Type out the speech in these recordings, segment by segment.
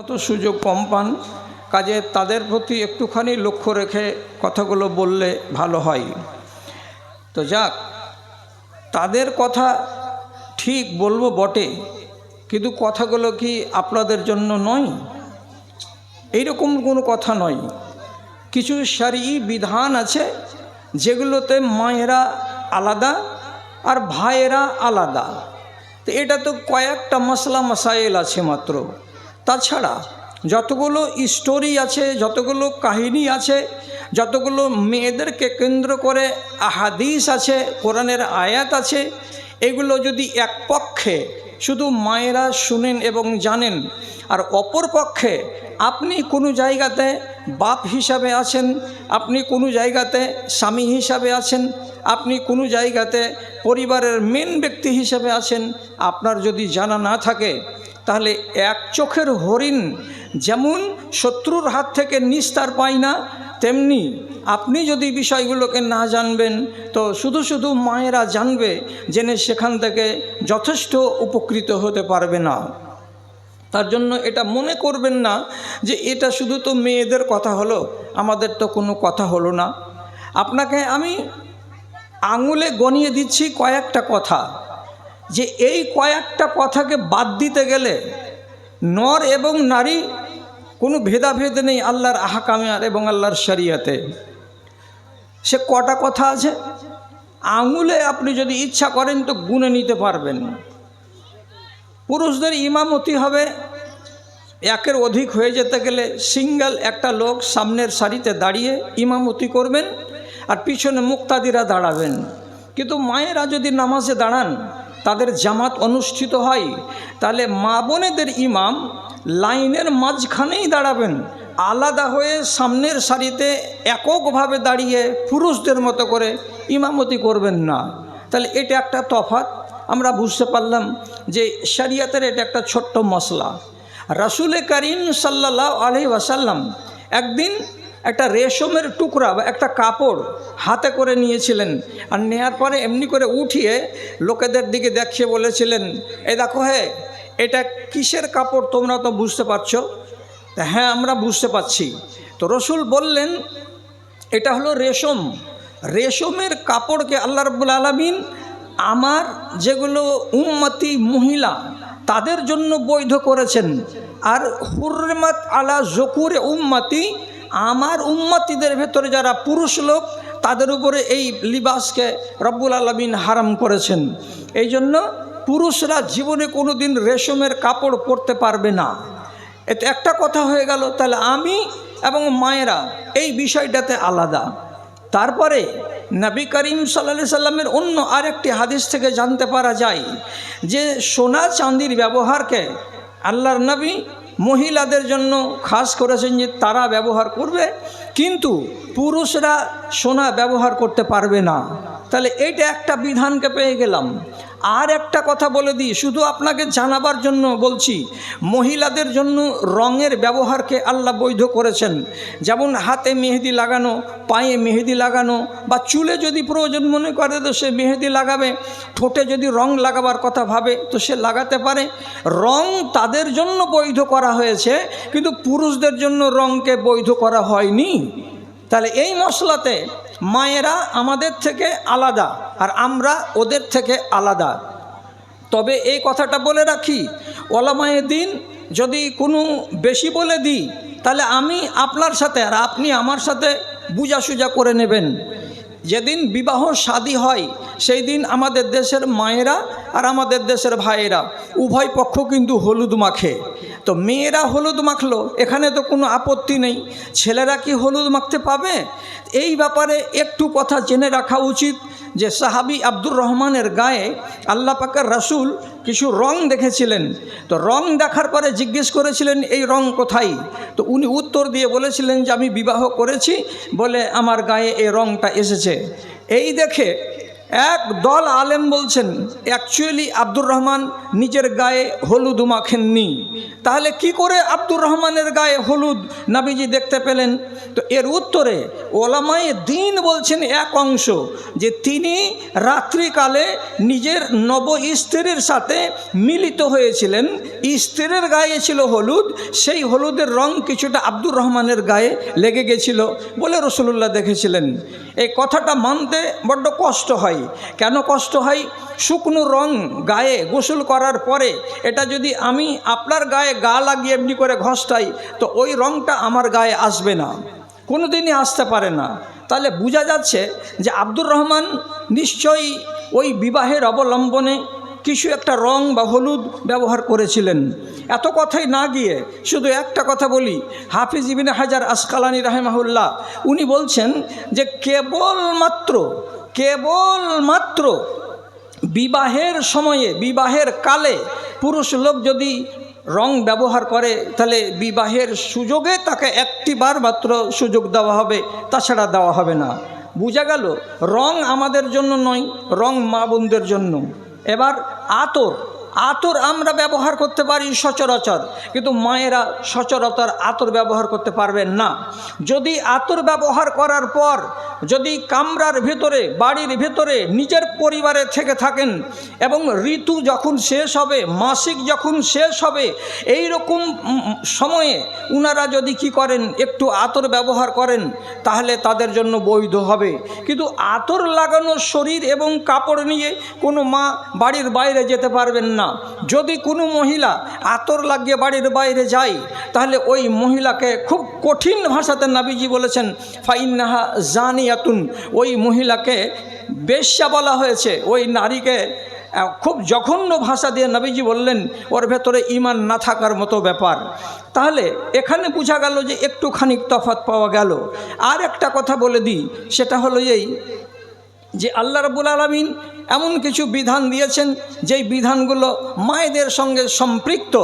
মতো সুযোগ কম পান, কাজে তাদের প্রতি একটুখানি লক্ষ্য রেখে কথাগুলো বললে ভালো হয়। তো যাক, তাদের কথা ঠিক বলবো বটে, কিন্তু কথাগুলো কি আপনাদের জন্য নয়? এইরকম কোনো কথা নয়। কিছু শরঈ বিধান আছে যেগুলোতে মায়েরা আলাদা আর ভাইয়েরা আলাদা। তো এটা তো কয়েকটা মশলা মাসাইল আছে মাত্র। তাছাড়া যতগুলো স্টোরি আছে, যতগুলো কাহিনী আছে, যতগুলো মেয়েদেরকে কেন্দ্র করে আহাদিস আছে, কোরআনের আয়াত আছে, এগুলো যদি এক পক্ষে শুধু মায়েরা শুনেন এবং জানেন, আর অপর পক্ষে আপনি কোনো জায়গাতে বাপ হিসাবে আছেন, আপনি কোনো জায়গাতে স্বামী হিসাবে আছেন, আপনি কোনো জায়গাতে পরিবারের মেন ব্যক্তি হিসাবে আছেন, আপনার যদি জানা না থাকে, তাহলে এক চোখের হরিণ যেমন শত্রুর হাত থেকে নিস্তার পায় না, তেমনি আপনি যদি বিষয়গুলোকে না জানবেন তো শুধু শুধু মায়েরা জানবে, জেনে সেখান থেকে যথেষ্ট উপকৃত হতে পারবে না। তার জন্য এটা মনে করবেন না যে এটা শুধু তো মেয়েদের কথা হলো, আমাদের তো কোনো কথা হলো না। আপনাকে আমি আঙুলে গনিয়ে দিচ্ছি কয়েকটা কথা, যে এই কয়েকটা কথাকে বাদ দিতে গেলে নর এবং নারী কোনো ভেদাভেদ নেই আল্লাহর আহকামে এবং আল্লাহর শরিয়াতে। সে কটা কথা আছে, আঙুলে আপনি যদি ইচ্ছা করেন তো গুনে নিতে পারবেন। পুরুষদের ইমামতি হবে, একের অধিক হয়ে যেতে গেলে সিঙ্গেল একটা লোক সামনের সারিতে দাঁড়িয়ে ইমামতি করবেন আর পিছনে মুক্তাদিরা দাঁড়াবেন। কিন্তু মায়েরা যদি নামাজে দাঁড়ান, তাদের জামাত অনুষ্ঠিত হয়, তাহলে মা বোনেদের ইমাম লাইনের মাঝখানেই দাঁড়াবেন, আলাদা হয়ে সামনের সারিতে এককভাবে দাঁড়িয়ে পুরুষদের মতো করে ইমামতি করবেন না। তাহলে এটা একটা তফাৎ আমরা বুঝতে পারলাম যে শরিয়তের এটা একটা ছোট্ট মশলা। রাসূল করিম সাল্লাল্লাহু আলাইহি ওয়াসাল্লাম একদিন একটা রেশমের টুকরা বা একটা কাপড় হাতে করে নিয়েছিলেন, আর নেওয়ার পরে এমনি করে উঠিয়ে লোকেদের দিকে দেখিয়ে বলেছিলেন, এই দেখো হে, এটা কিসের কাপড় তোমরা তো বুঝতে পারছো? হ্যাঁ, আমরা বুঝতে পারছি। তো রসুল বললেন, এটা হলো রেশম। রেশমের কাপড়কে আল্লাহ রাব্বুল আলামিন আমার যেগুলো উম্মতি মহিলা তাদের জন্য বৈধ করেছেন, আর হুরমাত আলা যকুরে উম্মতি, আমার উম্মতিদের ভেতরে যারা পুরুষ লোক তাদের উপরে এই লিবাসকে রব্বুল আলামিন হারাম করেছেন। এই জন্য পুরুষরা জীবনে কোনো দিন রেশমের কাপড় পরতে পারবে না। এতে একটা কথা হয়ে গেল, তাহলে আমি এবং মায়েরা এই বিষয়টাতে আলাদা। তারপরে নবী করিম সাল্লাল্লাহু আলাইহি সাল্লামের অন্য আরেকটি হাদিস থেকে জানতে পারা যায় যে সোনা চাঁদির ব্যবহারকে আল্লাহর নবী মহিলাদের জন্য খাস করেছেন যে তারা ব্যবহার করবে, কিন্তু পুরুষরা সোনা ব্যবহার করতে পারবে না। তাহলে এইটা একটা বিধানকে পেয়ে গেলাম। আর একটা কথা বলে দিই, শুধু আপনাকে জানাবার জন্য বলছি, মহিলাদের জন্য রঙের ব্যবহারকে আল্লাহ বৈধ করেছেন। যেমন হাতে মেহেদি লাগানো, পায়ে মেহেদি লাগানো, বা চুলে যদি প্রয়োজন মনে করে তো সে মেহেদি লাগাবে, ঠোঁটে যদি রং লাগাবার কথা ভাবে তো সে লাগাতে পারে। রং তাদের জন্য বৈধ করা হয়েছে, কিন্তু পুরুষদের জন্য রঙকে বৈধ করা হয়নি। তাহলে এই মশলাতে মায়েরা আমাদের থেকে আলাদা আর আমরা ওদের থেকে আলাদা। তবে এই কথাটা বলে রাখি, ওলামায়ে দ্বীন যদি কোনো বেশি বলে দিই, তাহলে আমি আপনার সাথে আর আপনি আমার সাথে বুঝাসুঝা করে নেবেন। যেদিন বিবাহ শাদী হয় সেই দিন আমাদের দেশের মায়েরা আর আমাদের দেশের ভাইয়েরা উভয় পক্ষ কিন্তু হলুদ মাখে। তো মেয়েরা হলুদ মাখলো, এখানে তো কোনো আপত্তি নেই, ছেলেরা কি হলুদ মাখতে পাবে? এই ব্যাপারে একটু কথা জেনে রাখা উচিত যে সাহাবী আব্দুর রহমানের গায়ে আল্লাহ পাকের রাসূল কিছু রং দেখেছিলেন। তো রং দেখার পরে জিজ্ঞেস করেছিলেন, এই রং কোথায়? তো উনি উত্তর দিয়ে বলেছিলেন যে আমি বিবাহ করেছি বলে আমার গায়ে এই রংটা এসেছে। এই দেখে এক দল আলেম বলছেন অ্যাকচুয়ালি আব্দুর রহমান নিজের গায়ে হলুদ মাখেননি, তাহলে কি করে আব্দুর রহমানের গায়ে হলুদ নবীজি দেখতে পেলেন? তো এর উত্তরে ওলামায়ে দ্বীন বলছেন এক অংশ যে তিনি রাত্রিকালে নিজের নব স্ত্রীর সাথে মিলিত হয়েছিলেন, স্ত্রীর গায়ে ছিল হলুদ, সেই হলুদের রং কিছুটা আব্দুর রহমানের গায়ে লেগে গেছিল বলে রাসূলুল্লাহ দেখেছিলেন। এই কথাটা মানতে বড্ড কষ্ট হয়। কেন কষ্ট হয়? শুকনো রং গায়ে গোসল করার পরে এটা যদি আমি আপনার গায়ে গা লাগিয়ে এমনি করে ঘষটাই, তো ওই রংটা আমার গায়ে আসবে না, কোনো দিনই আসতে পারে না। তাহলে বোঝা যাচ্ছে যে আব্দুর রহমান নিশ্চয়ই ওই বিবাহের অবলম্বনে কিছু একটা রং বা হলুদ ব্যবহার করেছিলেন। এত কথাই না গিয়ে শুধু একটা কথা বলি। হাফিজ ইবনে হাজার আসকালানি রাহিমাহুল্লাহ উনি বলছেন যে কেবলমাত্র বিবাহের সময়ে, বিবাহের কালে পুরুষ লোক যদি রং ব্যবহার করে তাহলে বিবাহের সুযোগে তাকে একটি বার মাত্র সুযোগ দেওয়া হবে, তাছাড়া দেওয়া হবে না। বোঝা গেল রং আমাদের জন্য নয়, রং মা বোনদের জন্য। এবার আতর আমরা ব্যবহার করতে পারি সচরাচর, কিন্তু মায়েরা সচরাচর আতর ব্যবহার করতে পারবেন না। যদি আতর ব্যবহার করার পর যদি কামরার ভেতরে, বাড়ির ভেতরে নিজের পরিবারে থেকে থাকেন এবং ঋতু যখন শেষ হবে, মাসিক যখন শেষ হবে, এই রকম সময়ে উনারা যদি কি করেন, একটু আতর ব্যবহার করেন, তাহলে তাদের জন্য বৈধ হবে। কিন্তু আতর লাগানো শরীর এবং কাপড় নিয়ে কোনো মা বাড়ির বাইরে যেতে পারবেন না। যদি কোনো মহিলা আতর লাগিয়ে বাড়ির বাইরে যায়, তাহলে ওই মহিলাকে খুব কঠিন ভাষাতে নবীজি বলেছেন ফাইন্নাহা জানিয়াতুন, ওই মহিলাকে বেশ্যা বলা হয়েছে। ওই নারীকে খুব জঘন্য ভাষা দিয়ে নবীজি বললেন ওর ভেতরে ঈমান না থাকার মতো ব্যাপার। তাহলে এখানে বোঝা গেল যে একটুখানি তফাৎ পাওয়া গেল। আর একটা কথা বলে দিই, সেটা হলো এই যে আল্লাহ রাব্বুল আলামিন এমন কিছু বিধান দিয়েছেন যেই বিধানগুলো মায়েদের সঙ্গে সম্পৃক্ত।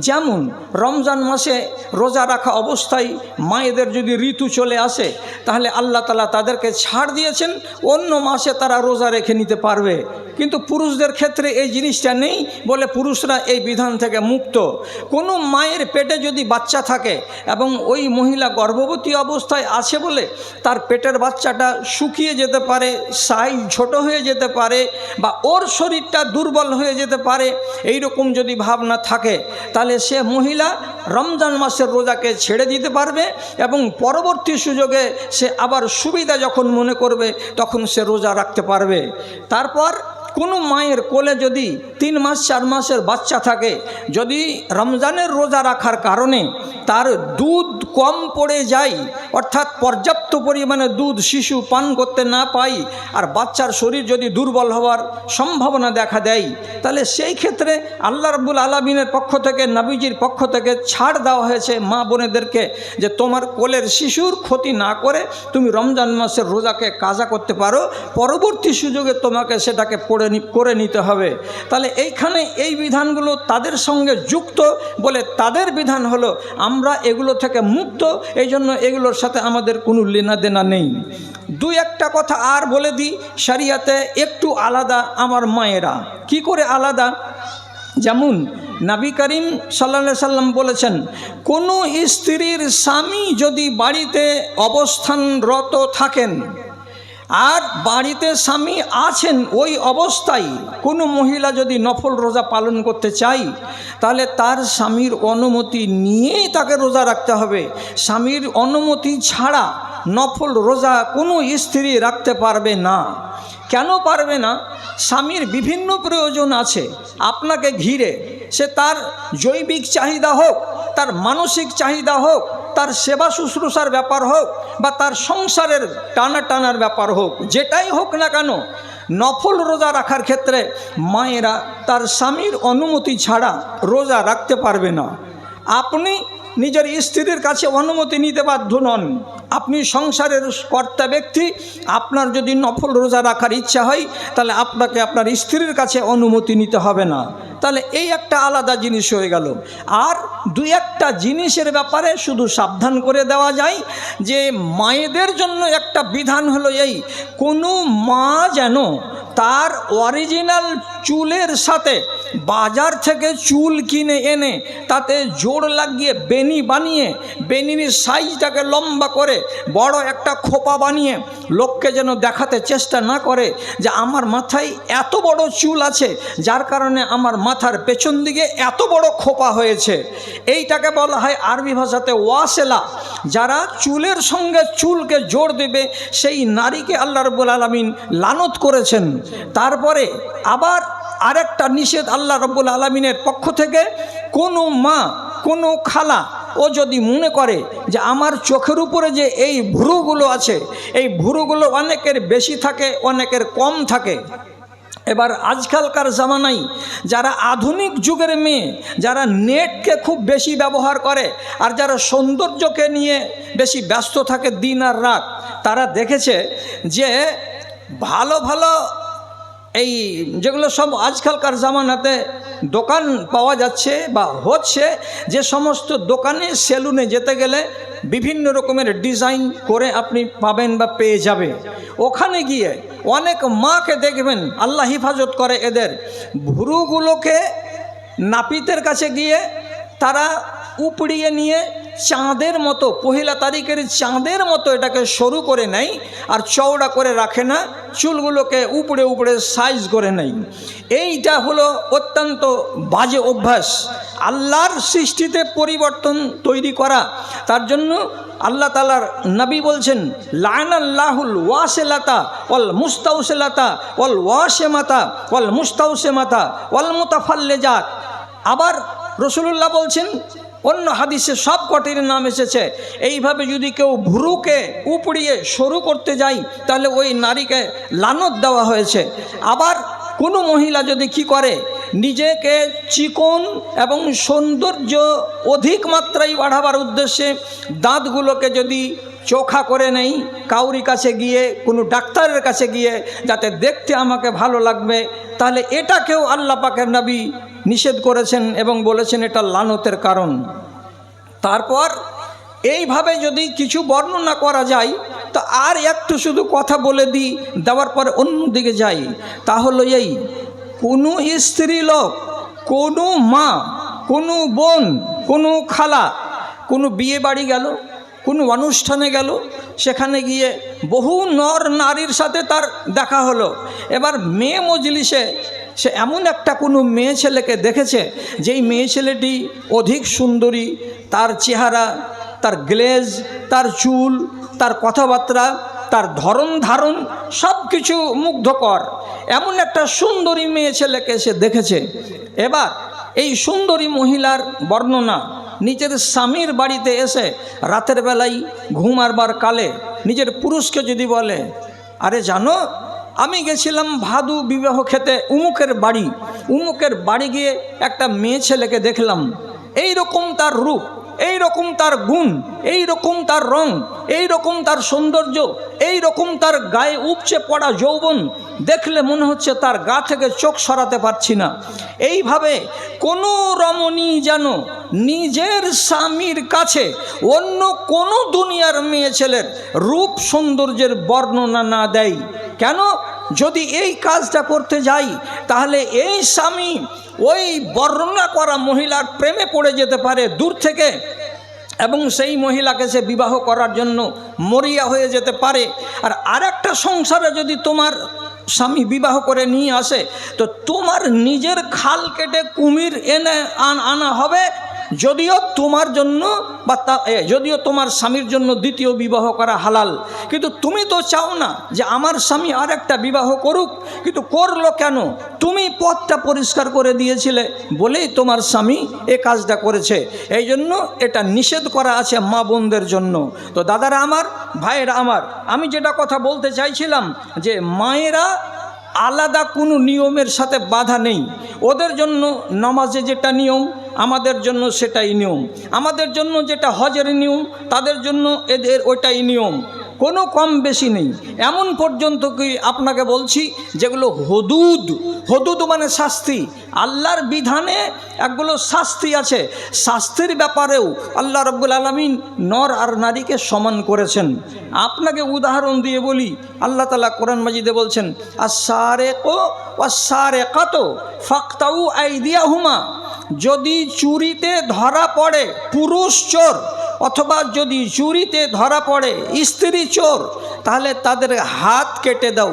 যেমন রমজান মাসে রোজা রাখা অবস্থায় মায়েদের যদি ঋতু চলে আসে, তাহলে আল্লাহ তাআলা তাদেরকে ছাড় দিয়েছেন, অন্য মাসে তারা রোজা রেখে নিতে পারবে। কিন্তু পুরুষদের ক্ষেত্রে এই জিনিসটা নেই বলে পুরুষরা এই বিধান থেকে মুক্ত। কোনো মায়ের পেটে যদি বাচ্চা থাকে এবং ওই মহিলা গর্ভবতী অবস্থায় আছে বলে তার পেটের বাচ্চাটা শুকিয়ে যেতে পারে, সাইজ ছোট হয়ে যেতে পারে, বা ওর শরীরটা দুর্বল হয়ে যেতে পারে, এই রকম যদি ভাবনা থাকে, তাহলে সে মহিলা রমজান মাসের রোজাকে ছেড়ে দিতে পারবে এবং পরবর্তী সুযোগে সে আবার সুবিধা যখন মনে করবে তখন সে রোজা রাখতে পারবে। তারপর কোনো মায়ের কোলে যদি 3 মাস 4 মাসের বাচ্চা থাকে, যদি রমজানের রোজা রাখার কারণে তার দুধ কম পড়ে যায়, অর্থাৎ পর্যাপ্ত পরিমাণে দুধ শিশু পান করতে না পায়, আর বাচ্চার শরীর যদি দুর্বল হওয়ার সম্ভাবনা দেখা দেয়, তাহলে সেই ক্ষেত্রে আল্লাহ রাব্বুল আলামিনের পক্ষ থেকে, নবীজির পক্ষ থেকে ছাড় দেওয়া হয়েছে মা বোনেদেরকে যে তোমার কোলের শিশুর ক্ষতি না করে তুমি রমজান মাসের রোজাকে কাজা করতে পারো, পরবর্তী সুযোগে তোমাকে সেটাকে করে নিতে হবে। তাহলে এইখানে এই বিধানগুলো তাদের সঙ্গে যুক্ত বলে তাদের বিধান হলো, আমরা এগুলো থেকে মুক্ত, এই জন্য এগুলোর সাথে আমাদের কোনো লেনাদেনা নেই। 2-1টা কথা আর বলে দিই, শরিয়াতে একটু আলাদা আমার মায়েরা। কি করে আলাদা? যেমন নবী করিম সাল্লাল্লাহু আলাইহি সাল্লাম বলেছেন, কোনো স্ত্রীর স্বামী যদি বাড়িতে অবস্থানরত থাকেন আর বাড়িতে স্বামী আছেন, ওই অবস্থায় কোনো মহিলা যদি নফল রোজা পালন করতে চায়, তাহলে তার স্বামীর অনুমতি নিয়েই তাকে রোজা রাখতে হবে। স্বামীর অনুমতি ছাড়া নফল রোজা কোনো স্ত্রী রাখতে পারবে না। কেন পারবে না? স্বামীর বিভিন্ন প্রয়োজন আছে আপনাকে ঘিরে, সে তার জৈবিক চাহিদা হোক, তার মানসিক চাহিদা হোক, তার সেবা শুশ্রূষার ব্যাপার হোক, বা তার সংসারের টানার ব্যাপার হোক, যেটাই হোক না কেন, নফল রোজা রাখার ক্ষেত্রে মায়েরা তার স্বামীর অনুমতি ছাড়া রোজা রাখতে পারবে না। আপনি নিজের স্ত্রীর কাছে অনুমতি নিতে বাধ্য নন। আপনি সংসারের কর্তা ব্যক্তি, আপনার যদি নফল রোজা রাখার ইচ্ছা হয়, তাহলে আপনাকে আপনার স্ত্রীর কাছে অনুমতি নিতে হবে না। তাহলে এই একটা আলাদা জিনিস হয়ে গেল। আর 2-1টা জিনিসের ব্যাপারে শুধু সাবধান করে দেওয়া যায় যে মায়েদের জন্য একটা বিধান হলো এই, কোনো মা যেন তার অরিজিনাল চুলের সাথে বাজার থেকে চুল কিনে এনে তাতে জোড় লাগিয়ে বেনি বানিয়ে বেনির সাইজটাকে লম্বা করে বড় একটা খোপা বানিয়ে লোককে যেন দেখাতে চেষ্টা না করে যে আমার মাথায় এত বড় চুল আছে, যার কারণে আমার মাথার পেছন দিকে এত বড় খোপা হয়েছে। এইটাকে বলা হয় আরবি ভাষাতে ওয়াসেলা। যারা চুলের সঙ্গে চুলকে জোড় দেবে সেই নারীকে আল্লাহ রাব্বুল আলামিন লানত করেছেন। তারপরে আবার আরেকটা নিষেধ আল্লাহ রাব্বুল আলামিনের পক্ষ থেকে, কোনো মা কোনো খালা ও যদি মনে করে যে আমার চোখের উপরে যে এই ভ্রুগুলো আছে, এই ভ্রুগুলো অনেকের বেশি থাকে অনেকের কম থাকে। এবার আজকালকার জামানায় যারা আধুনিক যুগের মেয়ে, যারা নেটকে খুব বেশি ব্যবহার করে আর যারা সৌন্দর্যকে নিয়ে বেশি ব্যস্ত থাকে দিন আর রাত, তারা দেখেছে যে ভালো ভালো এই যেগুলো সব আজকালকার জামানাতে দোকান পাওয়া যাচ্ছে বা হচ্ছে, যে সমস্ত দোকানে সেলুনে যেতে গেলে বিভিন্ন রকমের ডিজাইন করে আপনি পাবেন বা পেয়ে যাবে। ওখানে গিয়ে অনেক মাকে দেখবেন, আল্লাহ হিফাজত করে এদের, ভ্রুগুলোকে নাপিতের কাছে গিয়ে তারা উপড়িয়ে নিয়ে চাঁদের মতো, পহিলা তারিখের চাঁদের মতো এটাকে সরু করে নেয় আর চওড়া করে রাখে না, চুলগুলোকে উপড়ে উপড়ে সাইজ করে নেয়। এইটা হলো অত্যন্ত বাজে অভ্যাস, আল্লাহর সৃষ্টিতে পরিবর্তন তৈরি করা। তার জন্য আল্লাহ তাআলার নবী বলছেন, লানাল্লাহুল ওয়াসিলাতা ওয়াল মুস্তাউসিলাতা ওয়াল ওয়াশিমাতা ওয়াল মুস্তাউসিমাতা ওয়াল মুতাফাল্লিজাত। আবার রাসূলুল্লাহ বলছেন, অন্য হাদিসে সব কটির নাম এসেছে, এইভাবে যদি কেউ ভ্রুকে উপড়িয়ে সরু করতে যায় তাহলে ওই নারীকে লানত দেওয়া হয়েছে। আবার কোনো মহিলা যদি কি করে, নিজেকে চিকন এবং সৌন্দর্য অধিক মাত্রায় বাড়াবার উদ্দেশ্যে দাঁতগুলোকে যদি চোখা করে নেই কাউরি কাছে গিয়ে, কোনো ডাক্তারের কাছে গিয়ে, যাতে দেখতে আমাকে ভালো লাগবে, তাহলে এটাকেও আল্লাহ পাকের নবী নিষেধ করেছেন এবং বলেছেন এটা লানতের কারণ। তারপর এইভাবে যদি কিছু বর্ণনা করা যায়, তো আর একটু শুধু কথা বলে দিই, দেওয়ার পর অন্যদিকে যাই। তা হলো এই, কোনো স্ত্রী লোক, কোনো মা, কোনো বোন, কোনো খালা কোনো বিয়ে বাড়ি গেল, কোনো অনুষ্ঠানে গেল, সেখানে গিয়ে বহু নর নারীর সাথে তার দেখা হলো। এবার মেয়ে মজলিসে সে এমন একটা কোনো মেয়ে ছেলেকে দেখেছে, যেই মেয়ে ছেলেটি অধিক সুন্দরী, তার চেহারা, তার গ্লেজ, তার চুল, তার কথাবার্তা, তার ধরন ধারণ সব কিছু মুগ্ধকর। এমন একটা সুন্দরী মেয়ে ছেলেকে সে দেখেছে। এবার এই সুন্দরী মহিলার বর্ণনা, নিজের স্বামীর বাড়িতে এসে রাতের বেলায় ঘুমারবার কালে নিজের পুরুষকে যদি বলে, আরে জানো আমি গেছিলাম ভাদু বিবাহ খেতে উমুকের বাড়ি গিয়ে একটা মেয়ে ছেলেকে দেখলাম, এই রকম তার রূপ, এই রকম তার গুণ, এই রকম তার রং, এই রকম তার সৌন্দর্য, এই রকম তার গায়ে উপচে পড়া যৌবন, দেখলে মনে হচ্ছে তার গা থেকে চোখ সরাতে পারছি না। এইভাবে কোনো রমণী যেন নিজের স্বামীর কাছে অন্য কোনো দুনিয়ার মেয়ে ছেলের রূপ সৌন্দর্যের বর্ণনা না দেয়। কেন? যদি এই কাজটা করতে যাই তাহলে এই স্বামী ওই বর্ণনা করা মহিলার প্রেমে পড়ে যেতে পারে দূর থেকে, এবং সেই মহিলাকে সে বিবাহ করার জন্য মরিয়া হয়ে যেতে পারে। আর আরেকটা সংসারে যদি তোমার স্বামী বিবাহ করে নিয়ে আসে, তো তোমার নিজের খাল কেটে কুমির এনে আনা হবে, যদিও তোমার জন্য বা যদিও তোমার স্বামীর জন্য দ্বিতীয় বিবাহ করা হালাল, কিন্তু তুমি তো চাও না যে আমার স্বামী আর একটা বিবাহ করুক। কিন্তু করলো কেন? তুমি পথটা পরিষ্কার করে দিয়েছিলে বলেই তোমার স্বামী এ কাজটা করেছে। এই জন্য এটা নিষেধ করা আছে মা বোনদের জন্য। তো দাদারা আমার, ভাইয়েরা আমার, আমি যেটা কথা বলতে চাইছিলাম যে মায়েরা আলাদা কোনো নিয়মের সাথে বাধা নেই। ওদের জন্য নামাজে যেটা নিয়ম আমাদের জন্য সেটাই নিয়ম, আমাদের জন্য যেটা হজের নিয়ম তাদের জন্য এদের ওইটাই নিয়ম। কোনো কম বেশি নেই। এমন পর্যন্ত কি আপনাকে বলছি যেগুলো হুদুদ, হুদুদ মানে শাস্তি, আল্লাহর বিধানে একগুলো শাস্তি আছে, শাস্তির ব্যাপারেও আল্লাহ রাব্বুল আলামিন নর আর নারীকে সমান করেছেন। আপনাকে উদাহরণ দিয়ে বলি, আল্লাহ তাআলা কোরআন মাজিদে বলছেন আস-সারিকু ওয়াস-সারিকাতু ফাকতাউ আইদিয়াহুমা, যদি চুরিতে ধরা পড়ে পুরুষ চোর অথবা যদি চুরিতে ধরা পড়ে স্ত্রী চোর, তাহলে তাদের হাত কেটে দাও।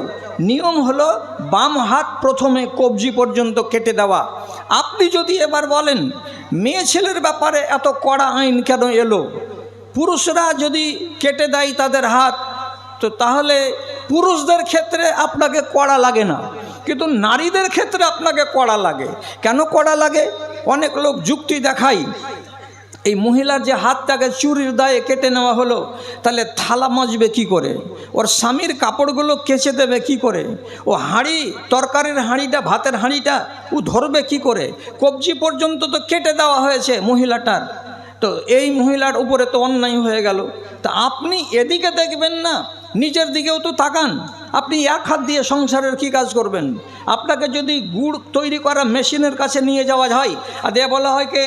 নিয়ম হলো বাম হাত প্রথমে কবজি পর্যন্ত কেটে দেওয়া। আপনি যদি এবার বলেন মেয়ে ছেলের ব্যাপারে এত কড়া আইন কেন এলো, পুরুষরা যদি কেটে দেয় তাদের হাত, তো তাহলে পুরুষদের ক্ষেত্রে আপনাকে কড়া লাগে না, কিন্তু নারীদের ক্ষেত্রে আপনাকে কড়া লাগে। কেন কড়া লাগে? অনেক লোক যুক্তি দেখায়, এই মহিলার যে হাতটাকে চুরির দায়ে কেটে নেওয়া হলো, তাহলে থালা মাজবে কি করে, ওর স্বামীর কাপড়গুলো কেচে দেবে কি করে, ও হাঁড়ি তরকারির হাঁড়িটা ভাতের হাঁড়িটা ও ধরবে কি করে, কবজি পর্যন্ত তো কেটে দেওয়া হয়েছে মহিলাটার, তো এই মহিলার উপরে তো অন্যায় হয়ে গেল। তা আপনি এদিকে দেখবেন না, নিজের দিকেও তো তাকান। আপনি এক হাত দিয়ে সংসারের কি কাজ করবেন? আপনাকে যদি গুড় তৈরি করা মেশিনের কাছে নিয়ে যাওয়া হয় আর দিয়ে বলা হয় কে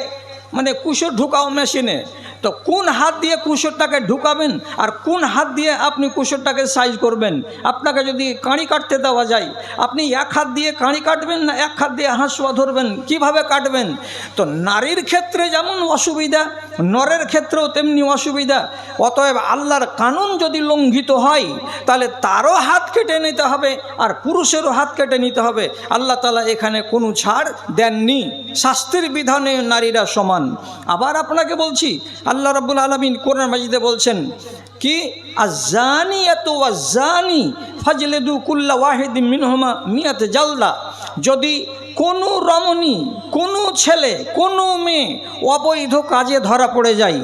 মানে কুসুর ঢুকাও মেশিনে, তো কোন হাত দিয়ে কুসুরটাকে ঢুকাবেন আর কোন হাত দিয়ে আপনি কুসুরটাকে সাইজ করবেন? আপনাকে যদি কাঁড়ি কাটতে দেওয়া যায়, আপনি এক হাত দিয়ে কাঁড়ি কাটবেন না এক হাত দিয়ে হাঁসুয়া ধরবেন? কিভাবে কাটবেন? তো নারীর ক্ষেত্রে যেমন অসুবিধা, নরের ক্ষেত্রেও তেমনি অসুবিধা। অতএব আল্লাহর কানুন যদি লঙ্ঘিত হয়, তাহলে তারও হাত কেটে নিতে হবে আর পুরুষেরও হাত কেটে নিতে হবে। আল্লাহ তাআলা এখানে কোনো ছাড় দেননি, শাস্তির বিধানে নারীরা সমান। আবার আপনাকে বলছি, আল্লাহ রাব্বুল আলামিন কোরআন মাজিদে বলছেন কি, আয-যানিয়াতু ওয়াজ-যানি ফাজলিদু কুল্লা ওয়াহিদিন মিনহুমা মিয়াত জালদা। যদি কোনো রমণী, কোনো ছেলে, কোনো মেয়ে অবৈধ কাজে ধরা পড়ে যায়,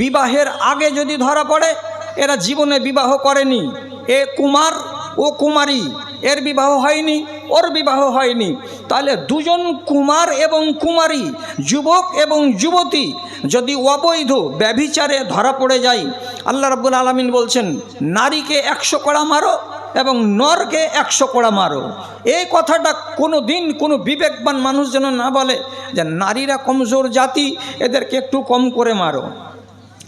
বিবাহের আগে যদি ধরা পড়ে, এরা জীবনে বিবাহ করেনি, এ কুমার ও কুমারী, এর বিবাহ হয়নি, ওর বিবাহ হয়নি, তাহলে দুজন কুমার এবং কুমারী, যুবক এবং যুবতী যদি অবৈধ ব্যভিচারে ধরা পড়ে যায়, আল্লাহ রাব্বুল আলামিন বলছেন নারীকে 100 কড়া মারো এবং নরকে 100 কড়া মারো। এই কথাটা কোনো দিন কোনো বিবেকবান মানুষ যেন না বলে যে নারীরা কমজোর জাতি, এদেরকে একটু কম করে মারো,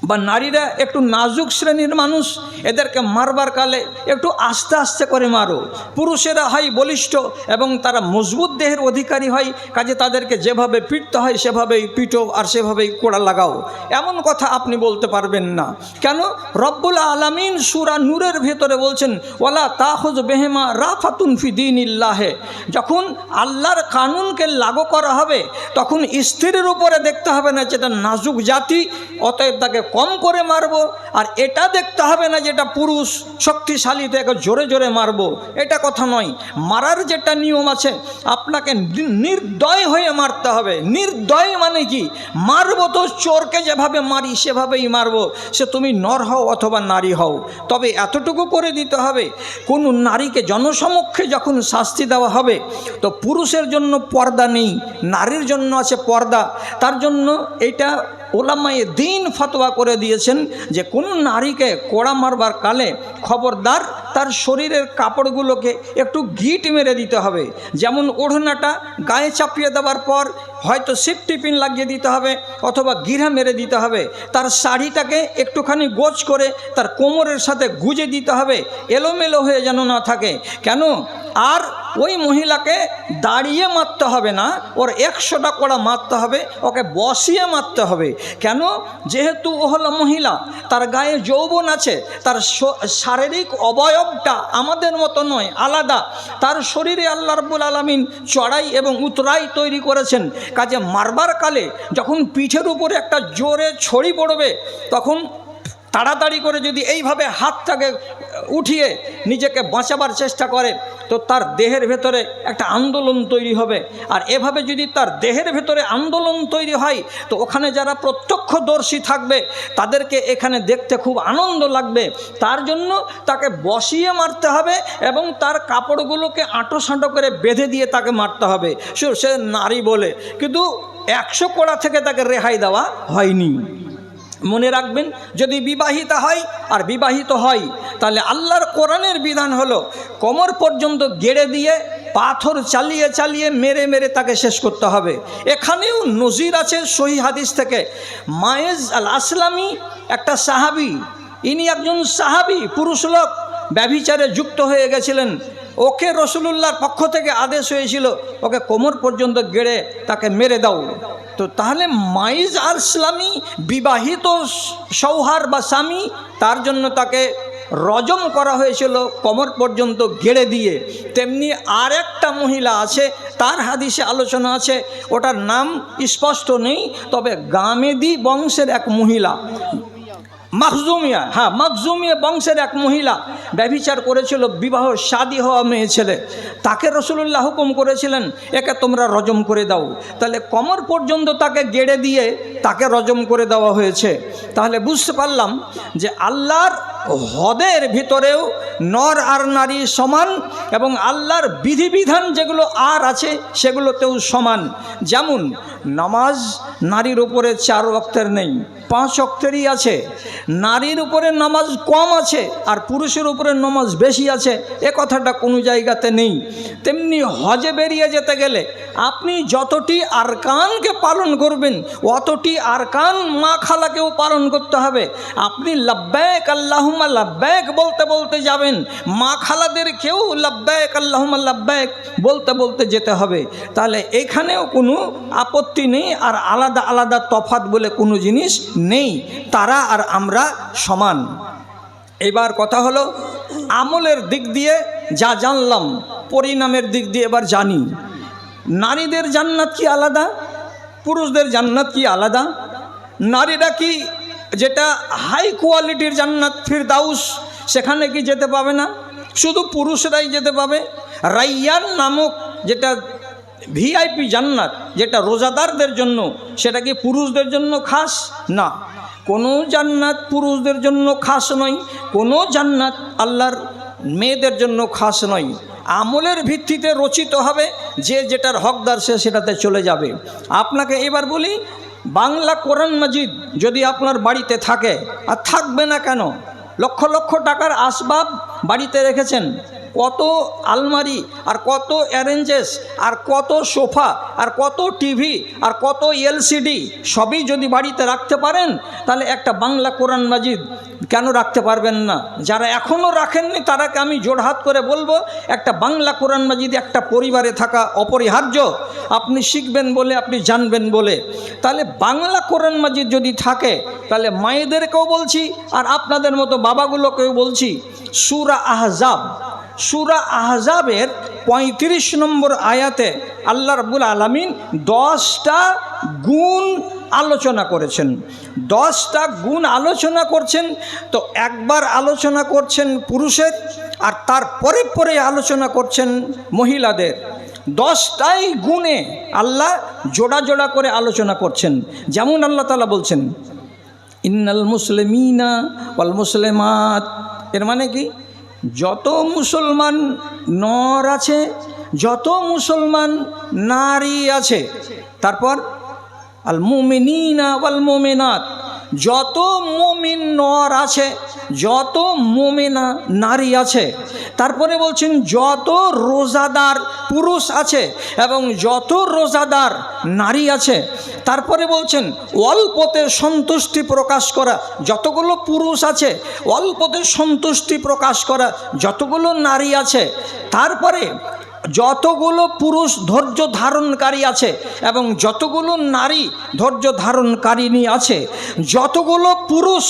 বা নারীরা একটু নাজুক শ্রেণীর মানুষ, এদেরকে মারবার কালে একটু আস্তে আস্তে করে মারো। পুরুষেরা হয় বলিষ্ঠ এবং তারা মজবুত দেহের অধিকারী হয়, কাজে তাদেরকে যেভাবে পিটতে হয় সেভাবেই পিটো আর সেভাবেই কোড়া লাগাও, এমন কথা আপনি বলতে পারবেন না। কেন? রব্বুল আলামিন সূরা নূরের ভেতরে বলছেন ওয়ালা তাখুয বিহিমা রাফাতুন ফি দীনিল্লাহে, যখন আল্লাহর কানুনকে লাগু করা হবে তখন স্ত্রীর উপরে দেখতে হবে না যেটা নাজুক জাতি অতএব তাকে কম করে মারবো, আর এটা দেখতে হবে না যেটা পুরুষ শক্তিশালী থেকে জোরে জোরে মারবো, এটা কথা নয়। মারার যেটা নিয়ম আছে আপনাকে নির্দয় হয়ে মারতে হবে। নির্দয় মানে কি? মারবো তো চোরকে যেভাবে মারি সেভাবেই মারবো, সে তুমি নর হও অথবা নারী হও। তবে এতটুকু করে দিতে হবে, কোনো নারীকে জনসমক্ষে যখন শাস্তি দেওয়া হবে তো পুরুষের জন্য পর্দা নেই, নারীর জন্য আছে পর্দা। তার জন্য এটা ওলামায়ে দ্বীন ফতোয়া করে দিয়েছেন যে কোনো নারীকে কোড়া মারবার কালে খবরদার তার শরীরের কাপড়গুলোকে একটু গিট মেরে দিতে হবে। যেমন ওড়নাটা গায়ে চাপিয়ে দেওয়ার পর হয়তো সেফটি পিন লাগিয়ে দিতে হবে অথবা গিরা মেরে দিতে হবে। তার শাড়িটাকে একটুখানি গোছ করে তার কোমরের সাথে গুজে দিতে হবে, এলোমেলো হয়ে যেন না থাকে। কেন? আর ওই মহিলাকে দাঁড়িয়ে মারতে হবে না, ওর 100টা কোড়া মারতে হবে, ওকে বসিয়ে মারতে হবে। কেন? যেহেতু ও হলো মহিলা, তার গায়ে যৌবন আছে, তার শারীরিক অবয়বটা আমাদের মতো নয়, আলাদা। তার শরীরে আল্লাহ রাব্বুল আলামিন চড়াই এবং উতরাই তৈরি করেছেন। কাজে মারবার কালে যখন পিঠের উপরে একটা জোরে ছড়ি পড়বে, তখন তাড়াতাড়ি করে যদি এইভাবে হাতটাকে উঠিয়ে নিজেকে বাঁচাবার চেষ্টা করে তো তার দেহের ভেতরে একটা আন্দোলন তৈরি হবে। আর এভাবে যদি তার দেহের ভেতরে আন্দোলন তৈরি হয় তো ওখানে যারা প্রত্যক্ষদর্শী থাকবে তাদেরকে এখানে দেখতে খুব আনন্দ লাগবে। তার জন্য তাকে বসিয়ে মারতে হবে এবং তার কাপড়গুলোকে আঁটো সাঁটো করে বেঁধে দিয়ে তাকে মারতে হবে, সে নারী বলে। কিন্তু 100 কোড়া থেকে তাকে রেহাই দেওয়া হয়নি। মনে রাখবেন, যদি বিবাহিতা হয় আর বিবাহিত হয় তাহলে আল্লাহর কোরআনের বিধান হলো কোমর পর্যন্ত গেড়ে দিয়ে পাথর চালিয়ে চালিয়ে মেরে মেরে তাকে শেষ করতে হবে। এখানেও নজির আছে সহিহ হাদিস থেকে। মায়েজ আল আসলামি একটা সাহাবী, ইনি একজন সাহাবী, পুরুষ লোক, ব্যভিচারে যুক্ত হয়ে গেছিলেন। ওকে রসুলুল্লাহর পক্ষ থেকে আদেশ হয়েছিল ওকে কোমর পর্যন্ত গেড়ে তাকে মেরে দাও। তো তাহলে মাইজ আর ইসলামী বিবাহিত সৌহার বা স্বামী, তার জন্য তাকে রজম করা হয়েছিল কোমর পর্যন্ত গেড়ে দিয়ে। তেমনি আর একটা মহিলা আছে, তার হাদিসে আলোচনা আছে, ওটার নাম স্পষ্ট নেই, তবে গামেদি বংশের এক মহিলা, মখজুমিয়া, হ্যাঁ মখজুমিয়া বংশের এক মহিলা ব্যভিচার করেছিল, বিবাহ শাদী হওয়া মেয়ে ছেলে, তাকে রসুলুল্লাহ হুকুম করেছিলেন একে তোমরা রজম করে দাও। তাহলে কোমর পর্যন্ত তাকে গেড়ে দিয়ে তাকে রজম করে দেওয়া হয়েছে। তাহলে বুঝতে পারলাম যে আল্লাহর হদের ভিতরেও নর আর নারী সমান, এবং আল্লাহর বিধিবিধান যেগুলো আর আছে সেগুলোতেও সমান। যেমন নামাজ নারীর উপরে 4 ওয়াক্তের নেই, 5 ওয়াক্তেরই আছে। নারীর উপরে নামাজ কম আছে আর পুরুষের উপরে নামাজ বেশি আছে, এ কথাটা কোনো জায়গাতে নেই। তেমনি হজে বেরিয়ে যেতে গেলে আপনি যতটি আরকানকে পালন করবেন অতটি আরকান মা খালাকেও পালন করতে হবে। আপনি লাব্বাইক আল্লাহুম্মা লাব্বাইক বলতে বলতে যাবেন, মা খালাদেরকেও লাব্বাইক আল্লাহুম্মা লাব্বাইক বলতে বলতে যেতে হবে। তাহলে এখানেও কোনো আপত্তি নেই, আর আলাদা আলাদা তফাৎ বলে কোনো জিনিস নেই, তারা আর আমরা সমান। এবার কথা হলো আমলের দিক দিয়ে যা জানলাম, পরিণামের দিক দিয়ে এবার জানি। নারীদের জান্নাত কি আলাদা, পুরুষদের জান্নাত কি আলাদা? নারীরা কি যেটা হাই কোয়ালিটির জান্নাত ফিরদাউস সেখানে কি যেতে পাবে না? শুধু পুরুষরাই যেতে পাবে? রাইয়ান নামক যেটা ভিআইপি জান্নাত, যেটা রোজাদারদের জন্য, সেটা কি পুরুষদের জন্য খাস? না, কোনো জান্নাত পুরুষদের জন্য খাস নয়, কোনো জান্নাত আল্লাহর মেয়েদের জন্য খাস নয়। আমলের ভিত্তিতে রচিত হবে, যে যেটার হকদার সে সেটাতে চলে যাবে। আপনাকে এবার বলি, বাংলা কোরআন মাজিদ যদি আপনার বাড়িতে থাকে, আর থাকবে না কেন, লক্ষ লক্ষ টাকার আসবাব বাড়িতে রেখেছেন, কত আলমারি আর কত অ্যারেঞ্জেস আর কত সোফা আর কত টিভি আর কত এলসিডি সবই যদি বাড়িতে রাখতে পারেন, তাহলে একটা বাংলা কোরআন মাজিদ কেন রাখতে পারবেন না? যারা এখনও রাখেননি তারাকে আমি জোড়হাত করে বলবো, একটা বাংলা কোরআন মাজিদ একটা পরিবারে থাকা অপরিহার্য। আপনি শিখবেন বলে, আপনি জানবেন বলে। তাহলে বাংলা কোরআন মাজিদ যদি থাকে, তাহলে মায়েদেরকেও বলছি আর আপনাদের মতো বাবাগুলোকেও বলছি, সূরা আহজাব, সূরা আহজাবের 35 নম্বর আয়াতে আল্লাহ রাব্বুল আলামিন 10টা গুণ আলোচনা করেছেন। 10টা গুণ আলোচনা করছেন। তো একবার আলোচনা করছেন পুরুষের, আর তার পরে পরে আলোচনা করছেন মহিলাদের। 10টাই গুণে আল্লাহ জোড়া জোড়া করে আলোচনা করছেন। যেমন আল্লাহ তাআলা বলছেন, ইন্নাল মুসলিমিনা ওয়াল মুসলিমাত, এর মানে কি? যত মুসলমান নর আছে, যত মুসলমান নারী আছে। তারপর আল মুমিনিনা ওয়াল মুমিনাত, যত মুমিন নর আছে, যত মুমিনা নারী আছে। তারপরে বলছেন যত রোজাদার পুরুষ আছে এবং যত রোজাদার নারী আছে। তারপরে বলছেন অল্পতে সন্তুষ্টি প্রকাশ করা যতগুলো পুরুষ আছে, অল্পতে সন্তুষ্টি প্রকাশ করা যতগুলো নারী আছে। তারপরে যতগুলো পুরুষ ধৈর্য ধারণকারী আছে এবং যতগুলো নারী ধৈর্য ধারণকারিণী আছে, যতগুলো পুরুষ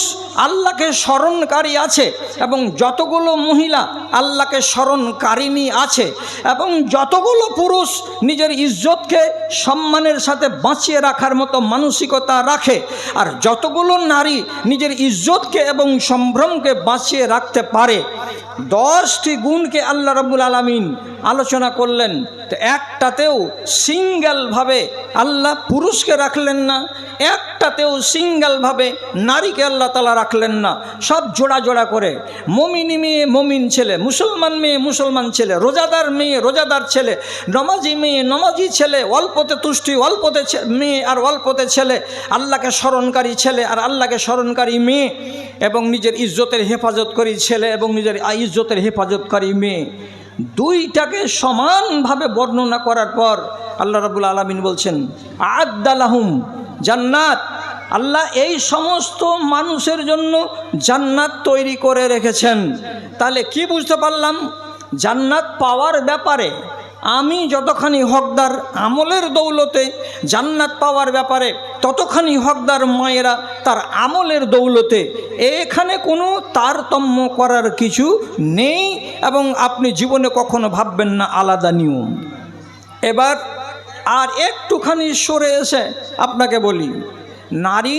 আল্লাহকে স্মরণকারী আছে এবং যতগুলো মহিলা আল্লাহকে স্মরণকারিণী আছে, এবং যতগুলো পুরুষ নিজের ইজ্জতকে সম্মানের সাথে বাঁচিয়ে রাখার মতো মানসিকতা রাখে, আর যতগুলো নারী নিজের ইজ্জতকে এবং সম্ভ্রমকে বাঁচিয়ে রাখতে পারে। 10টি গুণকে আল্লাহ রাব্বুল আলামিন আলোচনা আলোচনা করলেন, তো একটাতেও সিঙ্গেলভাবে আল্লাহ পুরুষকে রাখলেন না, একটাতেও সিঙ্গেলভাবে নারীকে আল্লাহ তাআলা রাখলেন না, সব জোড়া জোড়া করে। মমিনী মেয়ে মমিন ছেলে, মুসলমান মেয়ে মুসলমান ছেলে, রোজাদার মেয়ে রোজাদার ছেলে, নমাজি মেয়ে নমাজি ছেলে, অল্পতে তুষ্টি অল্পতে মেয়ে আর অল্পতে ছেলে, আল্লাহকে স্মরণকারী ছেলে আর আল্লাহকে স্মরণকারী মেয়ে, এবং নিজের ইজ্জতের হেফাজতকারী ছেলে এবং নিজের ইজ্জতের হেফাজতকারী মেয়ে, দুইটাকে সমানভাবে বর্ণনা করার পর আল্লাহ রাব্বুল আলামিন বলছেন আ'আদ্দালাহুম জান্নাত। আল্লাহ এই সমস্ত মানুষের জন্য জান্নাত তৈরি করে রেখেছেন। তাহলে কি বুঝতে পারলাম? জান্নাত পাওয়ার ব্যাপারে আমি যতখানি হকদার আমলের দৌলতে, জান্নাত পাওয়ার ব্যাপারে ততখানি হকদার মায়েরা তার আমলের দৌলতে। এখানে কোনো তারতম্য করার কিছু নেই এবং আপনি জীবনে কখনো ভাববেন না আলাদা নিয়ম। এবার আর একটুখানি সরে এসে আপনাকে বলি, নারী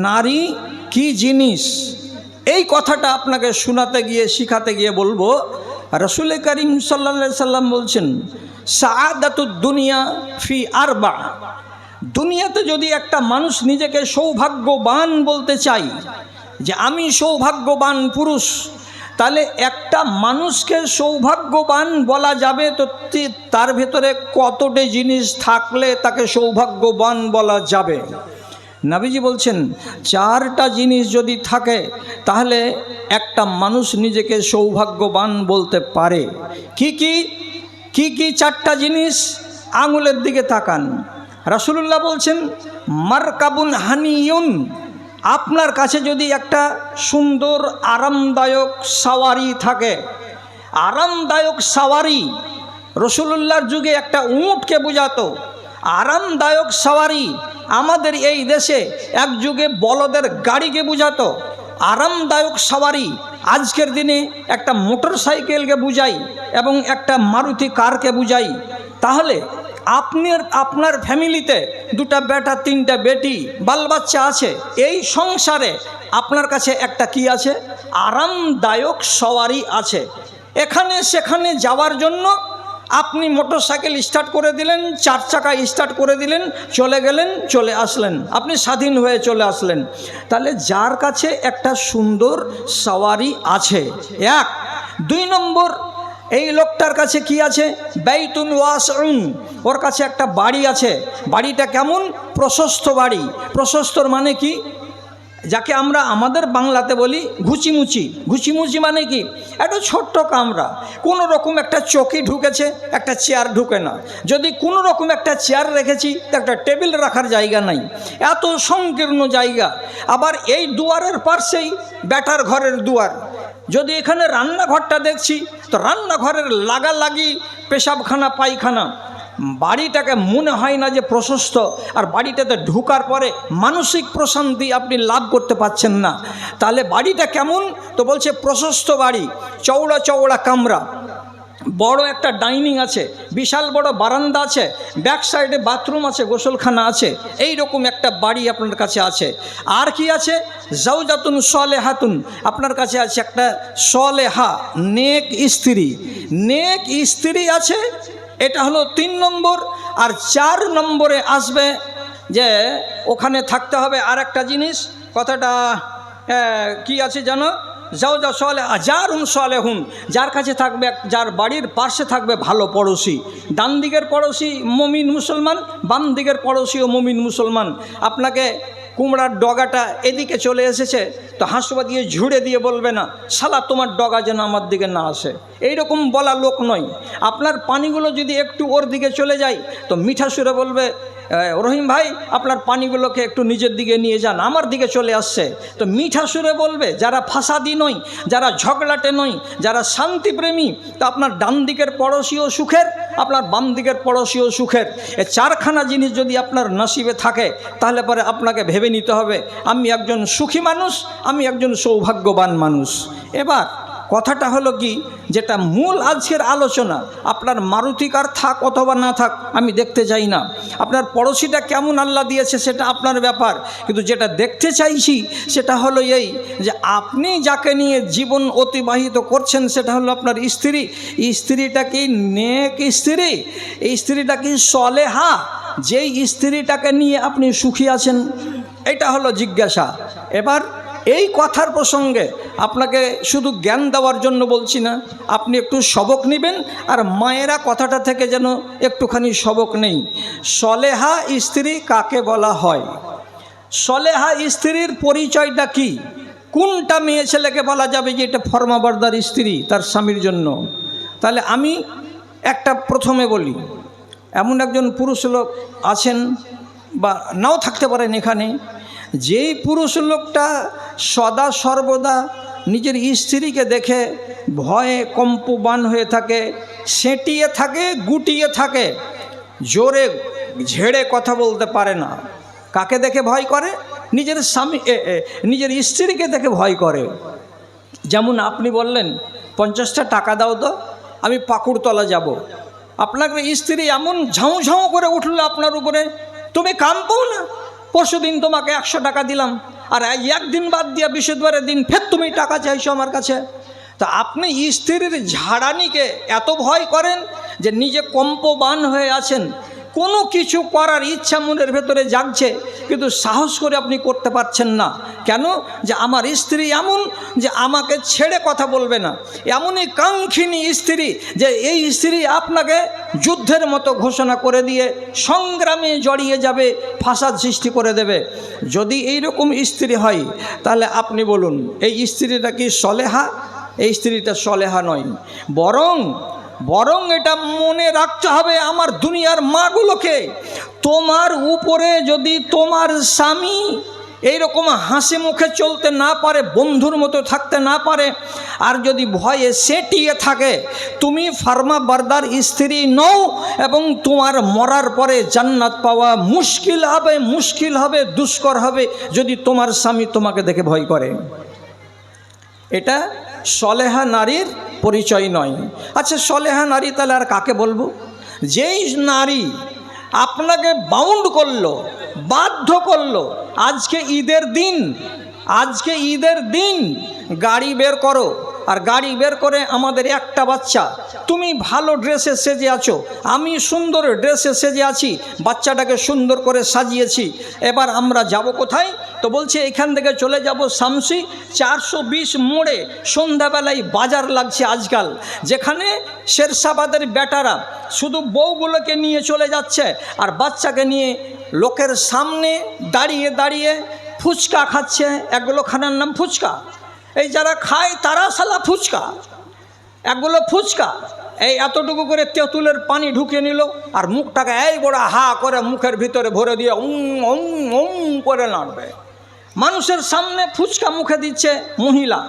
নারী কি জিনিস, এই কথাটা আপনাকে শোনাতে গিয়ে শিখাতে গিয়ে বলবো, রাসূল করিম সাল্লাল্লাহু আলাইহি সাল্লাম বলছেন সাআদাতুদ দুনিয়া ফি আরবা। দুনিয়াতে যদি একটা মানুষ নিজেকে সৌভাগ্যবান বলতে চাই যে আমি সৌভাগ্যবান পুরুষ, তাহলে একটা মানুষকে সৌভাগ্যবান বলা যাবে তো তার ভেতরে কতটি জিনিস থাকলে তাকে সৌভাগ্যবান বলা যাবে? নবীজি বলছেন 4টা জিনিস যদি থাকে তাহলে একটা মানুষ নিজেকে সৌভাগ্যবান বলতে পারে। কি কি কি কি 4টা জিনিস? আঙুলের দিকে তাকান। রাসূলুল্লাহ বলছেন মারকাবুন হানিয়ুন, আপনার কাছে যদি একটা সুন্দর আরামদায়ক সাওয়ারি থাকে, আরামদায়ক সাওয়ারি, রাসূলুল্লাহর যুগে একটা উটকে বোঝাতো আরামদায়ক সাওয়ারি। আমাদের এই দেশে এক যুগে বলদের গাড়িকে বোঝাতো আরামদায়ক সাওয়ারি। আজকের দিনে একটা মোটর সাইকেলকে বুঝাই এবং একটা মারুতি কারকে বুঝাই। তাহলে আপনার ফ্যামিলিতে 2টা বেটা 3টা বেটি বাল বাচ্চা আছে, এই সংসারে আপনার কাছে একটা কি আছে? আরামদায়ক সওয়ারি আছে। এখানে সেখানে যাওয়ার জন্য আপনি মোটর সাইকেল স্টার্ট করে দিলেন, 4 চাকা স্টার্ট করে দিলেন, চলে গেলেন, চলে আসলেন, আপনি স্বাধীন হয়ে চলে আসলেন। তাহলে যার কাছে একটা সুন্দর সওয়ারি আছে, 1। 2 নম্বর, এই লোকটার কাছে কি আছে? বাইতুন ওয়াসউন, ওর কাছে একটা বাড়ি আছে। বাড়িটা কেমন? প্রশস্ত বাড়ি। প্রশস্তর মানে কি? যাকে আমরা আমাদের বাংলাতে বলি ঘুচিমুচি। ঘুচিমুচি মানে কি? একটা ছোট্ট কামরা, কোনো রকম একটা চৌকি ঢুকেছে, একটা চেয়ার ঢুকে না। যদি কোনো রকম একটা চেয়ার রেখেছি তো একটা টেবিল রাখার জায়গা নাই, এত সংকীর্ণ জায়গা। আবার এই দুয়ারের পাশেই বেটার ঘরের দুয়ার। যদি এখানে রান্নাঘরটা দেখছি তো রান্নাঘরের লাগালাগি পেশাবখানা পায়খানা। বাড়িটাকে মনে হয় না যে প্রশস্ত, আর বাড়িটাতে ঢোকার পরে মানসিক প্রশান্তি আপনি লাভ করতে পাচ্ছেন না। তাহলে বাড়িটা কেমন? তো বলছে প্রশস্ত বাড়ি, চওড়া চওড়া কামরা, বড় একটা ডাইনিং আছে, বিশাল বড় বারান্দা আছে, ব্যাক সাইডে বাথরুম আছে, গোসলখানা আছে, এই রকম একটা বাড়ি আপনার কাছে আছে। আর কি আছে? জাওজাতুন সালেহাতুন, আপনার কাছে আছে একটা সালেহা নেক স্ত্রী। নেক স্ত্রী আছে, এটা হলো 3 নম্বর। আর 4 নম্বরে আসবে যে ওখানে থাকতে হবে আর একটা জিনিস, কথাটা কি আছে জানো? জাওজা সালেহা জারুন সালেহুন, যার কাছে থাকবে, যার বাড়ির পাশে থাকবে ভালো পড়োশি। ডান দিকের পড়োশি মমিন মুসলমান, বাম দিকের পড়োশিও মমিন মুসলমান। আপনাকে কুমড়ার ডগাটা এদিকে চলে এসেছে তো হাঁসুয়া দিয়ে ঝুড়ে দিয়ে বলবে না শালা তোমার ডগা যেন আমার দিকে না আসে, এইরকম বলা লোক নয়। আপনার পানিগুলো যদি একটু ওর দিকে চলে যায় তো মিঠা সুরে বলবে রহিম ভাই আপনার পানিগুলোকে একটু নিজের দিকে নিয়ে যান, আমার দিকে চলে আসছে। তো মিঠা সুরে বলবে যারা ফাসাদি নয়, যারা ঝগড়াটে নয়, যারা শান্তিপ্রেমী। তো আপনার ডান দিকের পড়োশিও সুখের, আপনার বাম দিকের পড়োশিও সুখের। এই 4খানা জিনিস যদি আপনার নসিবে থাকে তাহলে পরে আপনাকে ভেবে নিতে হবে আমি একজন সুখী মানুষ, আমি একজন সৌভাগ্যবান মানুষ। এবার কথাটা হলো কি, যেটা মূল আজকের আলোচনা, আপনার মারুতি কার থাক অথবা না থাক আমি দেখতে চাই না, আপনার পড়োশিটা কেমন আল্লাহ দিয়েছে সেটা আপনার ব্যাপার, কিন্তু যেটা দেখতে চাইছি সেটা হলো এই যে আপনি যাকে নিয়ে জীবন অতিবাহিত করছেন সেটা হলো আপনার স্ত্রী। স্ত্রীটা কি নেক স্ত্রী? এই স্ত্রীটা কি সলেহা? যেই স্ত্রীটাকে নিয়ে আপনি সুখী আছেন, এটা হলো জিজ্ঞাসা। এবার এই কথার প্রসঙ্গে আপনাকে শুধু জ্ঞান দেওয়ার জন্য বলছি না, আপনি একটু সবক নেবেন, আর মায়েরা কথাটা থেকে যেন একটুখানি সবক নেই। সলেহা স্ত্রী কাকে বলা হয়? সলেহা স্ত্রীর পরিচয়টা কি? কোনটা মেয়ে ছেলেকে বলা যাবে যে এটা ফরমাবরদার স্ত্রী তার স্বামীর জন্য? তাহলে আমি একটা প্রথমে বলি, এমন একজন পুরুষ লোক আছেন বা নাও থাকতে পারেন এখানে, যেই পুরুষ লোকটা সদা সর্বদা নিজের স্ত্রীকে দেখে ভয়ে কম্পবান হয়ে থাকে, সেঁটিয়ে থাকে, গুটিয়ে থাকে, জোরে ঝেড়ে কথা বলতে পারে না। কাকে দেখে ভয় করে? নিজের স্বামী, নিজের স্ত্রীকে দেখে ভয় করে। যেমন আপনি বললেন 50টা টাকা দাও তো, আমি পাকুড়তলা যাব। আপনার স্ত্রী এমন ঝাউ ঝাউ করে উঠলো আপনার উপরে, তুমি কাম পাও না? পরশুদিন তোমাকে 100 টাকা দিলাম, আর একদিন বাদ দিয়া বৃহস্পতিবারের দিন ফের তুমি টাকা চাইছো আমার কাছে। তা আপনি স্ত্রীর ঝাড়ানিকে এত ভয় করেন যে নিজে কম্পবান হয়ে আছেন, কোনো কিছু করার ইচ্ছা মনের ভেতরে জাগছে, কিন্তু সাহস করে আপনি করতে পারছেন না। কেন? যে আমার স্ত্রী এমন যে আমাকে ছেড়ে কথা বলবে না, এমনই কাঙ্ক্ষিনী স্ত্রী যে এই স্ত্রী আপনাকে যুদ্ধের মতো ঘোষণা করে দিয়ে সংগ্রামে জড়িয়ে যাবে, ফাসাদ সৃষ্টি করে দেবে। যদি এই রকম স্ত্রী হয় তাহলে আপনি বলুন এই স্ত্রীটা কি সলেহা? এই স্ত্রীটা সলেহা নয়। বরং এটা মনে রাখতে হবে আমার দুনিয়ার মাগুলোকে, তোমার উপরে যদি তোমার স্বামী এইরকম হাসি মুখে চলতে না পারে, বন্ধুর মতো থাকতে না পারে, আর যদি ভয়ে সেটিয়ে থাকে, তুমি ফরমাবরদার স্ত্রী নও, এবং তোমার মরার পরে জান্নাত পাওয়া মুশকিল হবে, দুষ্কর হবে যদি তোমার স্বামী তোমাকে দেখে ভয় করে। এটা সলেহা নারীর পরিচয় নয়। আচ্ছা, সলেহা নারী তাহলে আর কাকে বলবো? যেই নারী আপনাকে বাউন্ড করলো, বাধ্য করলো, আজকে ঈদের দিন গাড়ি বের করো, আর গাড়ি বের করে আমাদের একটা বাচ্চা, তুমি ভালো ড্রেসে সেজে আছো, আমি সুন্দর ড্রেসে সেজে আছি, বাচ্চাটাকে সুন্দর করে সাজিয়েছি, এবার আমরা যাব কোথায়? তো বলছে এখান থেকে চলে যাব শামসি 420 মোড়ে। সন্ধ্যাবেলায় বাজার লাগছে আজকাল, যেখানে শেরশাবাদের বেটারা শুধু বউগুলোকে নিয়ে চলে যাচ্ছে, আর বাচ্চাকে নিয়ে লোকের সামনে দাঁড়িয়ে দাঁড়িয়ে ফুচকা খাচ্ছে। এগুলো খানার নাম ফুচকা। এই যারা খায় তারা শালা ফুচকা, একগুলো ফুচকা এই এতটুকু করে তেঁতুলের পানি ঢুকিয়ে নিল, আর মুখটাকে এই বড় হা করে মুখের ভিতরে ভরে দিয়ে করে নাড়বে। মানুষের সামনে ফুচকা মুখে দিচ্ছে মহিলা,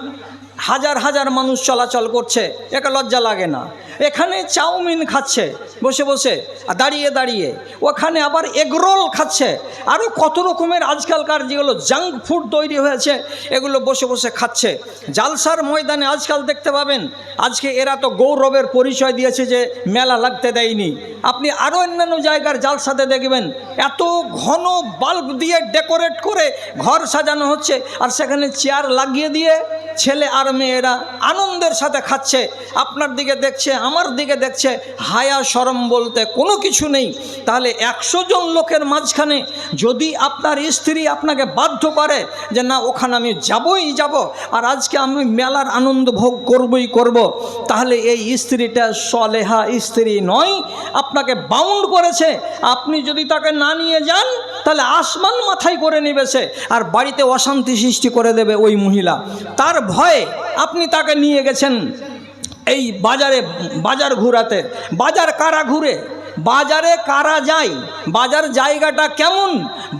হাজার হাজার মানুষ চলাচল করছে, একে লজ্জা লাগে না? এখানে চাউমিন খাচ্ছে বসে বসে, দাঁড়িয়ে দাঁড়িয়ে, ওখানে আবার এগরোল খাচ্ছে, আরও কত রকমের আজকালকার যেগুলো জাঙ্ক ফুড তৈরি হয়েছে এগুলো বসে বসে খাচ্ছে। জালসার ময়দানে আজকাল দেখতে পাবেন, আজকে এরা তো গৌরবের পরিচয় দিয়েছে যে মেলা লাগতে দেয়নি। আপনি আরও অন্যান্য জায়গার জালসাতে দেখবেন এত ঘন বাল্ব দিয়ে ডেকোরেট করে ঘর সাজানো হচ্ছে, আর সেখানে চেয়ার লাগিয়ে দিয়ে ছেলে আর মেয়েরা আনন্দের সাথে খাচ্ছে, আপনার দিকে দেখছে, আমার দিকে দেখছে, হায়া শরম বলতে কোনো কিছু নেই। তাহলে 100 জন লোকের মাঝখানে যদি আপনার স্ত্রী আপনাকে বাধ্য করে যে না ওখানে আমি যাবই যাব, আর আজকে আমি মেলার আনন্দ ভোগ করবই করব, তাহলে এই স্ত্রীটা সলেহা স্ত্রী নয়, আপনাকে বাউন্ড করেছে। আপনি যদি তাকে না নিয়ে যান তাহলে আসমান মাথায় করে নেবে সে, আর বাড়িতে অশান্তি সৃষ্টি করে দেবে ওই মহিলা। তার ভয়ে আপনি তাকে নিয়ে গেছেন এই বাজার ঘুরাতে। বাজার কারা ঘুরে? বাজারে কারা যায়? বাজার জায়গাটা কেমন?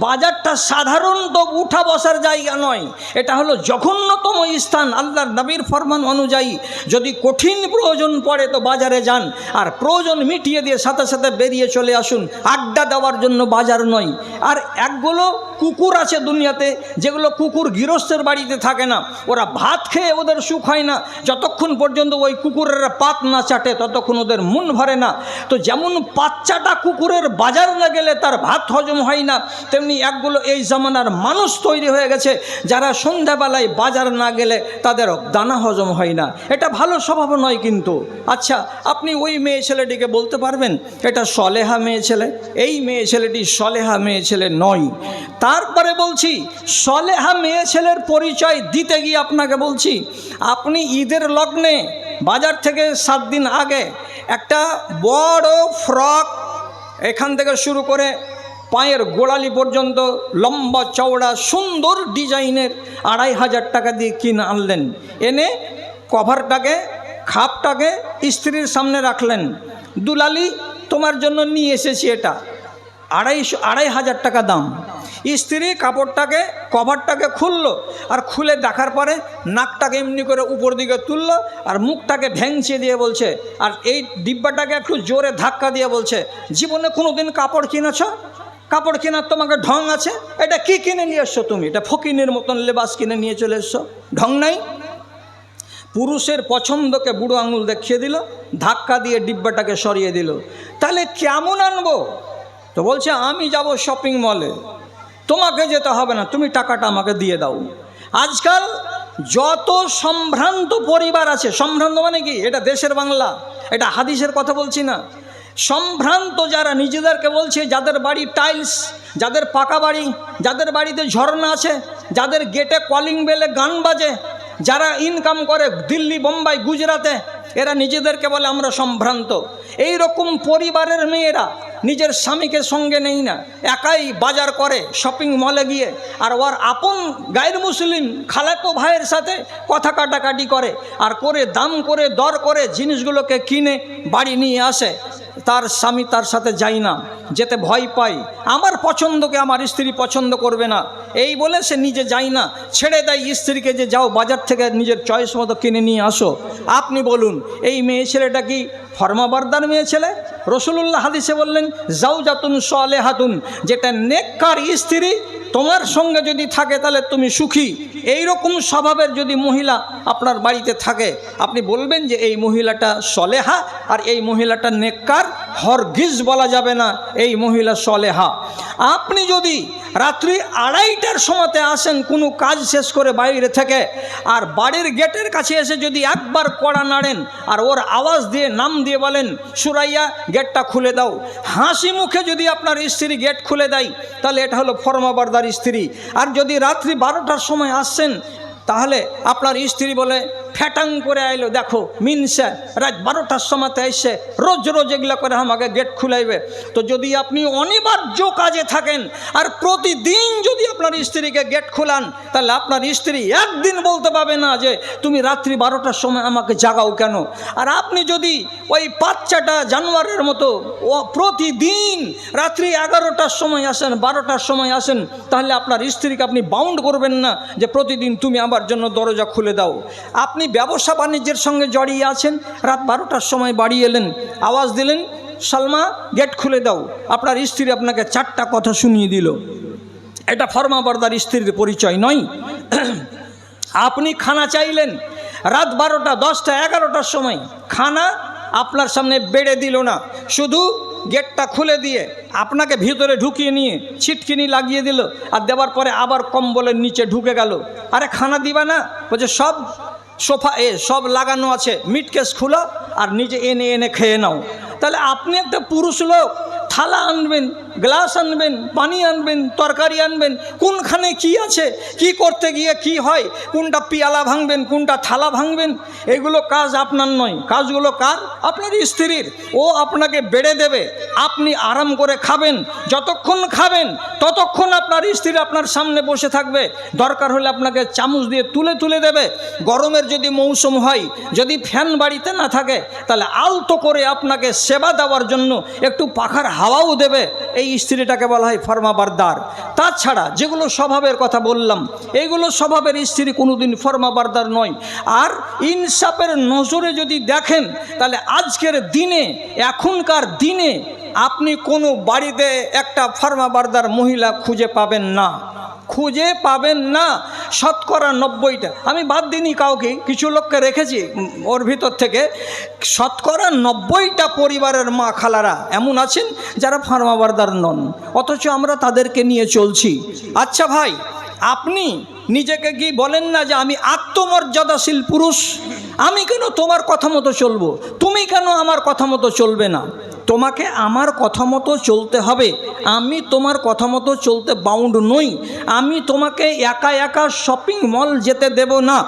বাজারটা সাধারণত উঠা বসার জায়গা নয়, এটা হলো জঘন্যতম স্থান। আল্লাহর নবীর ফরমান অনুযায়ী যদি কঠিন প্রয়োজন পড়ে তো বাজারে যান, আর প্রয়োজন মিটিয়ে দিয়ে সাথে সাথে বেরিয়ে চলে আসুন। আড্ডা দেওয়ার জন্য বাজার নয়। আর একগুলো কুকুর আছে দুনিয়াতে, যেগুলো কুকুর গৃহস্থের বাড়িতে থাকে না, ওরা ভাত খেয়ে ওদের সুখ হয় না, যতক্ষণ পর্যন্ত ওই কুকুরের পাত না চাটে ততক্ষণ ওদের মন ভরে না। তো যেমন পাচ্চাটা কুকুরের বাজার না গেলে তার ভাত হজম হয় না, তেমনি একগুলো এই জামানার মানুষ তৈরি হয়ে গেছে যারা সন্ধ্যাবেলায় বাজার না গেলে তাদের দানা হজম হয় না। এটা ভালো স্বভাব নয়। কিন্তু আচ্ছা, আপনি ওই মেয়ে ছেলেটিকে বলতে পারবেন এটা সলেহা মেয়ে ছেলে? এই মেয়ে ছেলেটি সলেহা মেয়ে ছেলে নয়। তারপরে বলছি, সলেহা মেয়ে ছেলের পরিচয় দিতে গিয়ে আপনাকে বলছি, আপনি ঈদের লগ্নে বাজার থেকে 7 দিন আগে একটা বড় ফ্রক, এখান থেকে শুরু করে পায়ের গোড়ালি পর্যন্ত লম্বা চওড়া সুন্দর ডিজাইনের 2500 টাকা দিয়ে কিনে আনলেন। এনে কভারটাকে, খাপটাকে স্ত্রীর সামনে রাখলেন। দুলালি, তোমার জন্য নিয়ে এসেছি, এটা 2500 টাকা দাম। স্ত্রী কাপড়টাকে, কভারটাকে খুললো, আর খুলে দেখার পরে নাকটাকে এমনি করে উপর দিকে তুললো আর মুখটাকে ভেঙচে দিয়ে বলছে, আর এই ডিব্বাটাকে একটু জোরে ধাক্কা দিয়ে বলছে, জীবনে কোনো দিন কাপড় কিনেছ? কাপড় কেনার তোমাকে ঢং আছে? এটা কি কিনে নিয়ে এসছো তুমি? এটা ফকিনের মতন লেবাস কিনে নিয়ে চলে এসছো, ঢং নাই। পুরুষের পছন্দকে বুড়ো আঙুল দেখিয়ে দিল, ধাক্কা দিয়ে ডিব্বাটাকে সরিয়ে দিল। তাহলে কেমন আনবো? তো বলছে, আমি যাব শপিং মলে, তোমাকে যেতে হবে না, তুমি টাকাটা আমাকে দিয়ে দাও। আজকাল যত সম্ভ্রান্ত পরিবার আছে, সম্ভ্রান্ত মানে কি, এটা দেশের বাংলা, এটা হাদিসের কথা বলছি না। সম্ভ্রান্ত যারা নিজেদেরকে বলছে, যাদের বাড়ি টাইলস, যাদের পাকা বাড়ি, যাদের বাড়িতে ঝর্ণা আছে, যাদের গেটে কলিং বেলে গান বাজে, যারা ইনকাম করে দিল্লি, বোম্বাই, গুজরাতে, এরা নিজেদেরকে বলে আমরা সম্ভ্রান্ত। এই রকম পরিবারের মেয়েরা নিজের স্বামীকে সঙ্গে নেই না, একাই বাজার করে শপিং মলে গিয়ে, আর ওর আপন গায়ের মুসলিম খালাতো ভাইয়ের সাথে কথা কাটাকাটি করে, আর করে দাম করে দর করে জিনিসগুলোকে কিনে বাড়ি নিয়ে আসে। তার স্বামী তার সাথে যায় না, যেতে ভয় পায়, আমার পছন্দকে আমার স্ত্রী পছন্দ করবে না, এই বলে সে নিজে যায় না, ছেড়ে দেয় স্ত্রীকে যে যাও বাজার থেকে নিজের চয়েস মতো কিনে নিয়ে আসো। আপনি বলুন, এই মেয়ে ছেলেটা কি ফরমাবারদার মেয়ে ছেলে? রসুলুল্লাহ হাদিসে বললেন, জাউজাতুন সালেহাতুন, যেটা নেককার স্ত্রী তোমার সঙ্গে যদি থাকে তাহলে তুমি সুখী। এই রকম স্বভাবের যদি মহিলা আপনার বাড়িতে থাকে, আপনি বলবেন যে এই মহিলাটা সলেহা, আর এই মহিলাটা নেককার। হরগিজ বলা যাবে না এই মহিলা সলেহা। আপনি যদি রাত্রি 2:30টার সময়তে আসেন কোনো কাজ শেষ করে বাইরে থেকে, আর বাড়ির গেটের কাছে এসে যদি একবার কড়া নাড়েন আর ওর আওয়াজ দিয়ে নাম দিয়ে বলেন, সুরাইয়া গেটটা খুলে দাও, হাসি মুখে যদি আপনার স্ত্রী গেট খুলে দেয়, তাহলে এটা হলো ফরমাবারদার স্ত্রী। আর যদি রাত্রি 12টার সময় আসছেন, তাহলে আপনার স্ত্রী বলে ফ্যাটাং করে আইলো, দেখো মিনসা রাত 12টার সময়তে এসে রোজ রোজ এগুলো করে আমাকে গেট খুলাইবে। তো যদি আপনি অনিবার্য কাজে থাকেন আর প্রতিদিন যদি আপনার স্ত্রীকে গেট খোলান, তাহলে আপনার স্ত্রী একদিন বলতে পারবে না যে তুমি রাত্রি 12টার সময় আমাকে জাগাও কেন। আর আপনি যদি ওই বাচ্চাটা জানোয়ারের মতো প্রতিদিন রাত্রি 11টার সময় আসেন, 12টার সময় আসেন, তাহলে আপনার স্ত্রীকে আপনি বাউন্ড করবেন না যে প্রতিদিন তুমি আমার জন্য দরজা খুলে দাও। আপনি ব্যবসা বাণিজ্যের সঙ্গে জড়িয়ে আছেন, রাত 12টার সময় বাড়ি এলেন, আওয়াজ দিলেন, সালমা গেট খুলে দাও, আপনার স্ত্রী আপনাকে 4টা কথা শুনিয়ে দিল, এটা ফরমাবরদার স্ত্রীর পরিচয় নয়। আপনি খানা চাইলেন রাত 12টা, 10টা, 11টার সময়, খানা আপনার সামনে বেড়ে দিল না, শুধু গেটটা খুলে দিয়ে আপনাকে ভিতরে ঢুকিয়ে নিয়ে ছিটকিনি লাগিয়ে দিল, আর দেওয়ার পরে আবার কম্বলের নিচে ঢুকে গেল। আরে খানা দিবা না? বলছে সব সোফা সব লাগানো আছে, মিটকেস খুলো আর নিজে এনে এনে খেয়ে নাও। তাহলে আপনি একটা পুরুষ লোক, থালা আনবেন, গ্লাস আনবেন, পানি আনবেন, তরকারি আনবেন, কোনখানে কি আছে, কি করতে গিয়ে কি হয়, কোনটা পিয়ালা ভাঙবেন, কোনটা থালা ভাঙবেন, এগুলো কাজ আপনার নয়, কাজগুলো কার? আপনার স্ত্রীর। ও আপনাকে বেড়ে দেবে, আপনি আরাম করে খাবেন, যতক্ষণ খাবেন ততক্ষণ আপনার স্ত্রী আপনার সামনে বসে থাকবে, দরকার হলে আপনাকে চামচ দিয়ে তুলে তুলে দেবে। গরমের যদি মৌসুম হয়, যদি ফ্যান বাড়িতে না থাকে, তাহলে আলতো করে আপনাকে সেবা দেওয়ার জন্য একটু পাখার হাওয়াও দেবে। এই স্ত্রীটাকে বলা হয় ফরমাবারদার। তাছাড়া যেগুলো স্বভাবের কথা বললাম, এইগুলো স্বভাবের স্ত্রী কোনোদিন ফরমাবারদার নয়। আর ইনসাফের নজরে যদি দেখেন, তাহলে আজকের দিনে, এখনকার দিনে আপনি কোনো বাড়িতে একটা ফরমাবারদার মহিলা খুঁজে পাবেন না, খুঁজে পাবেন না। শতকরা 90টা, আমি বাদ দিইনি কাউকে, কিছু লোককে রেখেছি ওর ভিতর থেকে, শতকরা 90টা পরিবারের মা খালারা এমন আছেন যারা ফরমাবারদার নন, অথচ আমরা তাদেরকে নিয়ে চলছি। আচ্ছা ভাই, আপনি নিজেকে কি বলেন না যে আমি আত্মমর্যাদাশীল পুরুষ, আমি কেন তোমার কথা মতো চলবো, তুমি কেন আমার কথা মতো চলবে না? তোমাকে আমার কথা মতো চলতে হবে, আমি তোমার কথা মতো চলতে বাউন্ড নই। আমি তোমাকে একা একা শপিং মল যেতে দেব না।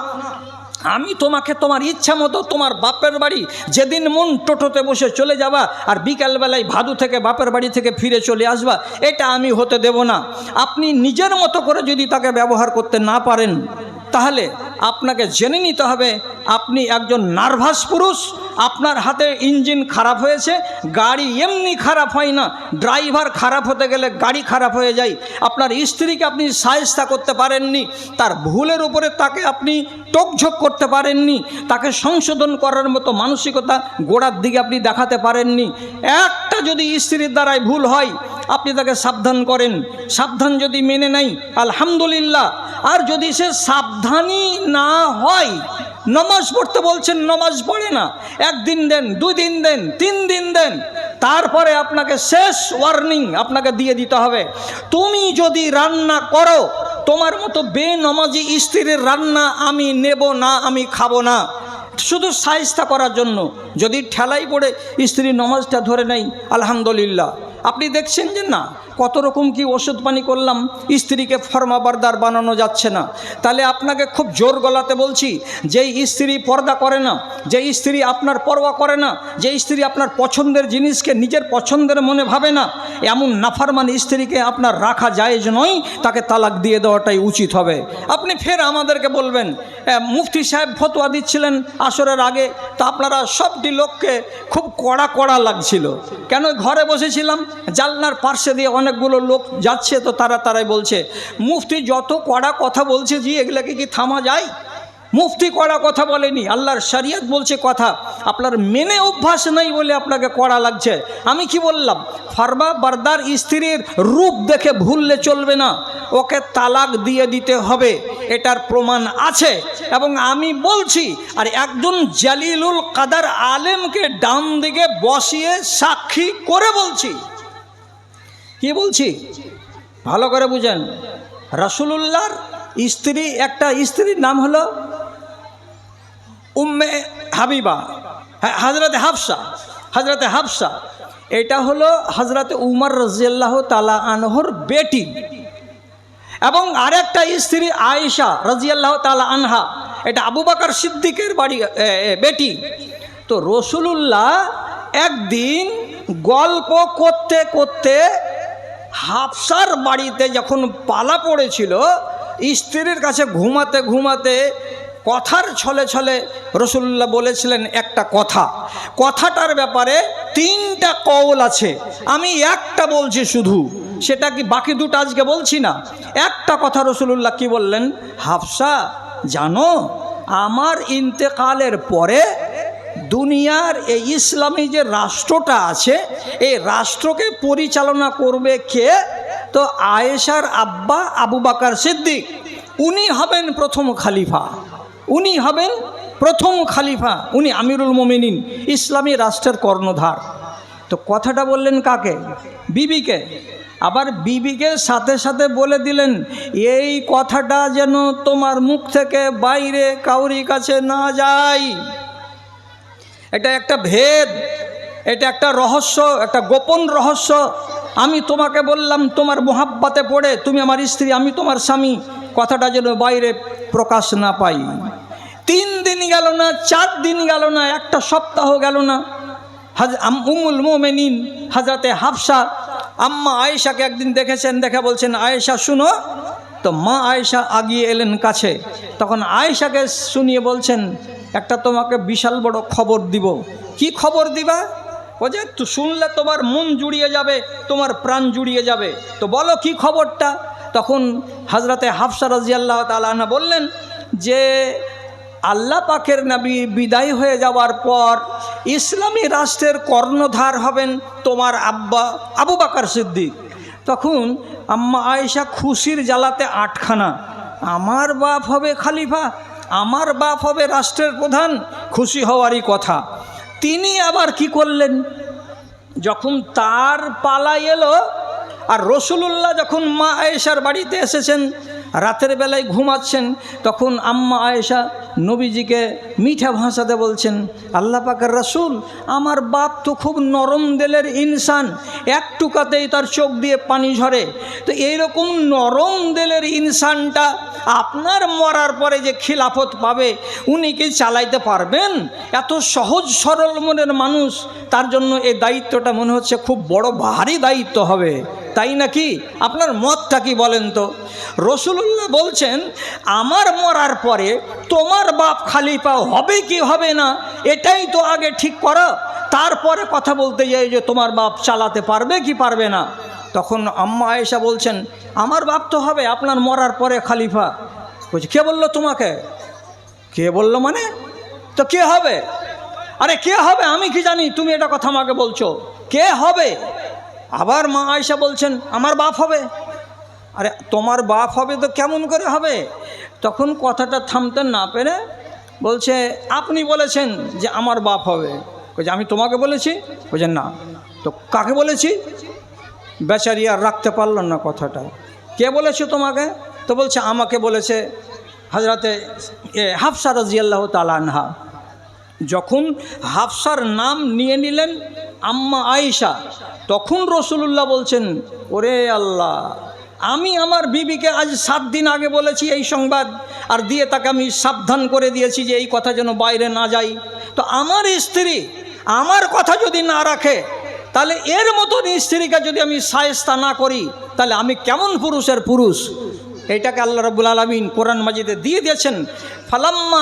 আমি তোমাকে তোমার ইচ্ছা মতো তোমার বাপের বাড়ি যেদিন মন টোটোতে বসে চলে যাবা, আর বিকালবেলায় ভাদু থেকে বাপের বাড়ি থেকে ফিরে চলে আসবা, এটা আমি হতে দেব না। আপনি নিজের মতো করে যদি তাকে ব্যবহার করতে না পারেন, তাহলে আপনাকে জেনে নিতে হবে আপনি একজন নার্ভাস পুরুষ। আপনার হাতে ইঞ্জিন খারাপ হয়েছে, গাড়ি এমনি খারাপ হয় না, ড্রাইভার খারাপ হতে গেলে গাড়ি খারাপ হয়ে যায়। আপনার স্ত্রীকে আপনি সাহায্য করতে পারেননি, তার ভুলের উপরে তাকে আপনি টোকঝোক করতে পারেননি, তাকে সংশোধন করার মতো মানসিকতা গোড়ার দিকে আপনি দেখাতে পারেননি। একটা যদি স্ত্রীর দ্বারাই ভুল হয়, আপনি তাকে সাবধান করেন, সাবধান যদি মেনে নেয় আলহামদুলিল্লাহ। আর যদি সে সাবধানী না হয়, নমাজ পড়তে বলছেন, নমাজ পড়ে না, 1 দিন দেন, 2 দিন দেন, 3 দিন দেন, তারপরে আপনাকে শেষ ওয়ার্নিং আপনাকে দিয়ে দিতে হবে। তুমি যদি রান্না করো, তোমার মতো বেনমাজি স্ত্রীর রান্না আমি নেব না, আমি খাবো না, শুধু সাইজটা করার জন্য। যদি ঠেলাই পড়ে স্ত্রী নমাজটা ধরে নেই, আলহামদুলিল্লাহ। আপনি দেখছেন যে না, কত রকম কি ওষুধ পানি করলাম, স্ত্রীকে ফরমাবারদার বানানো যাচ্ছে না। তাহলে আপনাকে খুব জোর গলাতে বলছি, যেই স্ত্রী পর্দা করে না, যেই স্ত্রী আপনার পরোয়া করে না, যেই স্ত্রী আপনার পছন্দের জিনিসকে নিজের পছন্দের মনে ভাবে না, এমন নাফরমান স্ত্রীকে আপনার রাখা জায়েজ নয়, তাকে তালাক দিয়ে দেওয়াটাই উচিত হবে। আপনি ফের আমাদেরকে বলবেন মুফতি সাহেব ফতোয়া দিচ্ছিলেন আসরের আগে, তা আপনারা সবটি লোককে খুব কড়া কড়া লাগছিল। কেন? ঘরে বসেছিলাম, জানলার পার্শ্বে দিয়ে অনেকগুলো লোক যাচ্ছে, তো তারাই বলছে মুফতি যত কড়া কথা বলছে, জি এগুলাকে কি থামা যায়? মুফতি কড়া কথা বলেনি, আল্লাহর শরিয়ত বলছে কথা, আপনার মেনে অভ্যাস নেই বলে আপনাকে কড়া লাগছে। আমি কি বললাম? ফরমাবারদার স্ত্রীর রূপ দেখে ভুললে চলবে না, ওকে তালাক দিয়ে দিতে হবে, এটার প্রমাণ আছে। এবং আমি বলছি, আর একজন জালিলুল কাদার আলেমকে ডান দিকে বসিয়ে সাক্ষী করে বলছি। কি বলছি ভালো করে বুঝেন। রাসূলুল্লাহর স্ত্রী, একটা স্ত্রীর নাম হলো উম্মে হাবিবা, হযরতে হাফসা। হযরতে হাফসা এটা হলো হযরতে উমর রাদিয়াল্লাহু তাআলা আনহুর বেটি। এবং আরেকটা স্ত্রী আয়েশা রাদিয়াল্লাহু তাআলা আনহা, এটা আবু বকর সিদ্দিকের বেটি। তো রাসূলুল্লাহ একদিন গল্প করতে করতে হাফসার বাড়িতে যখন পালা পড়েছিল, স্ত্রীর কাছে ঘুমাতে ঘুমাতে কথার ছলে ছলে রাসূলুল্লাহ বলেছিলেন একটা কথা। কথাটার ব্যাপারে 3টা কওল আছে, আমি একটা বলছি শুধু, সেটা কি বাকি দুটো আজকে বলছি না। একটা কথা রাসূলুল্লাহ কি বললেন? হাফসা জানো, আমার ইন্তেকালের পরে দুনিয়ার এই ইসলামী যে রাষ্ট্রটা আছে, এই রাষ্ট্রকে পরিচালনা করবে কে? তো আয়েশার আব্বা আবু বকর সিদ্দিক, উনি হবেন প্রথম খলিফা, উনি হবেন প্রথম খলিফা, উনি আমিরুল মোমিনিন, ইসলামী রাষ্ট্রের কর্ণধার। তো কথাটা বললেন কাকে? বিবিকে। আবার বিবিকে সাথে সাথে বলে দিলেন, এই কথাটা যেন তোমার মুখ থেকে বাইরে কাউরি কাছে না যায়। এটা একটা ভেদ, এটা একটা রহস্য, একটা গোপন রহস্য। আমি তোমাকে বললাম তোমার মোহাব্বতে পড়ে, তুমি আমার স্ত্রী, আমি তোমার স্বামী, কথাটা যেন বাইরে প্রকাশ না পাই। 3 দিন গেল না, 4 দিন গেল না, একটা সপ্তাহ গেল না, উম্মুল মুমিনিন হযরতে হাফসা আম্মা আয়েশাকে একদিন দেখেছেন, দেখে বলছেন আয়েশা শুনো। তো মা আয়েশা আগিয়ে এলেন কাছে, তখন আয়েশাকে শুনিয়ে বলছেন একটা তোমাকে বিশাল বড় খবর দিব। কি খবর দিবা? ও যে শুনলে তোমার মন জুড়িয়ে যাবে, তোমার প্রাণ জুড়িয়ে যাবে, তো বলো কি খবরটা। তখন হযরতে হাফসা রাদিয়াল্লাহু তাআলা আনহা বললেন যে আল্লাহ পাকের নবী বিদায় হয়ে যাওয়ার পর ইসলামী রাষ্ট্রের কর্ণধার হবেন তোমার আব্বা আবু বকর সিদ্দিক। তখন আম্মা আয়েশা খুশির জ্বালাতে আটখানা, আমার বাপ হবে খলিফা, আমার বাপ হবে রাষ্ট্রের প্রধান, খুশি হওয়ারই কথা। তিনি আবার কি করলেন, যখন তার পালা এলো আর রাসূলুল্লাহ যখন মা আয়েশার বাড়িতে এসেছেন, রাতের বেলায় ঘুমাচ্ছেন, তখন আম্মা আয়েশা নবীজিকে মিঠা ভাষাতে বলছেন, আল্লাহ পাকের রাসূল, আমার বাপ তো খুব নরম দিলের ইনসান, এক টুকাতেই তার চোখ দিয়ে পানি ঝরে, তো এইরকম নরম দিলের ইনসানটা আপনার মরার পরে যে খিলাফত পাবে উনি কি চালাইতে পারবেন? এত সহজ সরল মনের মানুষ, তার জন্য এই দায়িত্বটা মনে হচ্ছে খুব বড় ভারী দায়িত্ব হবে, তাই নাকি? আপনার মতটা কি বলেন তো? রাসূলুল্লাহ বলছেন আমার মরার পরে তোমার বাপ খলিফা হবে কি হবে না এটাই তো আগে ঠিক করো, তারপরে কথা বলতে যাই যে তোমার বাপ চালাতে পারবে কি পারবে না। তখন আম্মা আয়েশা বলছেন আমার বাপ তো হবে আপনার মরার পরে খলিফা। বলছে কে বললো তোমাকে? কে বললো মানে? তো কে হবে? আরে কে হবে আমি কি জানি, তুমি এটা কথা আমাকে বলছো, কে হবে? আবার মা আয়েশা বলছেন আমার বাপ হবে। আরে তোমার বাপ হবে তো কেমন করে হবে? তখন কথাটা থামতে না পেরে বলছে আপনি বলেছেন যে আমার বাপ হবে। বলছে আমি তোমাকে বলেছি? বলছে না। তো কাকে বলেছি? বেচারি আর রাখতে পারল না কথাটা, কে বলেছে তোমাকে? তো বলছে আমাকে বলেছে হযরতে হাফসা রাদিয়াল্লাহু তাআলা আনহা। যখন হাফসার নাম নিয়ে নিলেন আম্মা আয়েশা, তখন রাসূলুল্লাহ বলছেন ওরে আল্লাহ, আমি আমার বিবিকে আজ 7 দিন আগে বলেছি এই সংবাদ, আর দিয়ে তাকে আমি সাবধান করে দিয়েছি যে এই কথা যেন বাইরে না যায়। তো আমার স্ত্রী আমার কথা যদি না রাখে, তাহলে এর মতন স্ত্রীকে যদি আমি শায়েস্তা না করি, তাহলে আমি কেমন পুরুষের পুরুষ? এটাকে আল্লাহ রাব্বুল আলামিন কোরআন মাজিদে দিয়ে দিয়েছেন। ফালাম্মা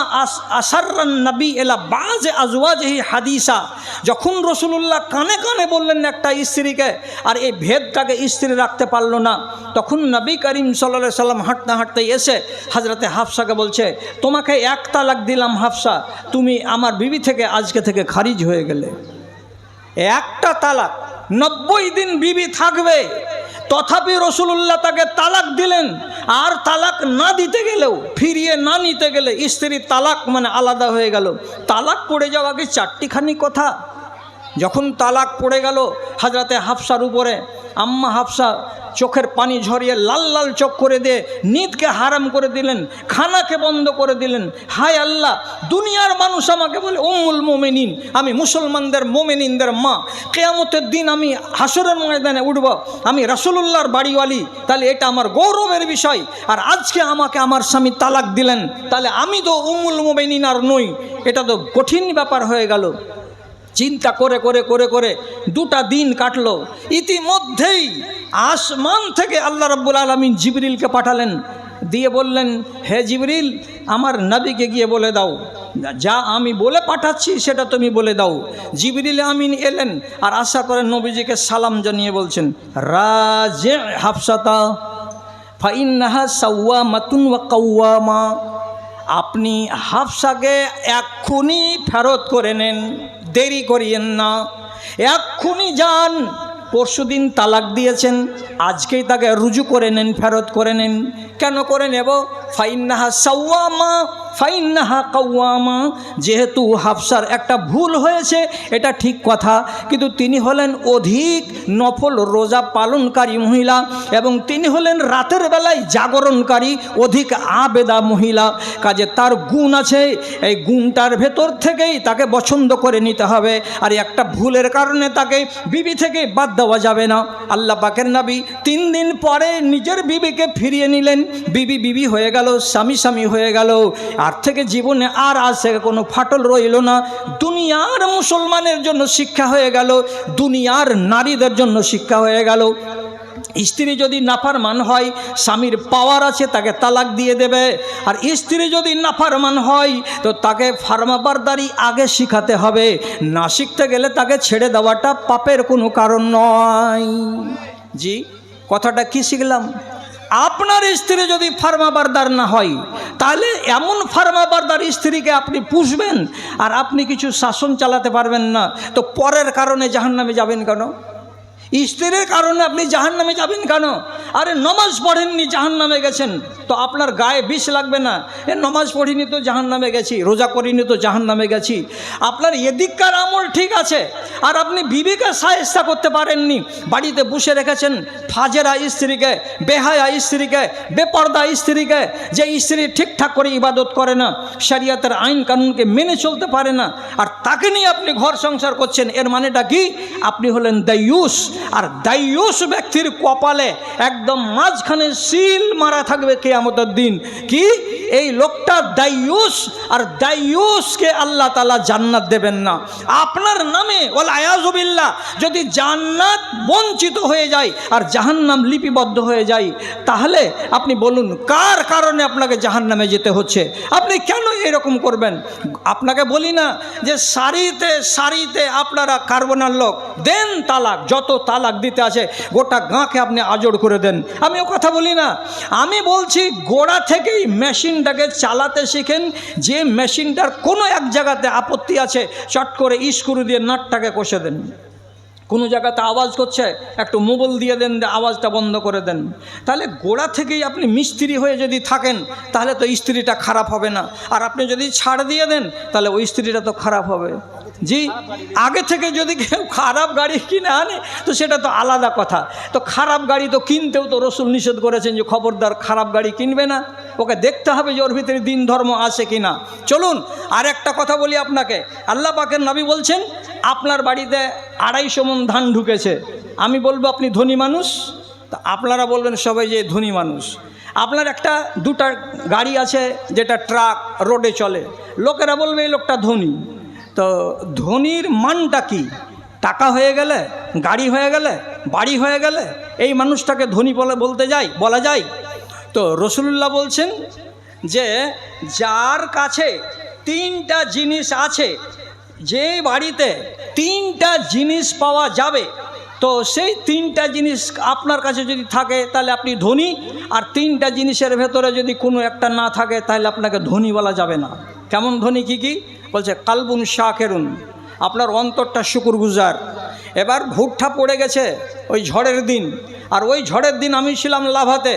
আসাররান নবী ইলা বাজ আজওয়াজিহি হাদিসা, যখন রাসূলুল্লাহ কানে কানে বললেন একটা স্ত্রীকে, আর এই ভেদটাকে স্ত্রী রাখতে পারল না, তখন নবী করিম সাল্লাল্লাহু আলাইহি সাল্লাম হাঁটতে হাঁটতে এসে হযরতে হাফসাকে বলছে তোমাকে 1 তালাক দিলাম হাফসা, তুমি আমার বিবি থেকে আজকে থেকে খারিজ হয়ে গেলে। একটা তালাক, 90 দিন বিবি থাকবে, তথাপি রাসূলুল্লাহ তাকে তালাক দিলেন। আর তালাক না দিতে গেলেও, ফিরিয়ে না নিতে গেলে স্ত্রীর তালাক মানে আলাদা হয়ে গেল। তালাক পড়ে যাওয়া কি চারটিখানি কথা? যখন তালাক পড়ে গেল হযরতে হাফসার উপরে, আম্মা হাফসা চোখের পানি ঝরিয়ে লাল লাল চোখ করে দিয়ে নিদকে হারাম করে দিলেন, খানাকে বন্ধ করে দিলেন। হায় আল্লাহ, দুনিয়ার মানুষ আমাকে বলে উম্মুল মুমিনিন, আমি মুসলমানদের মুমিনিনদের মা, কিয়ামতের দিন আমি হাসরের ময়দানে উঠব, আমি রাসূলুল্লাহর বাড়িওয়ালি, তাহলে এটা আমার গৌরবের বিষয়। আর আজকে আমাকে আমার স্বামী তালাক দিলেন, তাহলে আমি তো উম্মুল মুমিনিন আর নই, এটা তো কঠিন ব্যাপার হয়ে গেল। চিন্তা করে করে করে করে 2টা দিন কাটলো। ইতিমধ্যেই আসমান থেকে আল্লাহ রাব্বুল আলামিন জিবরিলকে পাঠালেন, দিয়ে বললেন হে জিবরিল, আমার নবীকে গিয়ে বলে দাও, যা আমি বলে পাঠাচ্ছি সেটা তুমি বলে দাও। জিবরিল আমিন এলেন, আর আসার পরে নবীজিকে সালাম জানিয়ে বলছেন রাজি হাফসাতা ফাইন্নাহা সাওয়ামাতুন ওয়া কাওয়ামা, আপনি হাফসাকে এক্ষুনি ফেরত করে নেন, দেরি করিয়েন না, এক্ষুনি যান। পরশুদিন তালাক দিয়েছেন, আজকেই তাকে রুজু করে নেন, ফেরত করে নেন। কেন করে নেব? ফাইন্নাহা সাওয়ামা ফাইন্নাহা কাওয়ামা, যেহেতু হাফসার একটা ভুল হয়েছে এটা ঠিক কথা, কিন্তু তিনি হলেন অধিক নফল রোজা পালনকারী মহিলা, এবং তিনি হলেন রাতের বেলায় জাগরণকারী অধিক আবেদা মহিলা, কাজে তার গুণ আছে, এই গুণটার ভেতর থেকেই তাকে পছন্দ করে নিতে হবে। আর একটা ভুলের কারণে তাকে বিবি থেকে বাদ দেওয়া যাবে না। আল্লাহ পাকের নবী 3 দিন পরে নিজের বিবিকে ফিরিয়ে নিলেন, বিবি বিবি হয়ে গেল, স্বামী স্বামী হয়ে গেল। আর থেকে জীবনে আর আজ কোনো ফাটল রইল না। দুনিয়ার মুসলমানের জন্য শিক্ষা হয়ে গেল, দুনিয়ার নারীদের জন্য শিক্ষা হয়ে গেল। স্ত্রী যদি নাফরমান হয়, স্বামীর পাওয়ার আছে তাকে তালাক দিয়ে দেবে। আর স্ত্রী যদি নাফরমান হয় তো তাকে ফার্মাবারদারি আগে শিখাতে হবে, না শিখতে গেলে তাকে ছেড়ে দেওয়াটা পাপের কোনো কারণ নয়। জি, কথাটা কি শিখলাম? আপনার স্ত্রী যদি ফার্মাবারদার না হয় তাহলে এমন ফার্মাবারদার স্ত্রীকে আপনি পুষবেন আর আপনি কিছু শাসন চালাতে পারবেন না, তো পরের কারণে জাহান্নামে যাবেন কেন? স্ত্রীর কারণে আপনি জাহান্নামে যাবেন কেন? আরে নমাজ পড়েননি জাহান্নামে গেছেন, তো আপনার গায়ে বিষ লাগবে না? এ নমাজ পড়িনি তো জাহান্নামে গেছি, রোজা করিনি তো জাহান্নামে গেছি। আপনার এদিককার আমল ঠিক আছে আর আপনি বিবিকে সায়স্তা করতে পারেননি, বাড়িতে বসে রেখেছেন ফাজেরা স্ত্রীকে, বেহায়া স্ত্রীকে, বেপর্দা স্ত্রীকে, যে স্ত্রী ঠিকঠাক করে ইবাদত করে না, শরিয়তের আইন কানুনকে মেনে চলতে পারে না, আর তাকে নিয়ে আপনি ঘর সংসার করছেন। এর মানেটা কি? আপনি হলেন দাইয়ুস। আর দাইয়ুস ব্যক্তির কপালে একদম মাঝখানে সিল মারা থাকবে কিয়ামতের দিন। কি? এই লোকটা দাইয়ুস, আর দাইয়ুসকে আল্লাহ তাআলা জান্নাত দেবেন না। আপনার নামে ওয়াল আয়াযু বিল্লাহ যদি জান্নাত বঞ্চিত হয়ে যায় আর জাহান্নাম লিপিবদ্ধ হয়ে যায়, তাহলে আপনি বলুন কার কারণে আপনাকে জাহান্নামে যেতে হচ্ছে? আপনি কেন এরকম করবেন? আপনাকে বলি না যে সারিতে সারিতে আপনারা কার্বনার লোক দেন তালাক, যত তালাক দিতে আছে গোটা গাঁকে আপনি আজড় করে দেন। আমি ও কথা বলি না, আমি বলছি গোড়া থেকেই মেশিনটাকে চালাতে শিখেন। যে মেশিনটার কোনো এক জায়গাতে আপত্তি আছে চট করে স্ক্রু দিয়ে নাটটাকে কষে দেন। কোনো জায়গাতে আওয়াজ করছে একটু মোবল দিয়ে দেন, আওয়াজটা বন্ধ করে দেন। তাহলে গোড়া থেকেই আপনি মিস্ত্রি হয়ে যদি থাকেন তাহলে তো স্ত্রীটা খারাপ হবে না, আর আপনি যদি ছাড় দিয়ে দেন তাহলে ওই স্ত্রীটা তো খারাপ হবে। জি, আগে থেকে যদি কেউ খারাপ গাড়ি কিনে আনে তো সেটা তো আলাদা কথা। তো খারাপ গাড়ি তো কিনতেও তো রসুল নিষেধ করেছেন যে খবরদার খারাপ গাড়ি কিনবে না, ওকে দেখতে হবে যে ওর ভিতরে দিন ধর্ম আছে কি না। চলুন আর একটা কথা বলি আপনাকে। আল্লাহ পাকের নবী বলছেন আপনার বাড়িতে 250 মণ ধান ঢুকেছে, আমি বলবো আপনি ধনী মানুষ, তা আপনারা বলবেন সবাই যে ধনী মানুষ। আপনার একটা দুটা গাড়ি আছে যেটা ট্রাক রোডে চলে, লোকেরা বলবে এই লোকটা ধনী। তো ধনীর মানটা কি? টাকা হয়ে গেলে, গাড়ি হয়ে গেলে, বাড়ি হয়ে গেলে এই মানুষটাকে ধনী বলা যায়? তো রাসূলুল্লাহ বলছেন যে যার কাছে 3টা জিনিস আছে, যে বাড়িতে 3টা জিনিস পাওয়া যাবে, তো সেই 3টা জিনিস আপনার কাছে যদি থাকে তাহলে আপনি ধনী, আর 3টা জিনিসের ভেতরে যদি কোনো একটা না থাকে তাহলে আপনাকে ধনী বলা যাবে না। কেমন ধনী? কি বলছে? কালবুন শাকেরুন, আপনার অন্তরটা শুকরগুজার। এবার ভুট্টা পড়ে গেছে ওই ঝড়ের দিন, আর ওই ঝড়ের দিন আমি ছিলাম লাভাতে,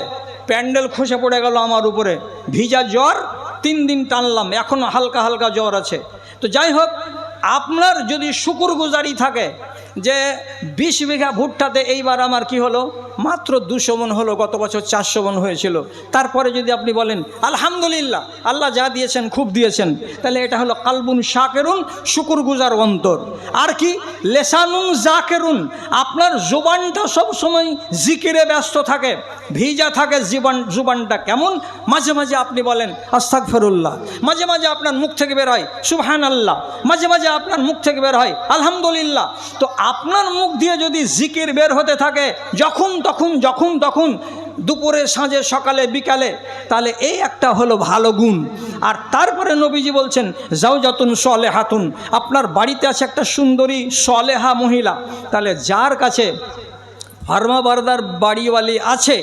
প্যান্ডেল খসে পড়ে গেল আমার উপরে, ভিজা জ্বর, 3 দিন টানলাম, এখনও হালকা হালকা জ্বর আছে। তো যাই হোক, আপনার যদি শুকরগুজারি থাকে যে 20 বিঘা ভুট্টাতে এইবার আমার কি হলো, মাত্র 200 মণ হলো, গত বছর 400 মণ হয়েছিল, তারপরে যদি আপনি বলেন আলহামদুলিল্লাহ আল্লাহ যা দিয়েছেন খুব দিয়েছেন, তাহলে এটা হলো কালবুন শাকেরুন, শুকরগুজার অন্তর। আর কি? লেসানুন জাকেরুন, আপনার জুবানটা সব সময় জিকিরে ব্যস্ত থাকে, ভিজা থাকে জুবানটা। কেমন? মাঝে মাঝে আপনি বলেন আস্তাগফিরুল্লাহ, মাঝে মাঝে আপনার মুখ থেকে বের হয় সুবহানাল্লাহ, মাঝে মাঝে আপনার মুখ থেকে বের হয় আলহামদুলিল্লাহ। তো আপনার মুখ দিয়ে যদি জিকির বের হতে থাকে যখন তখন দুপুরে, সাঁঝে, সকালে, বিকালে, তাহলে এই একটা হলো ভালো গুণ। আর তারপরে নবীজি বলছেন জাওজাতুন সলেহাতুন, আপনার বাড়িতে আছে একটা সুন্দরী সলেহা মহিলা, তাহলে যার কাছে ফার্মাবারদার বাড়িওয়ালি আছে,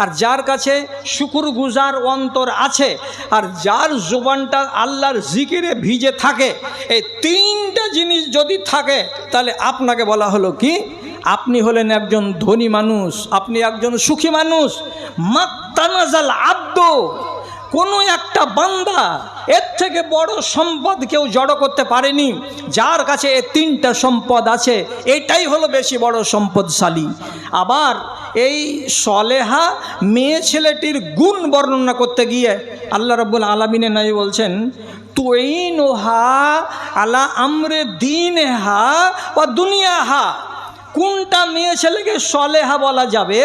আর যার কাছে শুকরগুজার অন্তর আছে, আর যার জুবানটা আল্লাহর জিকিরে ভিজে থাকে, এই 3টা জিনিস যদি থাকে তাহলে আপনাকে বলা হলো কি? আপনি হলেন একজন ধনী মানুষ, আপনি একজন সুখী মানুষ। মাত্তানাজাল আব্দ, কোনো একটা বান্দা এর থেকে বড় সম্পদ কেউ জড়ো করতে পারেনি। যার কাছে এই 3টা সম্পদ আছে এটাই হলো বেশি বড় সম্পদশালী। আবার এই সলেহা মেয়ে ছেলেটির গুণ বর্ণনা করতে গিয়ে আল্লাহ রাব্বুল আলামিনের নবী বলছেন তুইনুহা আলা আমরে দীনহা ওয়া দুনিয়াহা, কোনটা মেয়ে ছেলেকে সলেহা বলা যাবে?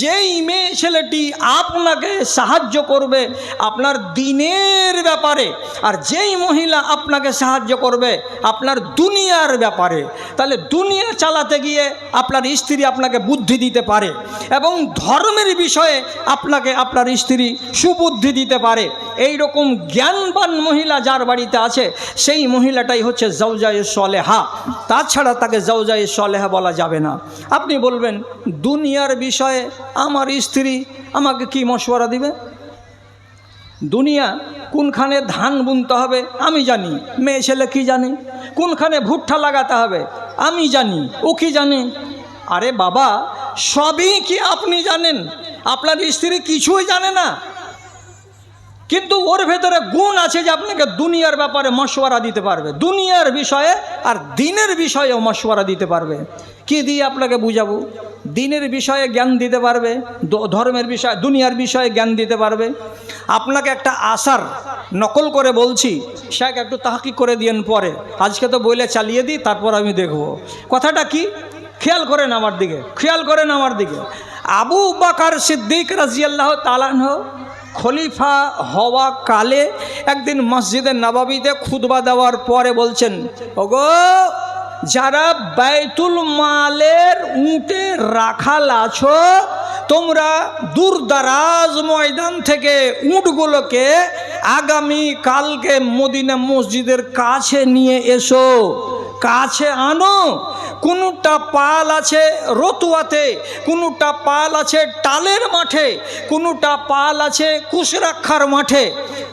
যেই মেয়ে ছেলেটি আপনাকে সাহায্য করবে আপনার দিনের ব্যাপারে, আর যেই মহিলা আপনাকে সাহায্য করবে আপনার দুনিয়ার ব্যাপারে। তাহলে দুনিয়া চালাতে গিয়ে আপনার স্ত্রী আপনাকে বুদ্ধি দিতে পারে, এবং ধর্মের বিষয়ে আপনাকে আপনার স্ত্রী সুবুদ্ধি দিতে পারে। এই রকম জ্ঞানবান মহিলা যার বাড়িতে আছে সেই মহিলাটাই হচ্ছে জাওজায়ে সলেহা। তাছাড়া তাকে জাওজায়ে সলেহা বলা যাবে না। আপনি বলবেন দুনিয়ার বিষয়ে আমার স্ত্রী আমাকে কি মশওয়ারা দিবে? দুনিয়া কোনখানে ধান বুনতে হবে আমি জানি, মেয়ে ছেলে কি জানে? কোনখানে ভুট্টা লাগাতে হবে আমি জানি, ও কি জানে? আরে বাবা, সবই কি আপনি জানেন? আপনার স্ত্রী কিছুই জানে না, কিন্তু ওর ভেতরে গুণ আছে যে আপনাকে দুনিয়ার ব্যাপারে মশওয়ারা দিতে পারবে, দুনিয়ার বিষয়ে আর দিনের বিষয়েও মশওয়ারা দিতে পারবে। কি দিয়ে আপনাকে বুঝাবো? দিনের বিষয়ে জ্ঞান দিতে পারবে, ধর্মের বিষয়ে, দুনিয়ার বিষয়ে জ্ঞান দিতে পারবে। আপনাকে একটা আসার নকল করে বলছি, শেখ একটু তাহকিক করে দিয়েন পরে, আজকে তো বইলে চালিয়ে দিই, তারপর আমি দেখব কথাটা কি। খেয়াল করেন আমার দিকে, খেয়াল করেন আমার দিকে। আবু বকর সিদ্দিক রাদিয়াল্লাহু তাআলা আনহু খলিফা হওয়া কালে একদিন মসজিদে নববীতে খুতবা দেওয়ার পরে বলছেন, ওগো যারা বাইতুল মালের উটে রাখাল আছো, তোমরা দূর দারাজ ময়দান থেকে উটগুলোকে আগামী কালকে মদিনা মসজিদের কাছে নিয়ে এসো, কাছে আনো। কোনোটা পাল আছে রতুয়াতে, কোনোটা পাল আছে টালের মাঠে, কোনোটা পাল আছে কুশরাক্ষার মাঠে।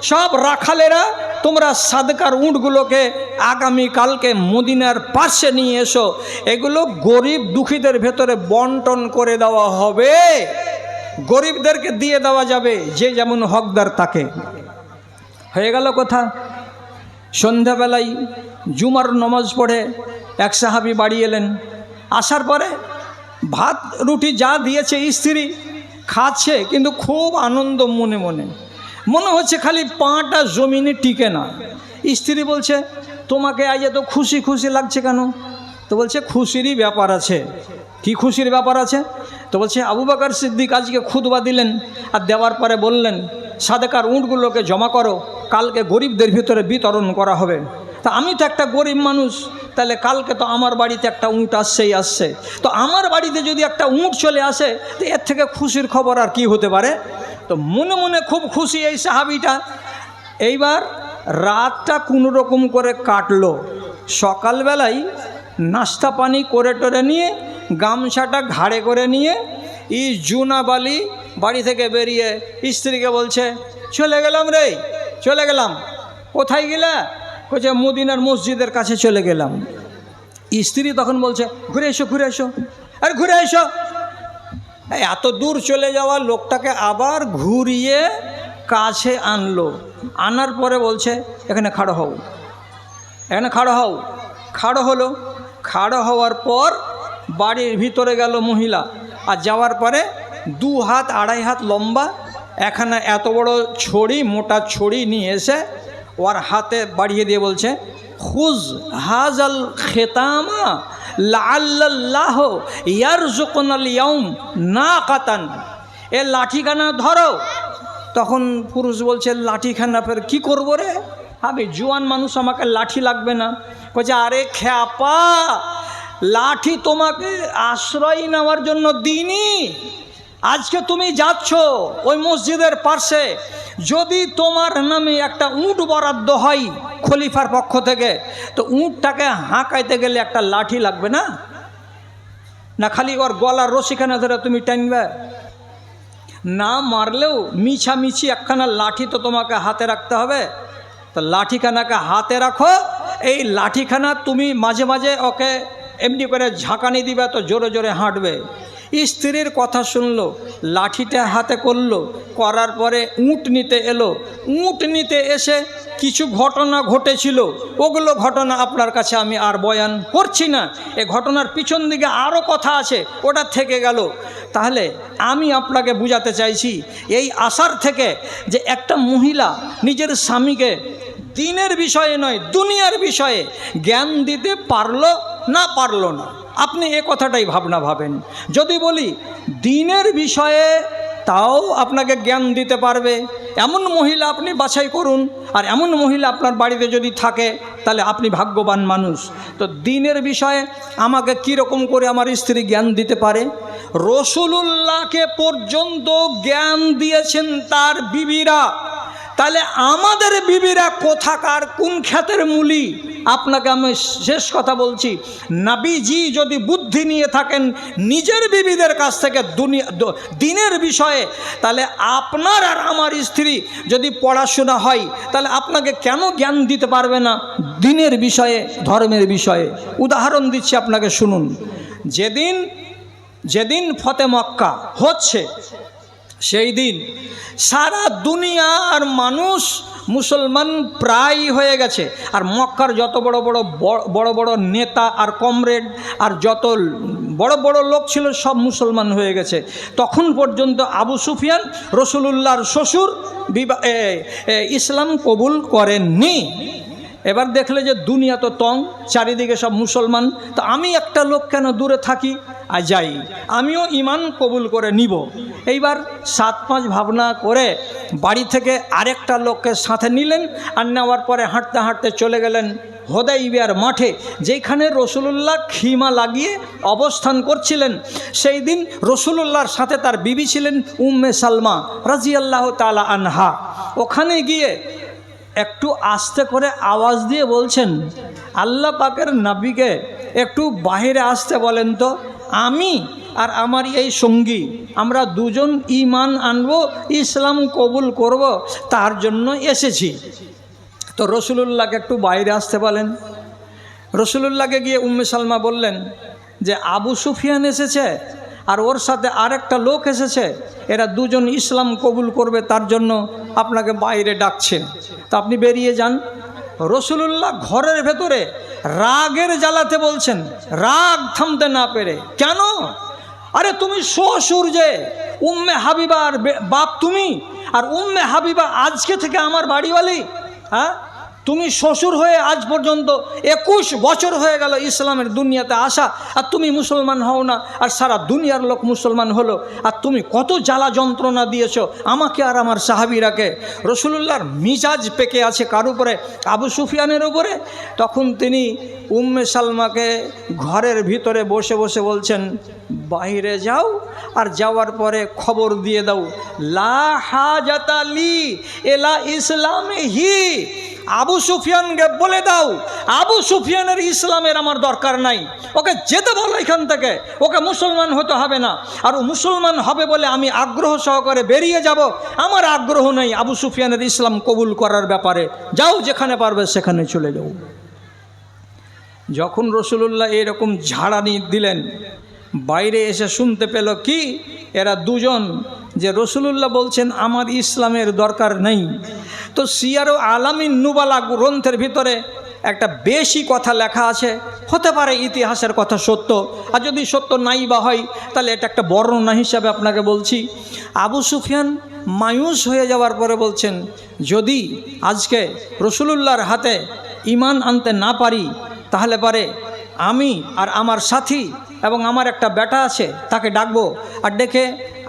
সব রাখালেরা তোমরা সাদকার উটগুলোকে আগামী কালকে মদিনার পাশে নিয়ে এসো, এগুলো গরিব দুঃখীদের ভেতরে বন্টন করে দেওয়া হবে, গরিবদেরকে দিয়ে দেওয়া যাবে, যে যেমন হকদার তাকে। হয়ে গেল কথা। সন্ধ্যাবেলায় জুমার নমাজ পড়ে এক সাহাবী বাড়ি এলেন। আসার পরে ভাত রুটি যা দিয়েছে স্ত্রী খাচ্ছে, কিন্তু খুব আনন্দ মনে মনে, মনে হচ্ছে খালি পাটা জমিনে টিকে না। স্ত্রী বলছে, তোমাকে আজ এত খুশি খুশি লাগছে কেন? তো বলছে খুশিরই ব্যাপার আছে। কি খুশির ব্যাপার আছে? তো বলছে আবু বকর সিদ্দিক আজকে খুতবা দিলেন, আর দেওয়ার পরে বললেন সাদেকার উটগুলোকে জমা করো, কালকে গরিবদের ভিতরে বিতরণ করা হবে। তা আমি তো একটা গরিব মানুষ, তাহলে কালকে তো আমার বাড়িতে একটা উট আসছেই আসছে, তো আমার বাড়িতে যদি একটা উট চলে আসে তো এর থেকে খুশির খবর আর কি হতে পারে? তো মনে মনে খুব খুশি এই সাহাবিটা। এইবার রাতটা কোনো রকম করে কাটলো। সকালবেলায় নাস্তা পানি করে টোরে নিয়ে গামছাটা ঘাড়ে করে নিয়ে জুনাবালি বাড়ি থেকে বেরিয়ে স্ত্রীকে বলছে, চলে গেলাম রে, চলে গেলাম। কোথায় গেলা? বলছে মদিনার মসজিদের কাছে চলে গেলাম। স্ত্রী তখন বলছে, ঘুরে এসো, ঘুরে এসো, আর ঘুরে এসো। এত দূর চলে যাওয়া লোকটাকে আবার ঘুরিয়ে কাছে আনলো। আনার পরে বলছে, এখানে খাড়ো হও, এখানে খাড়ো হও। খাড়ো হলো। খাড়ো হওয়ার পর বাড়ির ভিতরে গেল মহিলা, আর যাওয়ার পরে 2 হাত 2.5 হাত লম্বা এখানে এত বড় ছড়ি, মোটা ছড়ি নিয়ে এসে ওর হাতে বাড়িয়ে দিয়ে বলছে, খুজ হাজাল খেতামা লাআল্লাল্লাহ ইয়ারযুকুনাল ইয়াউম নাকাতান। এ লাঠিখানা ধরো। তখন পুরুষ বলছে, লাঠিখানা ফের কি করবো রে? আমি জোয়ান মানুষ, আমাকে লাঠি লাগবে না। বলছে, আরে খ্যাপা, লাঠি তোমাকে আশ্রয় নেওয়ার জন্য দিইনি। আজকে তুমি যাচ্ছ ওই মসজিদের পাশে, যদি তোমার নামে একটা উট বরাদ্দ হয় খলিফার পক্ষ থেকে, তো উটটাকে হাঁকাইতে গেলে একটা লাঠি লাগবে না? না খালি ওর গলার রশিখানা ধরে তুমি টানবে? না মারলেও মিছামিছি একখানা লাঠি তো তোমাকে হাতে রাখতে হবে। তো লাঠিখানাকে হাতে রাখো। এই লাঠিখানা তুমি মাঝে মাঝে ওকে এমনি করে ঝাঁকানি দিবে, তো জোরে জোরে হাঁটবে। স্ত্রীর কথা শুনলো, লাঠিটা হাতে করলো, করার পরে উট নিতে এলো। উট নিতে এসে কিছু ঘটনা ঘটেছিল, ওগুলো ঘটনা আপনার কাছে আমি আর বয়ান করছি না। এ ঘটনার পিছন দিকে আরও কথা আছে, ওটা থেকে গেল। তাহলে আমি আপনাকে বুঝাতে চাইছি এই আশার থেকে, যে একটা মহিলা নিজের স্বামীকে দিনের বিষয়ে নয় দুনিয়ার বিষয়ে জ্ঞান দিতে পারলো না পারলো না। আপনি এ কথাটাই ভাবনা ভাবেন। যদি বলি দিনের বিষয়ে, তাও আপনাকে জ্ঞান দিতে পারবে এমন মহিলা আপনি বাছাই করুন, আর এমন মহিলা আপনার বাড়িতে যদি থাকে তাহলে আপনি ভাগ্যবান মানুষ। তো দিনের বিষয়ে আমাকে কীরকম করে আমার স্ত্রী জ্ঞান দিতে পারে? রাসূলুল্লাহকে পর্যন্ত জ্ঞান দিয়েছেন তার বিবিরা, তাহলে আমাদের বিবিরা কোথাকার, কোন খ্যাতের মূলি? আপনাকে আমি শেষ কথা বলছি, নবীজি যদি বুদ্ধি নিয়ে থাকেন নিজের বিবিদের কাছ থেকে দিনের বিষয়ে, তাহলে আপনার আর আমার স্ত্রী যদি পড়াশোনা হয় তাহলে আপনাকে কেন জ্ঞান দিতে পারবে না দিনের বিষয়ে, ধর্মের বিষয়ে? উদাহরণ দিচ্ছি আপনাকে, শুনুন। যেদিন ফতে মক্কা হচ্ছে সেই দিন সারা দুনিয়ার মানুষ মুসলমান প্রায় হয়ে গেছে, আর মক্কার যত বড় বড় নেতা আর কমরেড আর যত বড় বড় লোক ছিল সব মুসলমান হয়ে গেছে। তখন পর্যন্ত আবু সুফিয়ান রাসূলুল্লাহর শ্বশুর ইসলাম কবুল করেননি। এবার দেখলে যে দুনিয়া তো তং, চারিদিকে সব মুসলমান, তো আমি একটা লোক কেন দূরে থাকি, আর যাই আমিও ঈমান কবুল করে নিব। এইবার 7-5 ভাবনা করে বাড়ি থেকে আরেকটা লোককে সাথে নিলেন, আর নেওয়ার পরে হাঁটতে হাঁটতে চলে গেলেন হুদাইবিয়ার মাঠে, যেখানে রাসূলুল্লাহ খিমা লাগিয়ে অবস্থান করছিলেন। সেই দিন রাসূলুল্লাহর সাথে তার বিবি ছিলেন উম্মে সালমা রাদিয়াল্লাহু তাআলা আনহা। ওখানে গিয়ে একটু আস্তে করে আওয়াজ দিয়ে বলছেন, আল্লাহ পাকের নবীকে একটু বাইরে আসতে বলেন তো, আমি আর আমার এই সঙ্গী আমরা দুজন ঈমান আনবো, ইসলাম কবুল করব, তার জন্য এসেছি। তো রাসূলুল্লাহকে একটু বাইরে আসতে বলেন। রাসূলুল্লাহকে গিয়ে উম্মে সালমা বললেন যে আবু সুফিয়ান এসেছে আর ওর সাথে আরেকটা লোক এসেছে, এরা দুজন ইসলাম কবুল করবে, তার জন্য আপনাকে বাইরে ডাকছেন, তা আপনি বেরিয়ে যান। রাসূলুল্লাহ ঘরের ভেতরে রাগের জ্বালাতে বলছেন, রাগ থামতে না পেরে, কেন? আরে তুমি শ্বশুর যে উম্মে হাবিবার বাপ তুমি, আর উম্মে হাবিবা আজকে থেকে আমার বাড়িওয়ালি। হ্যাঁ, তুমি শ্বশুর হয়ে আজ পর্যন্ত 21 বছর হয়ে গেল ইসলামের দুনিয়াতে আসা, আর তুমি মুসলমান হও না, আর সারা দুনিয়ার লোক মুসলমান হলো, আর তুমি কত জ্বালা যন্ত্রণা দিয়েছো আমাকে আর আমার সাহাবীরাকে। রাসূলুল্লাহর মিজাজ পেকে আছে কার উপরে? আবু সুফিয়ানের উপরে। তখন তিনি উম্মে সালমাকে ঘরের ভিতরে বসে বসে বলছেন, বাইরে যাও, আর যাওয়ার পরে খবর দিয়ে দাও, লা হাজাতা লি ইলা ইসলামিহি। আবু সুফিয়ানকে বলে দাও, আবু সুফিয়ানের ইসলামের আমার দরকার নাই, ওকে যেতে বলো এখান থেকে, ওকে মুসলমান হতে হবে না, আর ও মুসলমান হবে বলে আমি আগ্রহ সহকারে বেরিয়ে যাব, আমার আগ্রহ নেই আবু সুফিয়ানের ইসলাম কবুল করার ব্যাপারে, যাও যেখানে পারবে সেখানে চলে যাও। যখন রাসূলুল্লাহ এরকম ঝাড়ানি দিলেন, বাইরে এসে শুনতে পেল কি, এরা দুজন যে রাসূলুল্লাহ বলছেন আমার ইসলামের দরকার নেই। তো সিয়ার আলামিন নুবালা গ্রন্থের ভিতরে একটা বেশি কথা লেখা আছে, হতে পারে ইতিহাসের কথা সত্য, আর যদি সত্য নাই বা হয় তাহলে এটা একটা বর্ণনা হিসাবে আপনাকে বলছি। আবু সুফিয়ান মায়ুস হয়ে যাওয়ার পরে বলছেন, যদি আজকে রাসূলুল্লাহর হাতে ঈমান আনতে না পারি তাহলে পারে আমি আর আমার সাথী এবং আমার একটা বেটা আছে তাকে ডাকবো, আর ডেকে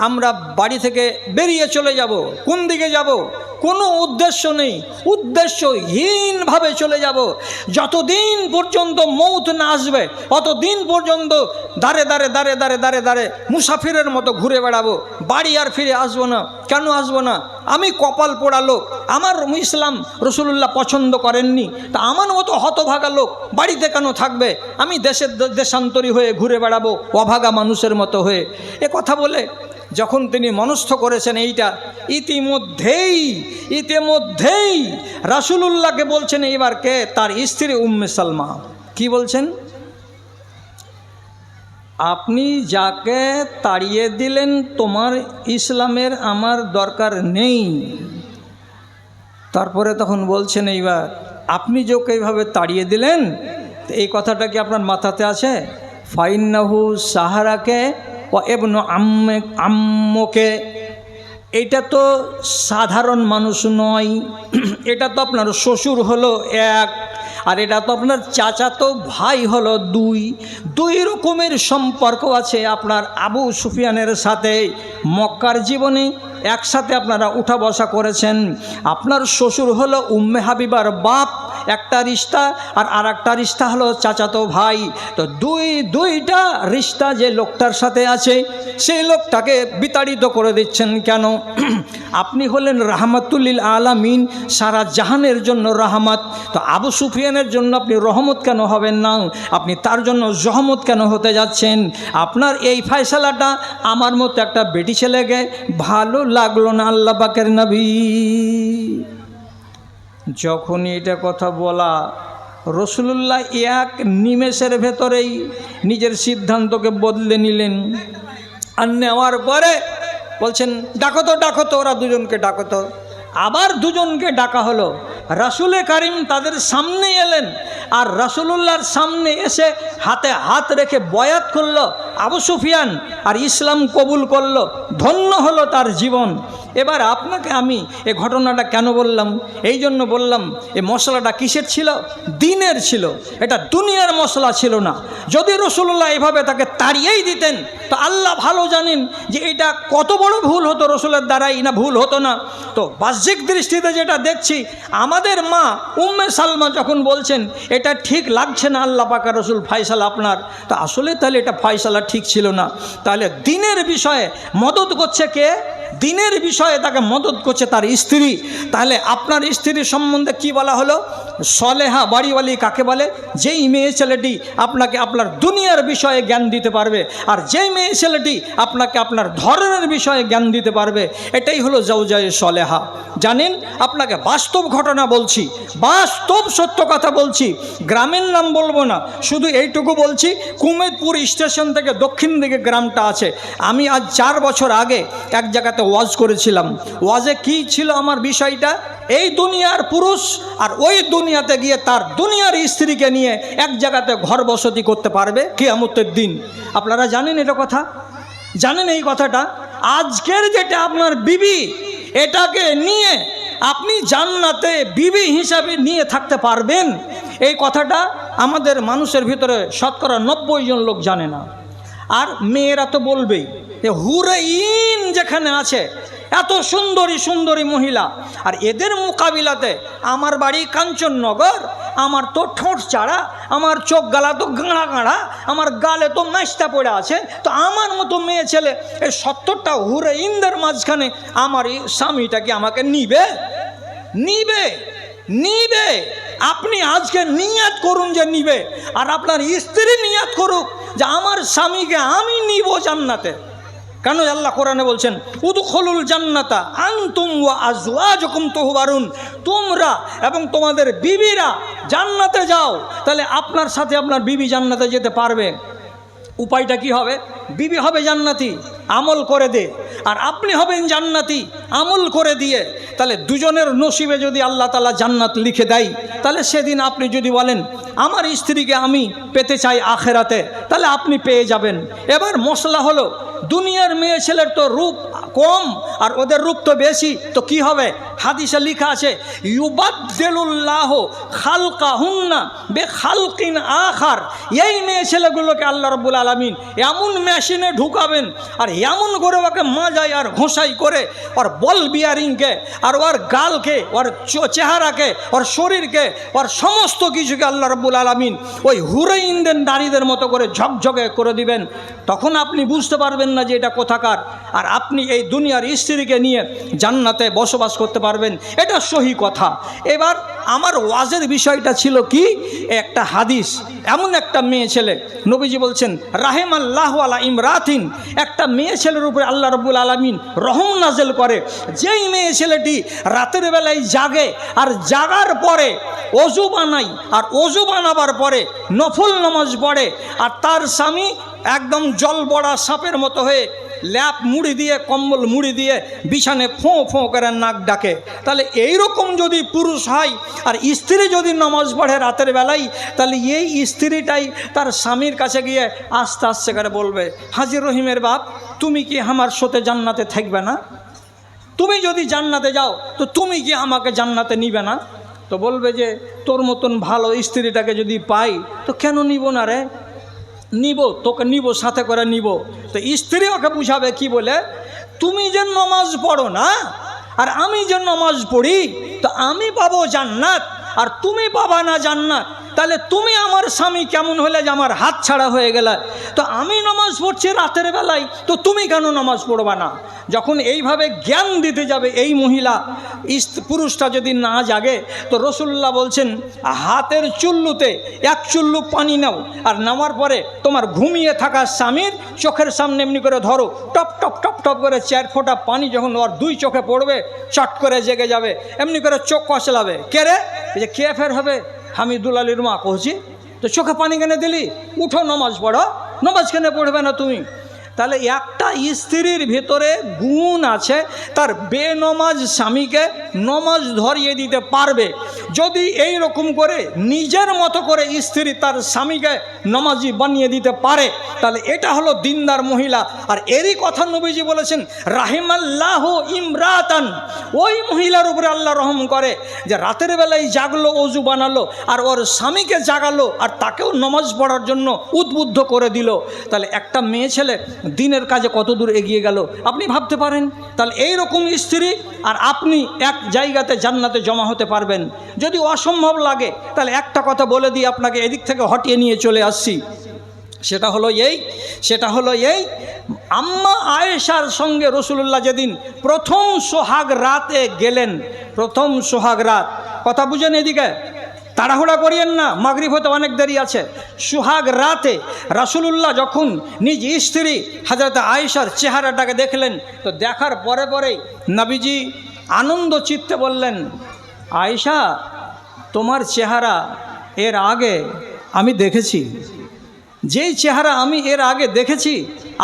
আমরা বাড়ি থেকে বেরিয়ে চলে যাব। কোন দিকে যাব? কোনো উদ্দেশ্য নেই, উদ্দেশ্যহীনভাবে চলে যাব। যতদিন পর্যন্ত মৌত না আসবে অতদিন পর্যন্ত দাঁড়ে দাঁড়ে দাঁড়ে দাঁড়ে দাঁড়ে দাঁড়ে মুসাফিরের মতো ঘুরে বেড়াবো, বাড়ি আর ফিরে আসবো না। কেন আসবো না? আমি কপাল পোড়া লোক, আমার ইসলাম রাসূলুল্লাহ পছন্দ করেননি, তা আমার মতো হতভাগা লোক বাড়িতে কেন থাকবে? আমি দেশান্তরী হয়ে ঘুরে বেড়াবো অভাগা মানুষের মতো হয়ে। এ কথা বলে যখন তিনি মনস্থ করেছেন এইটা, ইতিমধ্যেই রাসূলুল্লাহকে বলছেন, এবার কে? তার স্ত্রী উম্মে সালমা। কি বলছেন? আপনি যাকে তাড়িয়ে দিলেন তোমার ইসলামের আমার দরকার নেই। তারপরে তখন বলছেন, এইবার আপনি যাকে এইভাবে তাড়িয়ে দিলেন, এই কথাটা কি আপনার মাথাতে আছে? ফাইন্নাহু সাহারাকে ও ইবনু আম্মকে, এটা তো সাধারণ মানুষ নয়, এটা তো আপনার শ্বশুর হলো এক, আর এটা তো আপনার চাচাতো ভাই হলো দুই। দুই রকমের সম্পর্ক আছে আপনার আবু সুফিয়ানের সাথে। মক্কার জীবনে একসাথে আপনারা উঠা বসা করেছেন। আপনার শ্বশুর হলো উম্মে হাবিবার বাপ, একটা রিশতা, আর একটা রিশতা হলো চাচাতো ভাই। তো দুইটা রিশতা যে লোকটার সাথে আছে, সেই লোকটাকে বিতাড়িত করে দিচ্ছেন কেন? আপনি হলেন রাহমাতুল্লিল আলামিন, সারা জাহানের জন্য রাহমাত। তো আবু সুফিয়ানের জন্য আপনি রহমত কেন হবেন না? আপনি তার জন্য জহমত কেন হতে যাচ্ছেন? আপনার এই ফয়সালাটা আমার মতো একটা বেটি ছেলেকে ভালো লাগলো না আল্লাহ পাকের নবী। যখনই এটা কথা বলা, রাসূলুল্লাহ এক নিমেষের ভেতরেই নিজের সিদ্ধান্তকে বদলে নিলেন। আর নেওয়ার পরে বলছেন, ডাকো তো ওরা দুজনকে ডাকো তো। আবার দুজনকে ডাকা হলো। রাসূলে কারিম তাদের সামনে এলেন, আর রাসূলুল্লাহর সামনে এসে হাতে হাত রেখে বয়াত করলো আবু সুফিয়ান, আর ইসলাম কবুল করলো। ধন্য হলো তার জীবন। এবার আপনাকে আমি এ ঘটনাটা কেন বললাম? এই জন্য বললাম, এ মশলাটা কিসের ছিল? দ্বীনের ছিল, এটা দুনিয়ার মশলা ছিল না। যদি রাসূলুল্লাহ এভাবে তাকে তাড়িয়েই দিতেন, তো আল্লাহ ভালো জানেন যে এটা কত বড় ভুল হতো রাসূলের দ্বারাই, না ভুল হতো না। তো বাহ্যিক দৃষ্টিতে যেটা দেখছি, আমাদের মা উম্মে সালমা যখন বলছেন এটা ঠিক লাগছে না আল্লাহ পাক আর রাসূল ফয়সালা আপনার, তো আসলে তাহলে এটা ফয়সালা ঠিক ছিল না। তাহলে দ্বীনের বিষয়ে মদত করছে কে? দ্বীনের বিষয়ে তাকে মদত করছে তার স্ত্রী। তাহলে আপনার স্ত্রীর সম্বন্ধে কি বলা হলো? সলেহা বাড়িওয়ালি কাকে বলে? যেই মেয়ে ছেলেটি আপনাকে আপনার দুনিয়ার বিষয়ে জ্ঞান দিতে পারবে, আর যেই মেয়ে ছেলেটি আপনাকে আপনার ধর্মের বিষয়ে জ্ঞান দিতে পারবে, এটাই হলো জাওজায়ে সলেহা। জানেন, আপনাকে বাস্তব ঘটনা বলছি, বাস্তব সত্য কথা বলছি। গ্রামের নাম বলবো না, শুধু এইটুকু বলছি, কুমেদপুর স্টেশন থেকে দক্ষিণ দিকে গ্রামটা আছে। আমি আজ 4 বছর আগে এক জায়গাতে ওয়াজ করেছিলাম। ওয়াজে কি ছিল আমার বিষয়টা? এই দুনিয়ার পুরুষ আর ওই দুনিয়াতে গিয়ে তার দুনিয়ার স্ত্রীকে নিয়ে এক জায়গাতে ঘর বসতি করতে পারবে কিয়ামতের দিন। আপনারা জানেন এটা কথা? জানেন এই কথাটা? আজকের যেটা আপনার বিবি, এটাকে নিয়ে আপনি জান্নাতে বিবি হিসাবে নিয়ে থাকতে পারবেন, এই কথাটা আমাদের মানুষের ভিতরে শতকরা 90 জন লোক জানে না। আর মেয়েরা তো বলবেই, হুরাইন যেখানে আছে, এত সুন্দরী সুন্দরী মহিলা, আর এদের মোকাবিলাতে আমার বাড়ি কাঞ্চননগর, আমার তো ঠোঁট চাড়া, আমার চোখ গালা তো গাঁড়া গাঁড়া, আমার গালে তো মেস্তা পড়ে আছে, তো আমার মতো মেয়ে ছেলে এই 70টা হুরাইনদের মাঝখানে আমার এই স্বামীটাকে আমাকে নিবে? নিবে? আপনি আজকে নিয়াত করুন যে নিবে, আর আপনার স্ত্রী নিয়াত করুক যে আমার স্বামীকে আমি নিব জান্নাতে। কেন আল্লাহ কোরআনে বলছেন, উদখুলুল জান্নাতা আনতুম ওয়া আজওয়াজুকুম তুহবারুন, তোমরা এবং তোমাদের বিবিরা জান্নাতে যাও। তাহলে আপনার সাথে আপনার বিবি জান্নাতে যেতে পারবে। উপায়টা কি হবে? বিবি হবে জান্নাতি, আমল করে দে, আর আপনি হবেন জান্নাতি, আমল করে দিয়ে। তাহলে দুজনের নসিবে যদি আল্লাহ তাআলা জান্নাত লিখে দেয়, তাহলে সেদিন আপনি যদি বলেন আমার স্ত্রীকে আমি পেতে চাই আখেরাতে, তাহলে আপনি পেয়ে যাবেন। এবার মশলা হলো, দুনিয়ার মেয়ে ছেলের তো রূপ কম আর ওদের রূপ তো বেশি, তো কি হবে? হাদিসে লেখা আছে, ইউবাদদিলুল্লাহ খালকাহুন্না বিখালকিন আখার। এই মেয়ে ছেলেগুলোকে আল্লাহ রাব্বুল আলামিন এমন মেশিনে ঢুকাবেন, আর এমন করে ওকে মাজায় আর ঘষাই করে ওর বল বিয়ারিংকে, আর ওর গালকে, ওর চেহারাকে, ওর শরীরকে, ওর সমস্ত কিছুকে আল্লাহ রাব্বুল আলামিন ওই হুরাইনদের নারীদের মতো করে ঝকঝকে করে দিবেন। তখন আপনি বুঝতে পারবেন না যে এটা কোথাকার, আর আপনি এই দুনিয়ার স্ত্রীকে নিয়ে জান্নাতে বসবাস করতে পারবেন। এটা সহি কথা। এবার আমার ওয়াজের বিষয়টা ছিল কি? একটা হাদিস, এমন একটা মেয়ে ছেলে, নবীজি বলছেন রাহেমাল্লাহু আলা ইমরাতিন, একটা মেয়ে ছেলের উপরে আল্লাহ রাব্বুল আলামিন রহম নাজেল করে। যেই মেয়ে ছেলেটি রাতের বেলায় জাগে, আর জাগার পরে ওযু বানাই, আর ওযু বানাবার পরে নফল নামাজ পড়ে, আর তার স্বামী একদম জল বড়া সাপের মতো হয়ে ল্যাপ মুড়ি দিয়ে, কম্বল মুড়ি দিয়ে বিছানে ফোঁ ফোঁ করে নাক ডাকে, তাহলে এইরকম যদি পুরুষ হয় আর স্ত্রী যদি নামাজ পড়ে রাতের বেলায়, তাহলে এই স্ত্রীটাই তার স্বামীর কাছে গিয়ে আস্তে আস্তে করে বলবে, হাজির রহিমের বাপ, তুমি কি আমার সাথে জান্নাতে থাকবে না? তুমি যদি জান্নাতে যাও তো তুমি কি আমাকে জান্নাতে নিবে না? তো বলবে যে তোর মতন ভালো স্ত্রীটাকে যদি পাই তো কেন নিব না রে, নিব, তোকে নিব, সাথে করে নিব। তো স্ত্রী ওকে বুঝাবে কি বলে, তুমি যে নমাজ পড়ো না আর আমি যে নমাজ পড়ি তো আমি পাবো জান্নাত আর তুমি পাবা না জান্নাত। তাহলে তুমি আমার স্বামী কেমন হলে যে আমার হাত ছাড়া হয়ে গেলে? তো আমি নামাজ পড়ছি রাতের বেলায়, তো তুমি কেন নামাজ পড়বা না? যখন এইভাবে জ্ঞান দিতে যাবে এই মহিলা, পুরুষটা যদি না জাগে তো রসুল্লাহ বলছেন হাতের চুল্লুতে এক চুল্লু পানি নাও আর নামার পরে তোমার ঘুমিয়ে থাকা স্বামীর চোখের সামনে এমনি করে ধরো, টপ টপ টপ টপ করে 4 ফোঁটা পানি যখন ওর 2 চোখে পড়বে চট করে জেগে যাবে, এমনি করে চোখ কচলাবে। কে রে? যে কে ফের হবে? আমি দুলালির মা কহছি। তো চোখে পানি কেনে দিলি? উঠো নমাজ পড়ো। নমাজ কেনে পড়বে না তুমি? তাহলে একটা স্ত্রীর ভেতরে গুণ আছে, তার বেনমাজ স্বামীকে নমাজ ধরিয়ে দিতে পারবে। যদি এই রকম করে নিজের মতো করে স্ত্রী তার স্বামীকে নমাজি বানিয়ে দিতে পারে তাহলে এটা হলো দিনদার মহিলা। আর এরই কথা নবীজি বলেছেন রাহিমাল্লাহু ইমরাতান, ওই মহিলার উপরে আল্লাহ রহম করে যে রাতের বেলায় জাগলো, অজু বানালো আর ওর স্বামীকে জাগালো আর তাকেও নমাজ পড়ার জন্য উদ্বুদ্ধ করে দিল। তাহলে একটা মেয়ে ছেলে দিনের কাজে কত দূর এগিয়ে গেল আপনি ভাবতে পারেন। তাহলে এই রকম স্ত্রী আর আপনি এক জায়গাতে জান্নাতে জমা হতে পারবেন। যদি অসম্ভব লাগে তাহলে একটা কথা বলে দিই আপনাকে, এদিক থেকে হটিয়ে নিয়ে চলে আসছি। সেটা হলো এই আম্মা আয়েশার সঙ্গে রসুল্লাহ যেদিন প্রথম সোহাগ রাতে গেলেন, প্রথম সোহাগ রাত, কথা বুঝেন এদিকে, তাড়াহুড়া করিয়েন না, মাগরিব হতে অনেক দেরি আছে। সোহাগ রাতে রাসূলুল্লাহ যখন নিজ স্ত্রী হযরত আয়েশার চেহারাটাকে দেখলেন তো দেখার পরে পরেই নবীজি আনন্দ চিত্তে বললেন, আয়েশা তোমার চেহারা এর আগে আমি দেখেছি, যেই চেহারা আমি এর আগে দেখেছি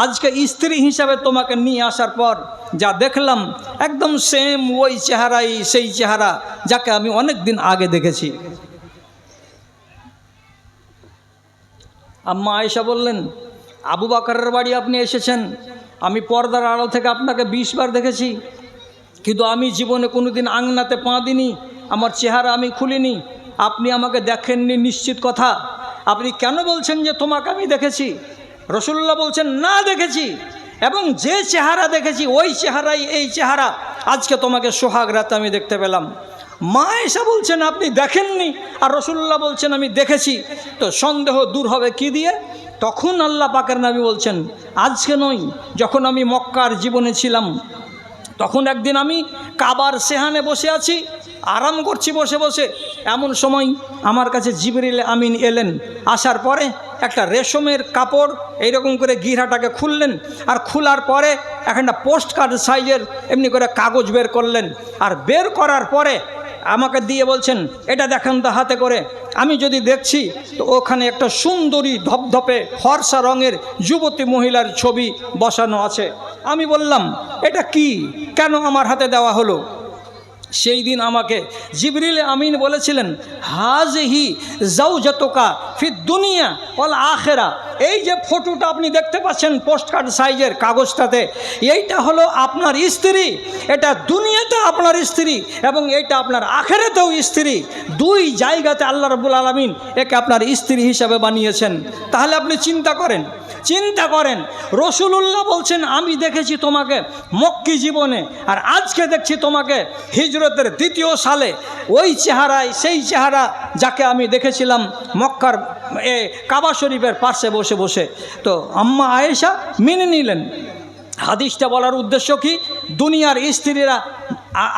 আজকে স্ত্রী হিসাবে তোমাকে নিয়ে আসার পর যা দেখলাম একদম সেম ওই চেহারাই, সেই চেহারা যাকে আমি অনেক দিন আগে দেখেছি। আম্মা আয়েশা বললেন, আবু বকরের বাড়ি আপনি এসেছেন, আমি পর্দার আড়াল থেকে আপনাকে 20 বার দেখেছি, কিন্তু আমি জীবনে কোনোদিন আংনাতে পা দিইনি, আমার চেহারা আমি খুলিনি। আপনি আমাকে দেখেননি নিশ্চিত কথা, আপনি কেন বলছেন যে তোমাকে আমি দেখেছি? রাসূলুল্লাহ বলছেন না দেখেছি, এবং যে চেহারা দেখেছি ওই চেহারাই এই চেহারা আজকে তোমাকে সোহাগ রাতে আমি দেখতে পেলাম। মা আয়েশা বলছেন আপনি দেখেননি আর রাসূলুল্লাহ বলছেন আমি দেখেছি, তো সন্দেহ দূর হবে কি দিয়ে? তখন আল্লাহ পাকের নবী বলছেন আজকে নয়, যখন আমি মক্কার জীবনে ছিলাম তখন একদিন আমি কাবার সেহানে বসে আছি, আরাম করছি বসে বসে, এমন সময় আমার কাছে জিবরিল আমিন এলেন। আসার পরে একটা রেশমের কাপড় এইরকম করে গিরাটাকে খুললেন আর খোলার পরে একটা পোস্ট কার্ড সাইজের এমনি করে কাগজ বের করলেন আর বের করার পরে আমাকে দিয়ে বলছেন এটা দেখেন তো হাতে করে। আমি যদি দেখছি তো ওখানে একটা সুন্দরী ধপধপে ফর্সা রঙের যুবতী মহিলার ছবি বসানো আছে। আমি বললাম এটা কি, কেন আমার হাতে দেওয়া হলো? সেই দিন আমাকে জিবরিল আমিন বলেছিলেন হাযিহি যাওজাতুকা ফি দুনিয়া ওয়াল আখিরা, এই যে ফটোটা আপনি দেখতে পাচ্ছেন পোস্টকার্ড সাইজের কাগজটাতে, এইটা হলো আপনার স্ত্রী, এটা দুনিয়াতে আপনার স্ত্রী এবং এইটা আপনার আখিরাতেও স্ত্রী। 2 জায়গাতে আল্লাহ রাব্বুল আলামিন একে আপনার স্ত্রী হিসাবে বানিয়েছেন। তাহলে আপনি চিন্তা করেন রাসূলুল্লাহ বলছেন আমি দেখেছি তোমাকে মক্কি জীবনে আর আজকে দেখছি তোমাকে হিজরতের 2য় সালে, ওই চেহারায় সেই চেহারা যাকে আমি দেখেছিলাম মক্কার কাবা শরীফের পাশে বসে বসে। তো আম্মা আয়েশা মেনে নিলেন। হাদিসটা বলার উদ্দেশ্য কি? দুনিয়ার স্ত্রীরা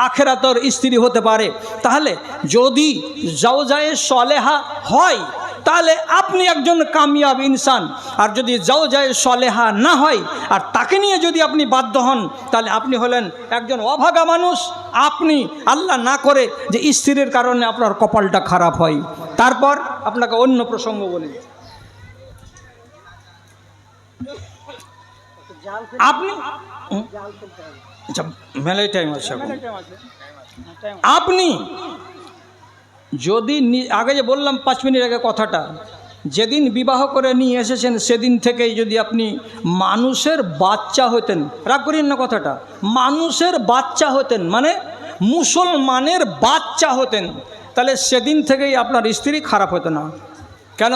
আখিরাতের স্ত্রী হতে পারে। তাহলে যদি জাওজায়ে সলেহা হয় তাহলে আপনি একজন কামিয়াব ইনসান, আর যদি জাওজায়ে সলেহা না হয় আর তাকে নিয়ে যদি আপনি বাধ্য হন তাহলে আপনি হলেন একজন অভাগা মানুষ। আপনি আল্লাহ না করে যে স্ত্রীর কারণে আপনার কপালটা খারাপ হয়। তারপর আপনাকে অন্য প্রসঙ্গ বলি, আপনি আচ্ছা মেলাই টাইম আছে, আপনি যদি আগে যে বললাম 5 মিনিট আগে কথাটা, যেদিন বিবাহ করে নিয়ে এসেছেন সেদিন থেকেই যদি আপনি মানুষের বাচ্চা হতেন, রাগ করেন না কথাটা, মানুষের বাচ্চা হতেন মানে মুসলমানের বাচ্চা হতেন, তাহলে সেদিন থেকেই আপনার স্ত্রী খারাপ হতো না। কেন?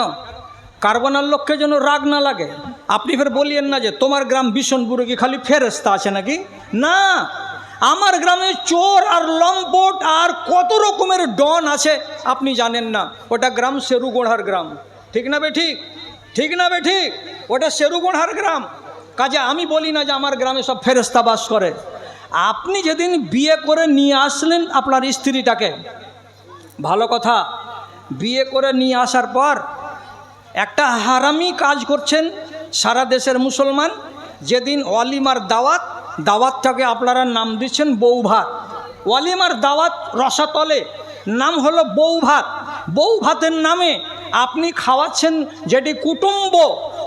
কারবানার লক্ষ্যে যেন রাগ না লাগে। আপনি ফের বলিয়েন না যে তোমার গ্রাম বিশনপুরে কি খালি ফেরেস্তা আছে নাকি? না, আমার গ্রামে চোর আর লম্পট আর কত রকমের ডন আছে আপনি জানেন না। ওটা গ্রাম শেরুগোড়ার গ্রাম, ঠিক না বে ঠিক? ঠিক না বে ঠিক? ওটা শেরুগোড়ার গ্রাম। কাজে আমি বলি না যে আমার গ্রামে সব ফেরেস্তা বাস করে। আপনি যেদিন বিয়ে করে নিয়ে আসলেন আপনার স্ত্রীটাকে, ভালো কথা, বিয়ে করে নিয়ে আসার পর একটা হারামি কাজ করছেন সারা দেশের মুসলমান। যেদিন ওয়ালিমার দাওয়াতটাকে আপনারা নাম দিচ্ছেন বউ ভাত। ওয়ালিমার দাওয়াত রসাতলে নাম হলো বউ ভাত। বউ ভাতের নামে আপনি খাওয়াচ্ছেন যেটি কুটুম্ব,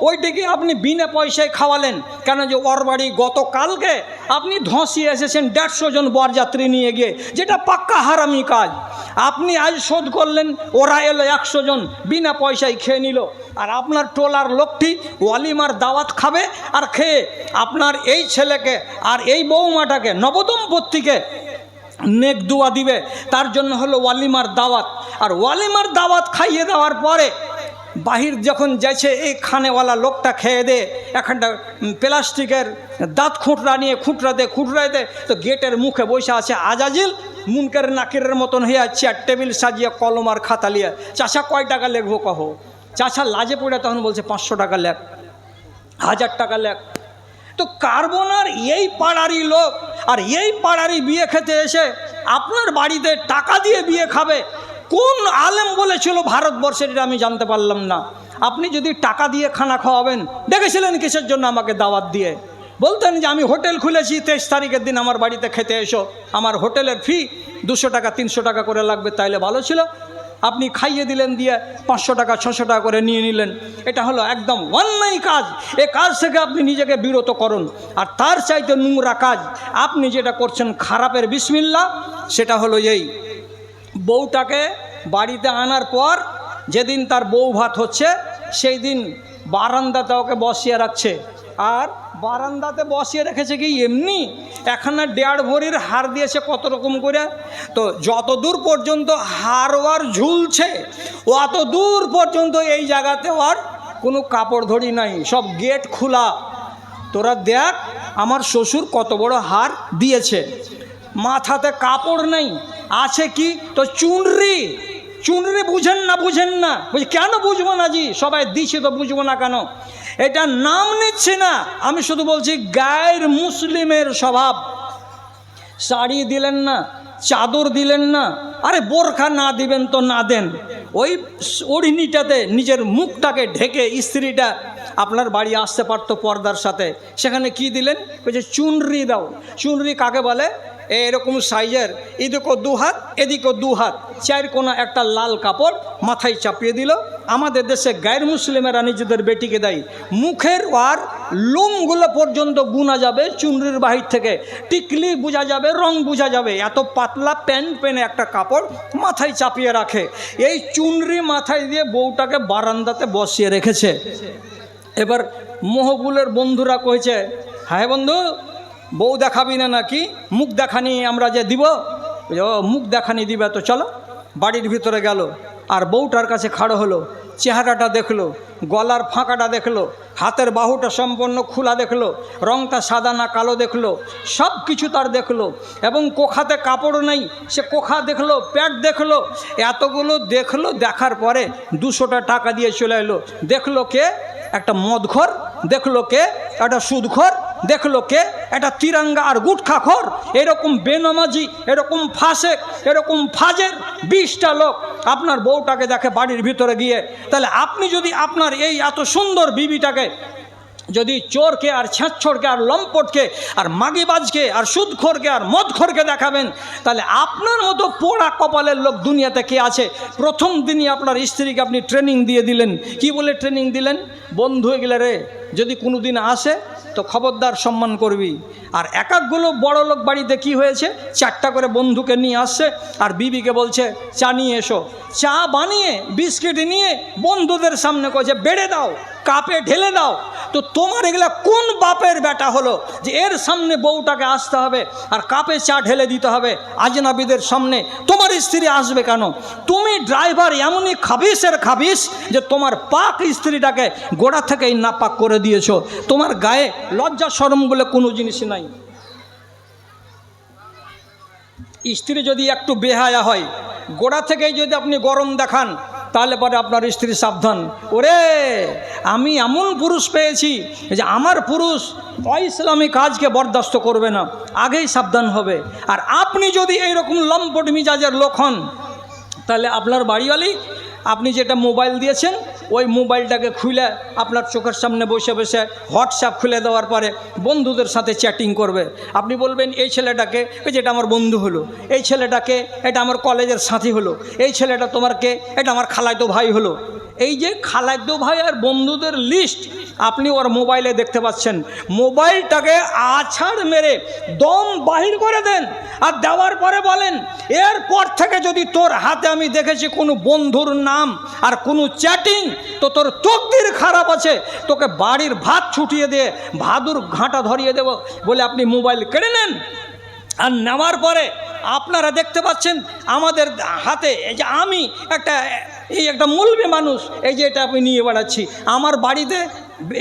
ওইটিকে আপনি বিনা পয়সায় খাওয়ালেন। কেন? যে ওর বাড়ি গতকালকে আপনি ধসিয়ে এসেছেন 150 জন বরযাত্রী নিয়ে গিয়ে, যেটা পাক্কা হারামি কাজ। আপনি আজ শোধ করলেন, ওরা এলো 100 জন বিনা পয়সায় খেয়ে নিল, আর আপনার টোলার লোকটি ওয়ালিমার দাওয়াত খাবে, আর খেয়ে আপনার এই ছেলেকে আর এই বৌমাটাকে নবদম্পতিকে নেক দুয়া দিবে। তার জন্য হলো ওয়ালিমার দাওয়াত। আর ওয়ালিমার দাওয়াত খাইয়ে দেওয়ার পরে বাহির যখন যাচ্ছে, এই খানেওয়ালা লোকটা খেয়ে দে এখানটা প্লাস্টিকের দাঁত খুঁটরা নিয়ে খুঁটরাতে তো গেটের মুখে বসে আছে আজাজিল মুনকের নাকিরের মতন হয়ে আছে, আর টেবিল সাজিয়ে কলম আর খাতা লিয়ে, চাচা কয় টাকা লেখবো কহো? চাচা লাজে পড়ে তখন বলছে 500 টাকা লেখ, 1000 টাকা লেখ। তো কার্বনার এই পাড়ারই লোক আর এই পাড়ারই বিয়ে খেতে এসে আপনার বাড়িতে টাকা দিয়ে বিয়ে খাবে। কোন আলেম বলেছিল ভারতবর্ষের? এটা আমি জানতে পারলাম না। আপনি যদি টাকা দিয়ে খানা খাওয়াবেন, ডেকেছিলেন কিসের জন্য আমাকে দাওয়াত দিয়ে? বলতেন যে আমি হোটেল খুলেছি, 23 তারিখের দিন আমার বাড়িতে খেতে এসো, আমার হোটেলের ফি 200 টাকা 300 টাকা করে লাগবে, তাইলে ভালো ছিল। আপনি খাইয়ে দিলেন, দিয়ে 500 টাকা 600 টাকা করে নিয়ে নিলেন। এটা হলো একদম অন্যায় কাজ। এই কাজ থেকে আপনি নিজেকে বিরত করুন। আর তার চাইতে নোংরা কাজ আপনি যেটা করছেন খারাপের বিসমিল্লাহ, সেটা হলো এই বউটাকে বাড়িতে আনার পর যেদিন তার বউ ভাত হচ্ছে সেই দিন বারান্দাতে ওকে বসিয়ে রাখছে। আর বারান্দাতে বসিয়ে রেখেছে কি এমনি? এখানে 1.5 ভরির হার দিয়েছে কত রকম করে। তো যত দূর পর্যন্ত হার ওয়ার ঝুলছে অত দূর পর্যন্ত এই জায়গাতে আর কোনো কাপড় ধরি নাই, সব গেট খোলা। তোরা দেখ আমার শ্বশুর কত বড় হার দিয়েছে, মাথাতে কাপড় নেই, আছে কি? তো চুনরি। বুঝেন না? বলছি কেন বুঝবো না জি, সবাই দিচ্ছে তো বুঝবো না কেন? এটা নাম নিচ্ছে না, আমি শুধু বলছি গায়ের মুসলিমের স্বভাব। শাড়ি দিলেন না, চাদর দিলেন না, আরে বোরখা না দিবেন তো না দেন, ওই ওড়িনিটাতে নিজের মুখটাকে ঢেকে স্ত্রীটা আপনার বাড়ি আসতে পারতো পর্দার সাথে। সেখানে কি দিলেন? বলছে চুনরি দাও। চুনরি কাকে বলে? এরকম সাইজের, এদিকেও 2 হাত এদিকেও 2 হাত, 4 কোনা একটা লাল কাপড় মাথায় চাপিয়ে দিল। আমাদের দেশে গায়ের মুসলিমেরা নিজেদের বেটিকে দেয়, মুখের আর লোমগুলো পর্যন্ত গুনা যাবে চুনরির বাহির থেকে, টিকলি বোঝা যাবে, রং বোঝা যাবে, এত পাতলা প্যান্ট পেনে একটা কাপড় মাথায় চাপিয়ে রাখে। এই চুনরি মাথায় দিয়ে বউটাকে বারান্দাতে বসিয়ে রেখেছে। এবার মহবুলের বন্ধুরা কইছে, হ্যাঁ বন্ধু বউ দেখাবি না নাকি? মুখ দেখানি আমরা যে দিব। মুখ দেখানি দিবে তো চলো। বাড়ির ভিতরে গেল, আর বউটার কাছে খাড়ো হলো, চেহারাটা দেখলো, গলার ফাঁকাটা দেখলো, হাতের বাহুটা সম্পূর্ণ খোলা দেখলো, রংটা সাদা না কালো দেখলো, সব কিছু তার দেখলো। এবং কোখাতে কাপড় নেই, সে কোখা দেখলো, প্যাট দেখলো, এতগুলো দেখলো। দেখার পরে 200 টাকা দিয়ে চলে এলো। দেখলো কে? একটা মদখোর। দেখলো কে? একটা সুদখোর। দেখলো কে? একটা তিরাঙ্গা আর গুটখাখোর। এরকম বেনামাজি, এরকম ফাসেক, এরকম ফাজের 20টা লোক আপনার বউটাকে দেখে বাড়ির ভিতরে গিয়ে। তাহলে আপনি যদি আপনার এই এত সুন্দর বিবিটাকে যদি চোরকে আর ছেঁচড়কে আর লম্পটকে আর মাগিবাজকে আর সুদখোরকে আর মদখোরকে দেখাবেন, তাহলে আপনার মতো পোড়া কপালের লোক দুনিয়াতে কে আছে? প্রথম দিনই আপনার স্ত্রীকে আপনি ট্রেনিং দিয়ে দিলেন। কি বলে ট্রেনিং দিলেন? বন্ধু এগুলো রে যদি কোনো দিন আসে তো খবরদার সম্মান করবি। আর এক একগুলো বড় লোক বাড়িতে কি হয়েছে, 4টা করে বন্ধুকে নিয়ে আসছে আর বিবিকে বলছে চা নিয়ে এসো, চা বানিয়ে বিস্কিট নিয়ে বন্ধুদের সামনে কয়েছে বেড়ে দাও, কাপে ঢেলে দাও। তো তোমার এগুলা কোন বাপের বেটা হলো যে এর সামনে বউটাকে আসতে হবে আর কাপে চা ঢেলে দিতে হবে আজনাবিদের সামনে? তোমার স্ত্রী আসবে কেন? তুমি ড্রাইভার এমনই খাবিসের খাবিস যে তোমার পাক স্ত্রীটাকে গোড়া থেকেই নাপাক করে দিয়েছো। তোমার গায়ে লজ্জা শরম বলে কোনো জিনিস নাই। স্ত্রী যদি একটু বেহায়া হয়, গোড়া থেকেই যদি আপনি গরম দেখান, তাহলে পরে আপনার স্ত্রী সাবধান। ওরে আমি এমন পুরুষ পেয়েছি যে আমার পুরুষ অইসলামী কাজকে বরদাস্ত করবে না, আগেই সাবধান হবে। আর আপনি যদি এইরকম লম্পট মিজাজের লোক হন, তাহলে আপনার বাড়িওয়ালি আপনি যেটা মোবাইল দিয়েছেন ওই মোবাইলটাকে খুলে আপনার চোখের সামনে বসে বসে হোয়াটসঅ্যাপ খুলে দেওয়ার পরে বন্ধুদের সাথে চ্যাটিং করবে। আপনি বলবেন এই ছেলেটাকে, এই যেটা আমার বন্ধু হলো, এই ছেলেটাকে এটা আমার কলেজের সাথী হলো, এই ছেলেটা তোমার কে, এটা আমার খালাতো ভাই হলো। এই যে খালাতো ভাই আর বন্ধুদের লিস্ট আপনি ওর মোবাইলে দেখতে পাচ্ছেন। মোবাইলটাকে আছাড় মেরে দম বাহির করে দেন আর দেওয়ার পরে বলেন এরপর থেকে যদি তোর হাতে আমি দেখেছি কোনো বন্ধুর নাম আর কোনো চ্যাটিং, তো তোর তকদির খারাপ আছে, তোকে বাড়ির ভাত ছুটিয়ে দিয়ে ভাদুর ঘাঁটা ধরিয়ে দেব বলে আপনি মোবাইল কেড়ে নেন। আর নেওয়ার পরে আপনারা দেখতে পাচ্ছেন আমাদের হাতে, এই যে আমি একটা মৌলবি মানুষ, এই যে এটা আমি নিয়ে বেড়াচ্ছি, আমার বাড়িতে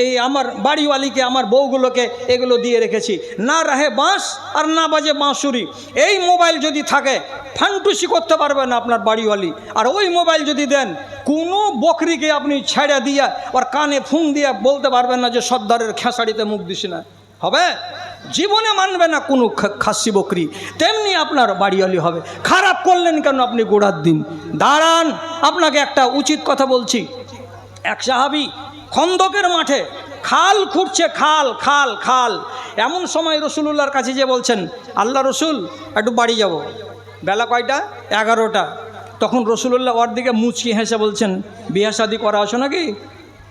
এই আমার বাড়িওয়ালিকে আমার বউগুলোকে এগুলো দিয়ে রেখেছি, না রাহে বাঁশ আর না বাজে বাঁশুরি। এই মোবাইল যদি থাকে ফান্টুসি করতে পারবে না আপনার বাড়িওয়ালি। আর ওই মোবাইল যদি দেন, কোনো বকরিকে আপনি ছেড়ে দিয়ে ওর কানে ফুং দিয়ে বলতে পারবেন না যে সর্দারের খেসাড়িতে মুখ দিস না, হবে? জীবনে মানবে না কোনো খাসি বকরি। তেমনি আপনার বাড়িওয়ালি হবে। খারাপ করলেন কেন আপনি গোড়ার দিন? দাঁড়ান, আপনাকে একটা উচিত কথা বলছি। এক সাহাবী খন্দকের মাঠে খাল খুঁড়ছে, খাল খাল খাল। এমন সময় রসুলুল্লাহর কাছে যে বলছেন আল্লাহ রসুল একটু বাড়ি যাব। বেলা কয়টা? 11টা। তখন রসুলুল্লাহ ওর দিকে মুচকি হেসে বলছেন বিয়া শাদি করা আছো নাকি?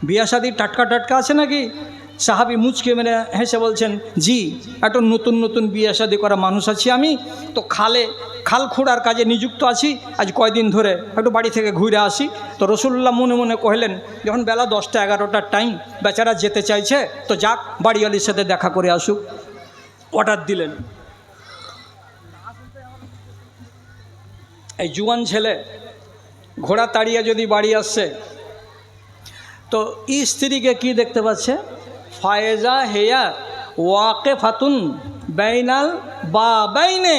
বিয়া শাদি টাটকা টাটকা আছে নাকি? সাহাবী মুচকে মেরে হেসে বলছেন জি, একটু নতুন নতুন বিয়ে শাদি করা মানুষ আছি আমি, তো খাল খোঁড়ার কাজে নিযুক্ত আছি আজ কয়দিন ধরে, একটু বাড়ি থেকে ঘুরে আসি। তো রসুল্লাহ মনে মনে কহিলেন যখন বেলা 10টা 11টার টাইম, বেচারা যেতে চাইছে তো যাক বাড়িওয়ালির সাথে দেখা করে আসুক। অর্ডার দিলেন। এই জুয়ান ছেলে ঘোড়া তাড়িয়ে যদি বাড়ি আসছে তো স্ত্রীকে কি দেখতে পাচ্ছে? ফায়েজা হেয়া ওয়াকে ফাতুন বাইনাল বা বাইনে,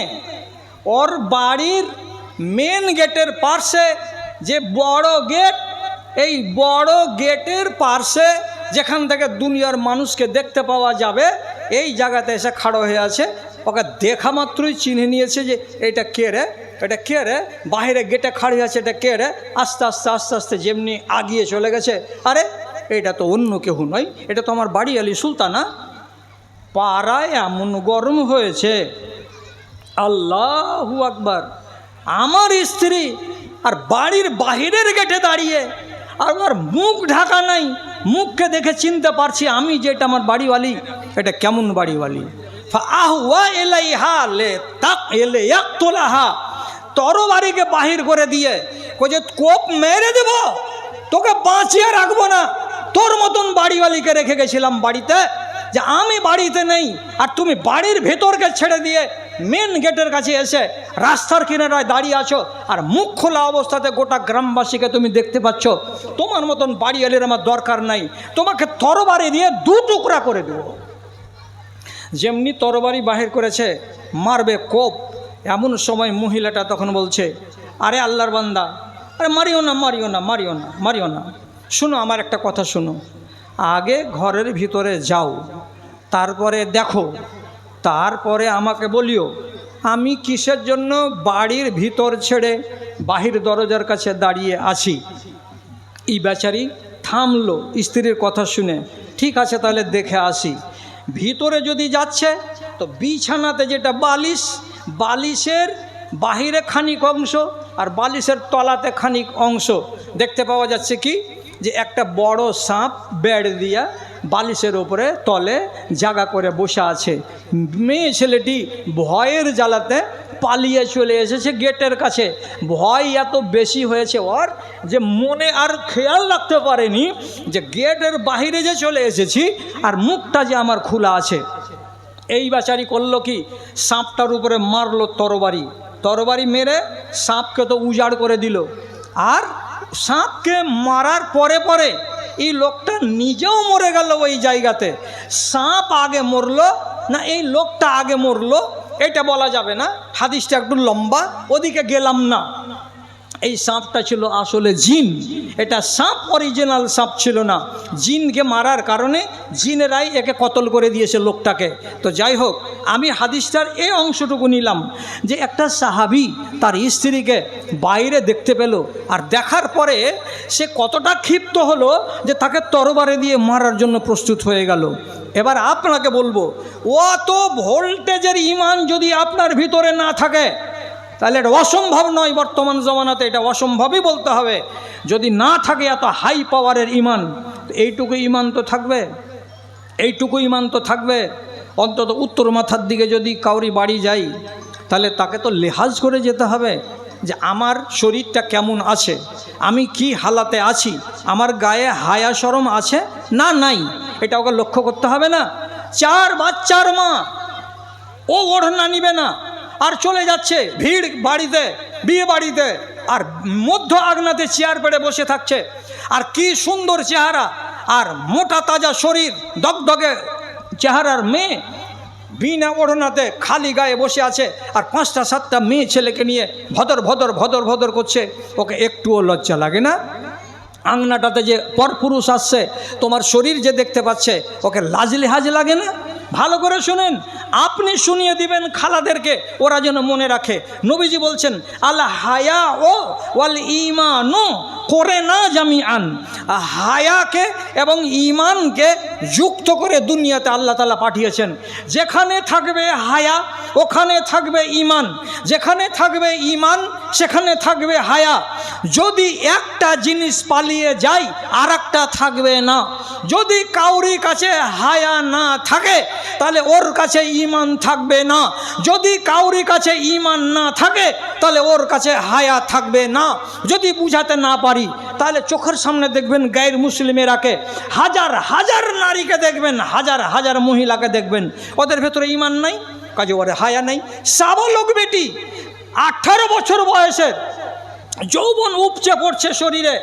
ওর বাড়ির মেন গেটের পার্শ্বে যে বড় গেট, এই বড় গেটের পার্শ্বে যেখান থেকে দুনিয়ার মানুষকে দেখতে পাওয়া যাবে, এই জায়গাতে এসে খাড়ো হয়ে আছে। ওকে দেখা মাত্রই চিনে নিয়েছে যে এটা কে রে, এটা কে রে, বাইরে গেটে খাড়ি আছে, এটা কে রে। আস্তে আস্তে আস্তে আস্তে যেমনি আগিয়ে চলে গেছে, আরে এটা তো অন্য কেউ নয়, এটা তো আমার বাড়িওয়ালি সুলতানা। পাড়ায় এমন গরম হয়েছে, আল্লাহু আকবার। আমার স্ত্রী আর বাড়ির বাহিরের গেটে দাঁড়িয়ে, আর আমার মুখ ঢাকা নাই, মুখকে দেখে চিনতে পারছি আমি যে এটা আমার বাড়িওয়ালি। এটা কেমন বাড়িওয়ালি? আহুয়া এলাইহা লে তাক এলে এক তোলাহা, তরবারিকে বাহির করে দিয়ে যে কোপ মেরে দেব, তোকে বাঁচিয়ে রাখবো না। তোর মতন বাড়িওয়ালিকে রেখে গেছিলাম বাড়িতে, যে আমি বাড়িতে নেই আর তুমি বাড়ির ভেতরকে ছেড়ে দিয়ে মেন গেটের কাছে এসে রাস্তার কিনারায় দাঁড়িয়ে আছো, আর মুখ খোলা অবস্থাতে গোটা গ্রামবাসীকে তুমি দেখতে পাচ্ছ। তোমার মতন বাড়িওয়ালির আমার দরকার নাই, তোমাকে তরবারি দিয়ে 2 টুকরা করে দেব। যেমনি তরবারি বাহির করেছে মারবে কোপ, এমন সময় মহিলাটা তখন বলছে আরে আল্লাহর বান্দা, আরে মারিও না মারিও না মারিও না মারিও না, শুনো আমার একটা কথা শুনো, আগে ঘরের ভিতরে যাও, তারপরে দেখো, তারপরে আমাকে বলিও আমি কিসের জন্য বাড়ির ভিতর ছেড়ে বাহির দরজার কাছে দাঁড়িয়ে আছি। এই বেচারি থামলো স্ত্রীর কথা শুনে, ঠিক আছে তাহলে দেখে আসি। ভিতরে যদি যাচ্ছে তো বিছানাতে যেটা বালিশ, বালিশের বাহিরে খানিক অংশ আর বালিশের তলাতে খানিক অংশ দেখতে পাওয়া যাচ্ছে কি যে একটা বড় সাপ বেড় দিয়া বালিশের ওপরে তলে জাগা করে বসে আছে। মেয়ে ছেলেটি ভয়ের জ্বালাতে পালিয়ে চলে এসেছে গেটের কাছে। ভয় এত বেশি হয়েছে ওর যে মনে আর খেয়াল রাখতে পারেনি যে গেটের বাইরে যে চলে এসেছি আর মুখটা যে আমার খোলা আছে। এই বেচারি করলো কি, সাপটার উপরে মারলো তরবারি মেরে সাপকে তো উজাড় করে দিল। আর সাপকে মারার পরে পরে এই লোকটা নিজেও মরে গেল ওই জায়গাতে। সাপ আগে মরলো না এই লোকটা আগে মরলো এটা বলা যাবে না, হাদিসটা একটু লম্বা, ওদিকে গেলাম না। এই সাপটা ছিল আসলে জিন। এটা সাপ অরিজিনাল সাপ ছিল না, জিনকে মারার কারণে জিনেরাই একে কতল করে দিয়েছে লোকটাকে। তো যাই হোক, আমি হাদিসটার এই অংশটুকু নিলাম যে একটা সাহাবী তার স্ত্রীকে বাইরে দেখতে পেল, আর দেখার পরে সে কতটা ক্ষিপ্ত হলো যে তাকে তরবারি দিয়ে মারার জন্য প্রস্তুত হয়ে গেল। এবার আপনাকে বলবো, অত ভোল্টেজের ঈমান যদি আপনার ভিতরে না থাকে তাহলে এটা অসম্ভব নয়। বর্তমান জমানাতে এটা অসম্ভবই বলতে হবে। যদি না থাকে এত হাই পাওয়ারের ঈমান, এইটুকু ঈমান তো থাকবে। অন্তত উত্তর মাথার দিকে যদি কাউরি বাড়ি যাই তাহলে তাকে তো লেহাজ করে যেতে হবে যে আমার শরীরটা কেমন আছে, আমি কি হালাতে আছি, আমার গায়ে হায়া শরম আছে না নাই, এটা ওকে লক্ষ্য করতে হবে না। 4 বাচ্চার মা, ও ওড়না নিবে না আর চলে যাচ্ছে ভিড় বাড়িতে, বিয়ে বাড়িতে, আর মধ্য আগনাতে চেয়ার পেড়ে বসে থাকছে। আর কি সুন্দর চেহারা, আর মোটা তাজা শরীর, দগদগে চেহারার মেয়ে বিনা ওড়নাতে খালি গায়ে বসে আছে, আর 5টা 7টা মেয়ে ছেলেকে নিয়ে ভদর করছে। ওকে একটুও লজ্জা লাগে না? আংনাটাতে যে পরপুরুষ আসছে, তোমার শরীর যে দেখতে পাচ্ছে, ওকে লাজ লিহাজ লাগে না? ভালো করে শুনেন, আপনি শুনিয়ে দিবেন খালাদেরকে, ওরা যেন মনে রাখে। নবীজি বলছেন আল হায়া ও ওয়াল ঈমানু করে না জামিআন, হায়াকে এবং ঈমানকে যুক্ত করে দুনিয়াতে আল্লাহ তাআলা পাঠিয়েছেন। যেখানে থাকবে হায়া ওখানে থাকবে ঈমান, যেখানে থাকবে ঈমান সেখানে থাকবে হায়া। যদি একটা জিনিস পালিয়ে যায় আর একটা থাকবে না। যদি কাউরি কাছে হায়া না থাকে তাহলে ওর কাছে ঈমান থাকবে না। যদি কাউরি কাছে ঈমান না থাকে তাহলে ওর কাছে হায়া থাকবে না। যদি বুঝাতে না পারি তাহলে চোখের সামনে দেখবেন গায়ের মুসলিমেরাকে, হাজার হাজার নারীকে দেখবেন, হাজার হাজার মহিলাকে দেখবেন, ওদের ভেতরে ঈমান নাই, কাজে ওর হায়া নাই। সাবালক বেটি 18 বছর বয়সের, যৌবন উপচে পড়ছে শরীরে,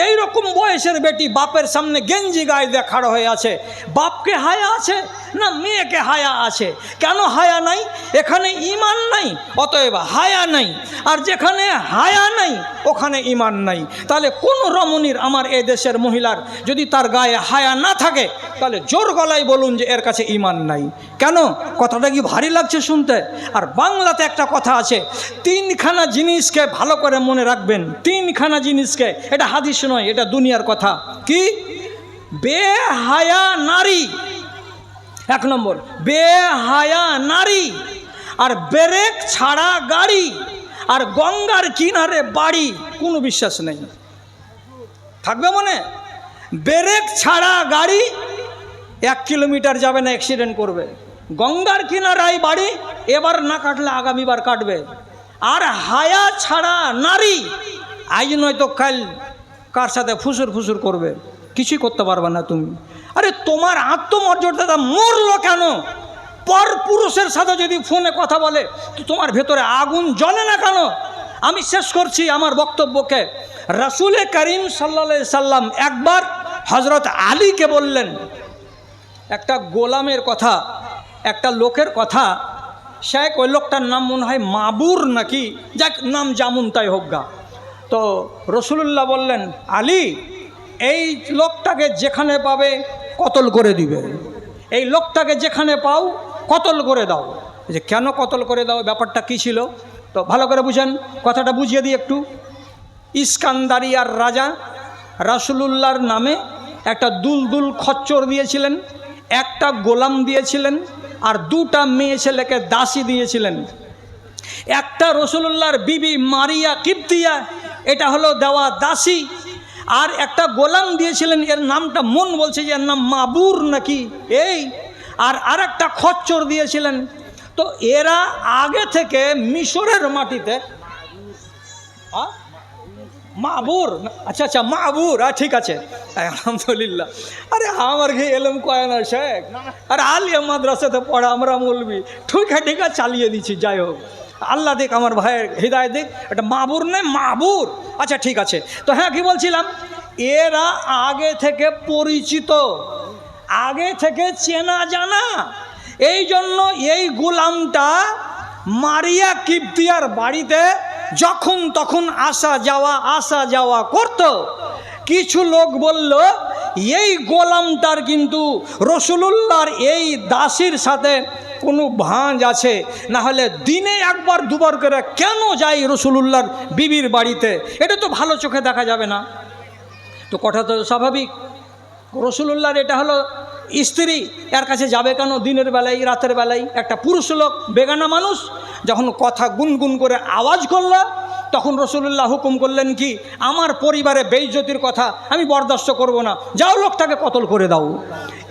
এই রকম বয়সের বেটি বাপের সামনে গেঞ্জি গায়ে দিয়ে খাড়া হয়ে আছে। বাপকে হায়া আছে না মেয়েকে হায়া আছে? কেন হায়া নাই? এখানে ঈমান নাই, অতএব হায়া নাই। আর যেখানে হায়া নাই ওখানে ঈমান নাই। তাহলে কোন রমণীর, আমার এ দেশের মহিলার যদি তার গায়ে হায়া না থাকে তাহলে জোর গলায় বলুন যে এর কাছে ঈমান নাই। কেন? কথাটা কি ভারী লাগছে শুনতে? আর বাংলাতে একটা কথা আছে, 3খানা জিনিসকে ভালো করে মনে রাখবেন, 3খানা জিনিসকে, এটা হাদিস নয়, এটা দুনিয়ার কথা। কি? বেহায়া নারী, 1 নম্বর বেহায়া নারী, আর ব্রেক ছাড়া গাড়ি, আর গঙ্গার কিনারে বাড়ি। কোনো বিশ্বাস নেই, থাকবে মনে? ব্রেক ছাড়া গাড়ি 1 কিলোমিটার যাবে না, অ্যাক্সিডেন্ট করবে। গঙ্গার কিনারায় বাড়ি, এবার না কাটলে আগামীবার কাটবে। আর হায়া ছাড়া নারী, আজ নয়তো কাল কার সাথে ফুসুর করবে, কিছুই করতে পারবে না তুমি। আরে তোমার আত্মমর্যাদা মরলো কেন? পর পুরুষের সাথে যদি ফোনে কথা বলে তো তোমার ভেতরে আগুন জ্বলে না কেন? আমি শেষ করছি আমার বক্তব্যকে। রাসূল করিম সাল্লাল্লাহু আলাইহি সাল্লাম একবার হযরত আলীকে বললেন একটা গোলামের কথা, একটা লোকের কথা। শেখ, ওই লোকটার নাম মনে হয় মাবুর নাকি, যাক নাম যেমন তাই হোক গা। তো রাসূলুল্লাহ বললেন, আলী এই লোকটাকে যেখানে পাবে কতল করে দিবে, এই লোকটাকে যেখানে পাও কতল করে দাও। যে কেন কতল করে দাও, ব্যাপারটা কী ছিল? তো ভালো করে বুঝেন, কথাটা বুঝিয়ে দিই একটু। ইস্কান্দারিয়ার রাজা রাসূলুল্লাহর নামে একটা দুলদুল খচ্চর দিয়েছিলেন, একটা গোলাম দিয়েছিলেন, আর 2টা মেয়ে ছেলেকে দাসী দিয়েছিলেন। একটা রাসূলুল্লাহর বিবি মারিয়া কিপ্তিয়া, এটা হলো দেওয়া দাসী, আর একটা গোলাম দিয়েছিলেন, এর নামটা মন বলছে যে এর নাম মাবুর নাকি এই, আর আরেকটা খচ্চর দিয়েছিলেন। তো এরা আগে থেকে মিশরের মাটিতে মাবুর, আচ্ছা আচ্ছা মাবুর, ঠিক আছে আলহামদুলিল্লাহ। আরে আমার ঘে এলম কয় না শেখ, আরে আলিয়া মাদ্রাসাতে পড়া আমরা মৌলবি ঠিকা চালিয়ে দিচ্ছি। যাই হোক, আল্লাহ দেখ আমার ভাইয়ের হৃদয় দেখ, এটা মাবুর নয় মাবুর। আচ্ছা ঠিক আছে। তো হ্যাঁ, কি বলছিলাম, এরা আগে থেকে পরিচিত, আগে থেকে চেনা জানা। এই জন্য এই গোলামটা মারিয়া কিপ্তিয়ার বাড়িতে যখন তখন আসা যাওয়া করত। কিছু লোক বলল এই গোলামটার কিন্তু রসুলুল্লাহর এই দাসীর সাথে কোনো ভাঁজ আছে, না হলে দিনে একবার দুবার করে কেন যাই রসুলুল্লাহর বিবির বাড়িতে? এটা তো ভালো চোখে দেখা যাবে না। তো কথা তো স্বাভাবিক, রসুলুল্লাহর এটা হলো স্ত্রী, এর কাছে যাবে কেন দিনের বেলায় রাতের বেলায়? একটা পুরুষ লোক বেগানা মানুষ যখন কথা গুনগুন করে আওয়াজ করল, তখন রসুলুল্লাহ হুকুম করলেন কি, আমার পরিবারে বেইজ্জতির কথা আমি বরদাস্ত করব না, যাও লোকটাকে কতল করে দাও।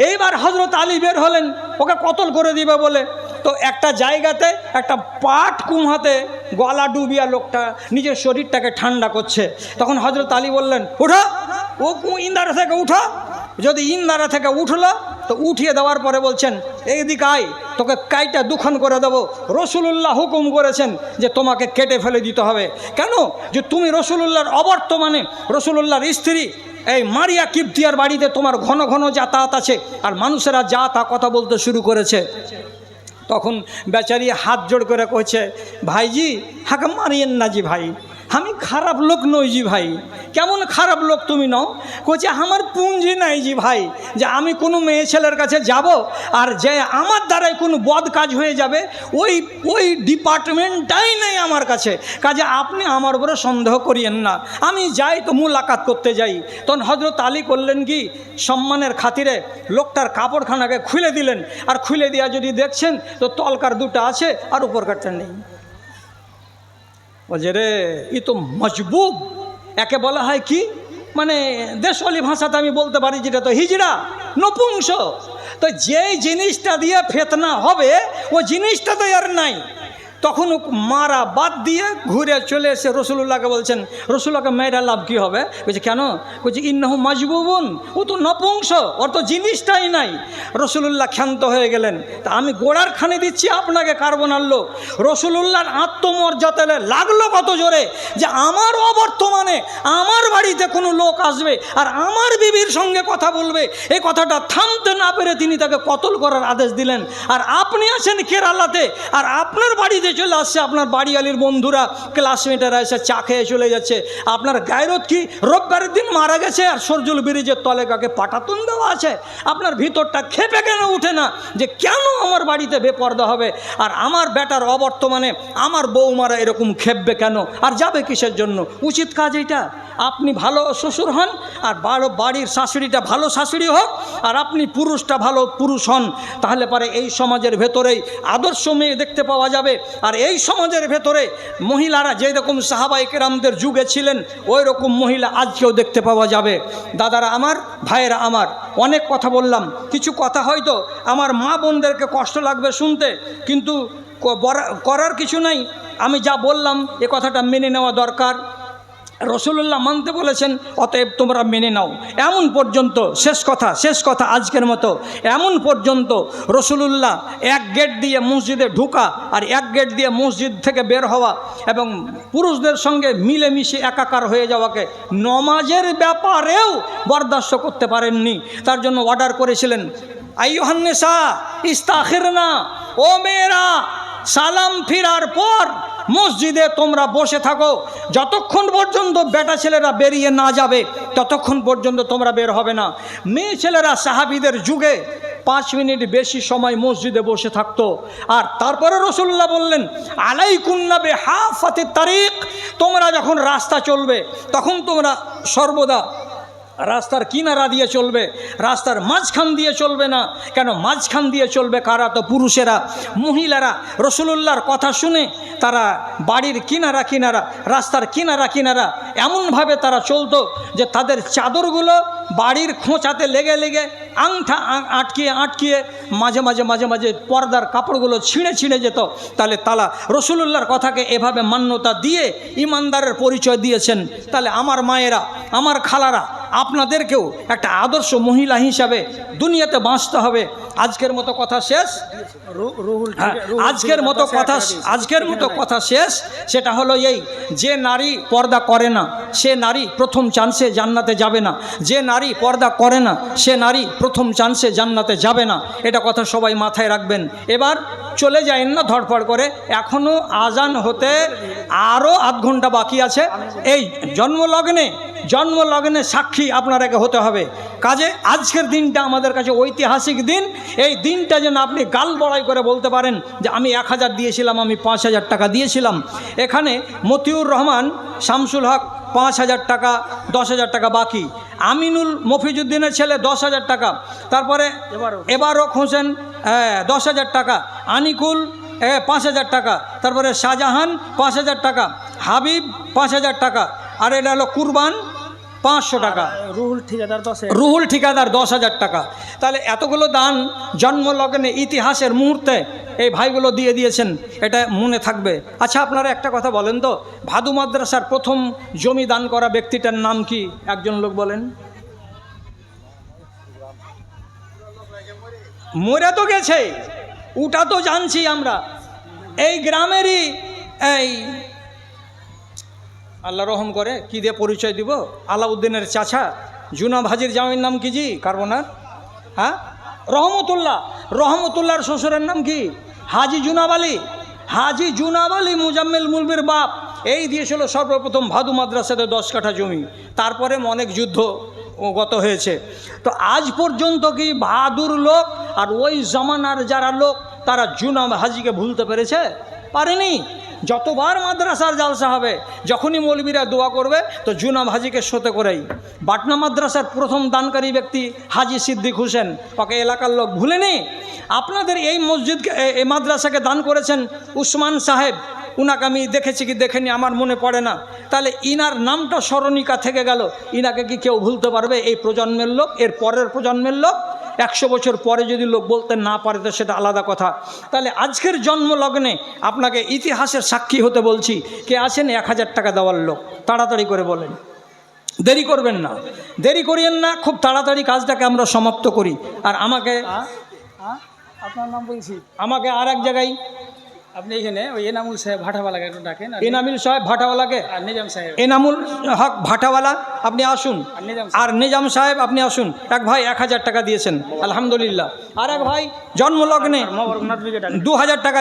এইবার হজরত আলী বের হলেন ওকে কতল করে দিবে বলে। তো একটা জায়গাতে একটা পাট কুমহাতে গলা ডুবিয়া লোকটা নিজের শরীরটাকে ঠান্ডা করছে। তখন হজরত আলী বললেন, উঠো, ও ইন্দারা থেকে উঠো। যদি ইন্দারা থেকে উঠলো তো উঠিয়ে দেওয়ার পরে বলছেন, এইদিকে আয়, তোকে কাইটা দুখান করে দেবো। রসুলুল্লাহ হুকুম করেছেন যে তোমাকে কেটে ফেলে দিতে হবে। কেন? যে তুমি রসুলুল্লাহর অবর্তমানে রসুলুল্লাহর স্ত্রী। এই মারিয়া কিপ্তিয়ার বাড়িতে তোমার ঘন ঘন যাতায়াত আছে, আর মানুষেরা যা তা কথা বলতে শুরু করেছে। তখন বেচারি হাত জোড় করে কইছে, ভাইজি হাকে মারিয়েন না জি ভাই, আমি খারাপ লোক নই জি ভাই। কেমন খারাপ লোক তুমি নও? কইছে আমার পুঁজি নাই জি ভাই, যে আমি কোনো মেয়ে ছেলের কাছে যাব আর যে আমার দ্বারাই কোনো বদ কাজ হয়ে যাবে, ওই ডিপার্টমেন্টটাই নেই আমার কাছে। কাজে আপনি আমার উপরে সন্দেহ করিয়েন না, আমি যাই তো মুলাকাত করতে যাই। তখন হজরত আলী করলেন কি, সম্মানের খাতিরে লোকটার কাপড়খানাকে খুলে দিলেন, আর খুলে দেওয়া যদি দেখছেন তো তলকার দুটো আছে আর উপরকারটা নেই। বলছে রে ই তো মজবুব, একে বলা হয় কি, মানে দেশওয়ালি ভাষাতে আমি বলতে পারি যেটা তো হিজড়া, নপুংস। তো যেই জিনিসটা দিয়ে ফেতনা হবে ও জিনিসটা তো আর নাই। তখন মারা বাদ দিয়ে ঘুরে চলে এসে রসুলুল্লাহকে বলছেন, রসুল্লাহকে মেয়েরা লাভ কী হবে? বলছে কেন? বলছে ইন্নাহু মাজবুবুন, ও তো নপুংস, ওর তো জিনিসটাই নাই। রসুলুল্লাহ ক্ষান্ত হয়ে গেলেন। তা আমি গোড়ার খানি দিচ্ছি আপনাকে কার্বনার লোক। রসুলুল্লাহর আত্মমর্যাদায় লাগলো কত জোরে, যে আমার অবর্তমানে আমার বাড়িতে কোনো লোক আসবে আর আমার বিবির সঙ্গে কথা বলবে, এই কথাটা থামতে না পেরে তিনি তাকে কতল করার আদেশ দিলেন। আর আপনি আছেন কেরালাতে, আর আপনার বাড়িতে চলে আসছে আপনার বাড়িয়ালির বন্ধুরা, ক্লাসমেটেরা এসে চা খেয়ে চলে যাচ্ছে। আপনার গায়রত কি রোববারের দিন মারা গেছে আর সরজুল ব্রিজের তলে কাকে পাটাতন দেওয়া আছে? আপনার ভিতরটা খেপে কেন উঠে না যে কেন আমার বাড়িতে বেপর্দা হবে, আর আমার বেটার অবর্তমানে আমার বৌমারা এরকম খেপবে কেন, আর যাবে কিসের জন্য? উচিত কাজ এটা। আপনি ভালো শ্বশুর হন, আর বাড়ির শাশুড়িটা ভালো শাশুড়ি হোক, আর আপনি পুরুষটা ভালো পুরুষ হন, তাহলে পরে এই সমাজের ভেতরেই আদর্শ মেয়ে দেখতে পাওয়া যাবে। আর এই সমাজের ভেতরে মহিলারা যেই রকম সাহাবায়ে কেরামদের যুগে ছিলেন ওই রকম মহিলা আজকেও দেখতে পাওয়া যাবে। দাদারা আমার, ভাইয়েরা আমার, অনেক কথা বললাম, কিছু কথা হয়তো আমার মা বোনদেরকে কষ্ট লাগবে শুনতে, কিন্তু করার কিছু নাই। আমি যা বললাম এ কথাটা মেনে নেওয়া দরকার। রসুলুল্লাহ মানতে বলেছেন, অতএব তোমরা মেনে নাও। এমন পর্যন্ত শেষ কথা আজকের মতো, এমন পর্যন্ত রসুলুল্লাহ এক গেট দিয়ে মসজিদে ঢোকা আর এক গেট দিয়ে মসজিদ থেকে বের হওয়া এবং পুরুষদের সঙ্গে মিলেমিশে একাকার হয়ে যাওয়াকে নমাজের ব্যাপারেও বরদাস্ত করতে পারেননি। তার জন্য অর্ডার করেছিলেন, আইয়ুহান নিসা ইস্তাখিরনা, ও মেয়েরা সালাম ফিরার পর মসজিদে তোমরা বসে থাকো, যতক্ষণ পর্যন্ত বেটা ছেলেরা বেরিয়ে না যাবে ততক্ষণ পর্যন্ত তোমরা বের হবে না। মেয়ে ছেলেরা সাহাবীদের যুগে 5 মিনিট বেশি সময় মসজিদে বসে থাকতো। আর তারপরে রাসূলুল্লাহ বললেন, আলাইকুন্না বিহাফাতিত তারিক, তোমরা যখন রাস্তা চলবে তখন তোমরা সর্বদা রাস্তার কিনারা দিয়ে চলবে, রাস্তার মাঝখান দিয়ে চলবে না। কেন মাঝখান দিয়ে চলবে? কারা? তো পুরুষেরা, মহিলারা রসুলুল্লাহর কথা শুনে তারা বাড়ির কিনারা কিনারা, রাস্তার কিনারা কিনারা এমনভাবে তারা চলতো যে তাদের চাদরগুলো বাড়ির খোঁচাতে লেগে লেগে আংটা আটকিয়ে আটকিয়ে মাঝে মাঝে মাঝে মাঝে পর্দার কাপড়গুলো ছিঁড়ে ছিঁড়ে যেত। তাহলে তারা রসুলুল্লাহর কথাকে এভাবে মান্যতা দিয়ে ইমানদারের পরিচয় দিয়েছেন। তাহলে আমার মায়েরা, আমার খালারা, আপনাদেরকেও একটা আদর্শ মহিলা হিসাবে দুনিয়াতে বাঁচতে হবে। আজকের মতো কথা শেষ। আজকের মতো কথা শেষ। সেটা হলো এই, যে নারী পর্দা করে না সে নারী প্রথম চান্সে জান্নাতে যাবে না। যে নারী পর্দা করে না সে নারী প্রথম চান্সে জান্নাতে যাবে না। এটা কথা সবাই মাথায় রাখবেন। এবার চলে যায়েন না ধড়ফড় করে, এখনও আজান হতে আরও আধ ঘন্টা বাকি আছে। এই জন্মলগ্নে সাক্ষী আপনারাকে হতে হবে। কাজে আজকের দিনটা আমাদের কাছে ঐতিহাসিক দিন। এই দিনটা যেন আপনি গাল বড়াই করে বলতে পারেন যে আমি 1000 দিয়েছিলাম, আমি 5000 টাকা দিয়েছিলাম। এখানে মতিউর রহমান শামসুল হক 5000 টাকা, 10,000 টাকা বাকি। আমিনুল মফিজুদ্দিনের ছেলে 10,000 টাকা, তারপরে এবারক হোসেন 10,000 টাকা, আনিকুল 5,000 টাকা, তারপরে শাহজাহান 5,000 টাকা, হাবিব 5,000 টাকা, আর এটা হলো কুরবান 500 টাকা, রুহুল ঠিকাদার 10,000 টাকা। তাহলে এতগুলো দান জন্মলগ্নে ইতিহাসের মুহূর্তে এই ভাইগুলো দিয়ে দিয়েছেন, এটা মনে থাকবে। আচ্ছা আপনারা একটা কথা বলেন তো, ভাদু মাদ্রাসার প্রথম জমি দান করা ব্যক্তিটার নাম কি? একজন লোক বলেন। মরে তো গেছে, ওটা তো জানছি আমরা। এই গ্রামেরই, এই আল্লাহ রহম করে, কি দিয়ে পরিচয় দিব, আলাউদ্দিনের চাচা জুনাব হাজির জামাইয়ের নাম কি জি? কার্বনার, হ্যাঁ, রহমতুল্লাহর শ্বশুরের নাম কি? হাজি জুনাব আলী মুজাম্মেল মুলবির বাপ। এই দিয়েছিল সর্বপ্রথম ভাদু মাদ্রাসাতে 10 কাঠা জমি। তারপরে অনেক যুদ্ধ গত হয়েছে। তো আজ পর্যন্ত কি বাহাদুর লোক আর ওই জমানার যারা লোক তারা জুনাব হাজিকে ভুলতে পেরেছে? পারেনি। যতবার মাদ্রাসার জালসা হবে, যখনই মৌলবীরা দোয়া করবে তো জুনাব হাজিকে সাথে করেই। বাটনা মাদ্রাসার প্রথম দানকারী ব্যক্তি হাজি সিদ্দিক হোসেন, ওকে এলাকার লোক ভুলেনি। আপনাদের এই মসজিদকে, এই মাদ্রাসাকে দান করেছেন উসমান সাহেব, উনাকে আমি দেখেছি কি দেখেনি আমার মনে পড়ে না। তাহলে ইনার নামটা স্মরণিকা থেকে গেল, ইনাকে কি কেউ ভুলতে পারবে? এই প্রজন্মের লোক, এর পরের প্রজন্মের লোক। 100 বছর পরে যদি লোক বলতে না পারে তো সেটা আলাদা কথা। তাহলে আজকের জন্মলগ্নে আপনাকে ইতিহাসের সাক্ষী হতে বলছি। কে আছেন 1000 টাকা দেওয়ার লোক? তাড়াতাড়ি করে বলেন, দেরি করবেন না, দেরি করিয়েন না, খুব তাড়াতাড়ি কাজটাকে আমরা সমাপ্ত করি। আর আমাকে, আপনার নাম বলছি, আমাকে আর এক জায়গায় আপনি এখানে ওই এনামুল সাহেব ভাটাওয়ালাকে একটু ডাকেন। এনামুল সাহেব ভাটাওয়ালাকে, আর নিজাম সাহেব, এনামুল হক ভাটাওয়ালা আপনি আসুন, আর নিজাম সাহেব আপনি আসুন। এক ভাই 1000 টাকা দিয়েছেন, আলহামদুলিল্লাহ। আর এক ভাই জন্মলগ্নে 2000 টাকা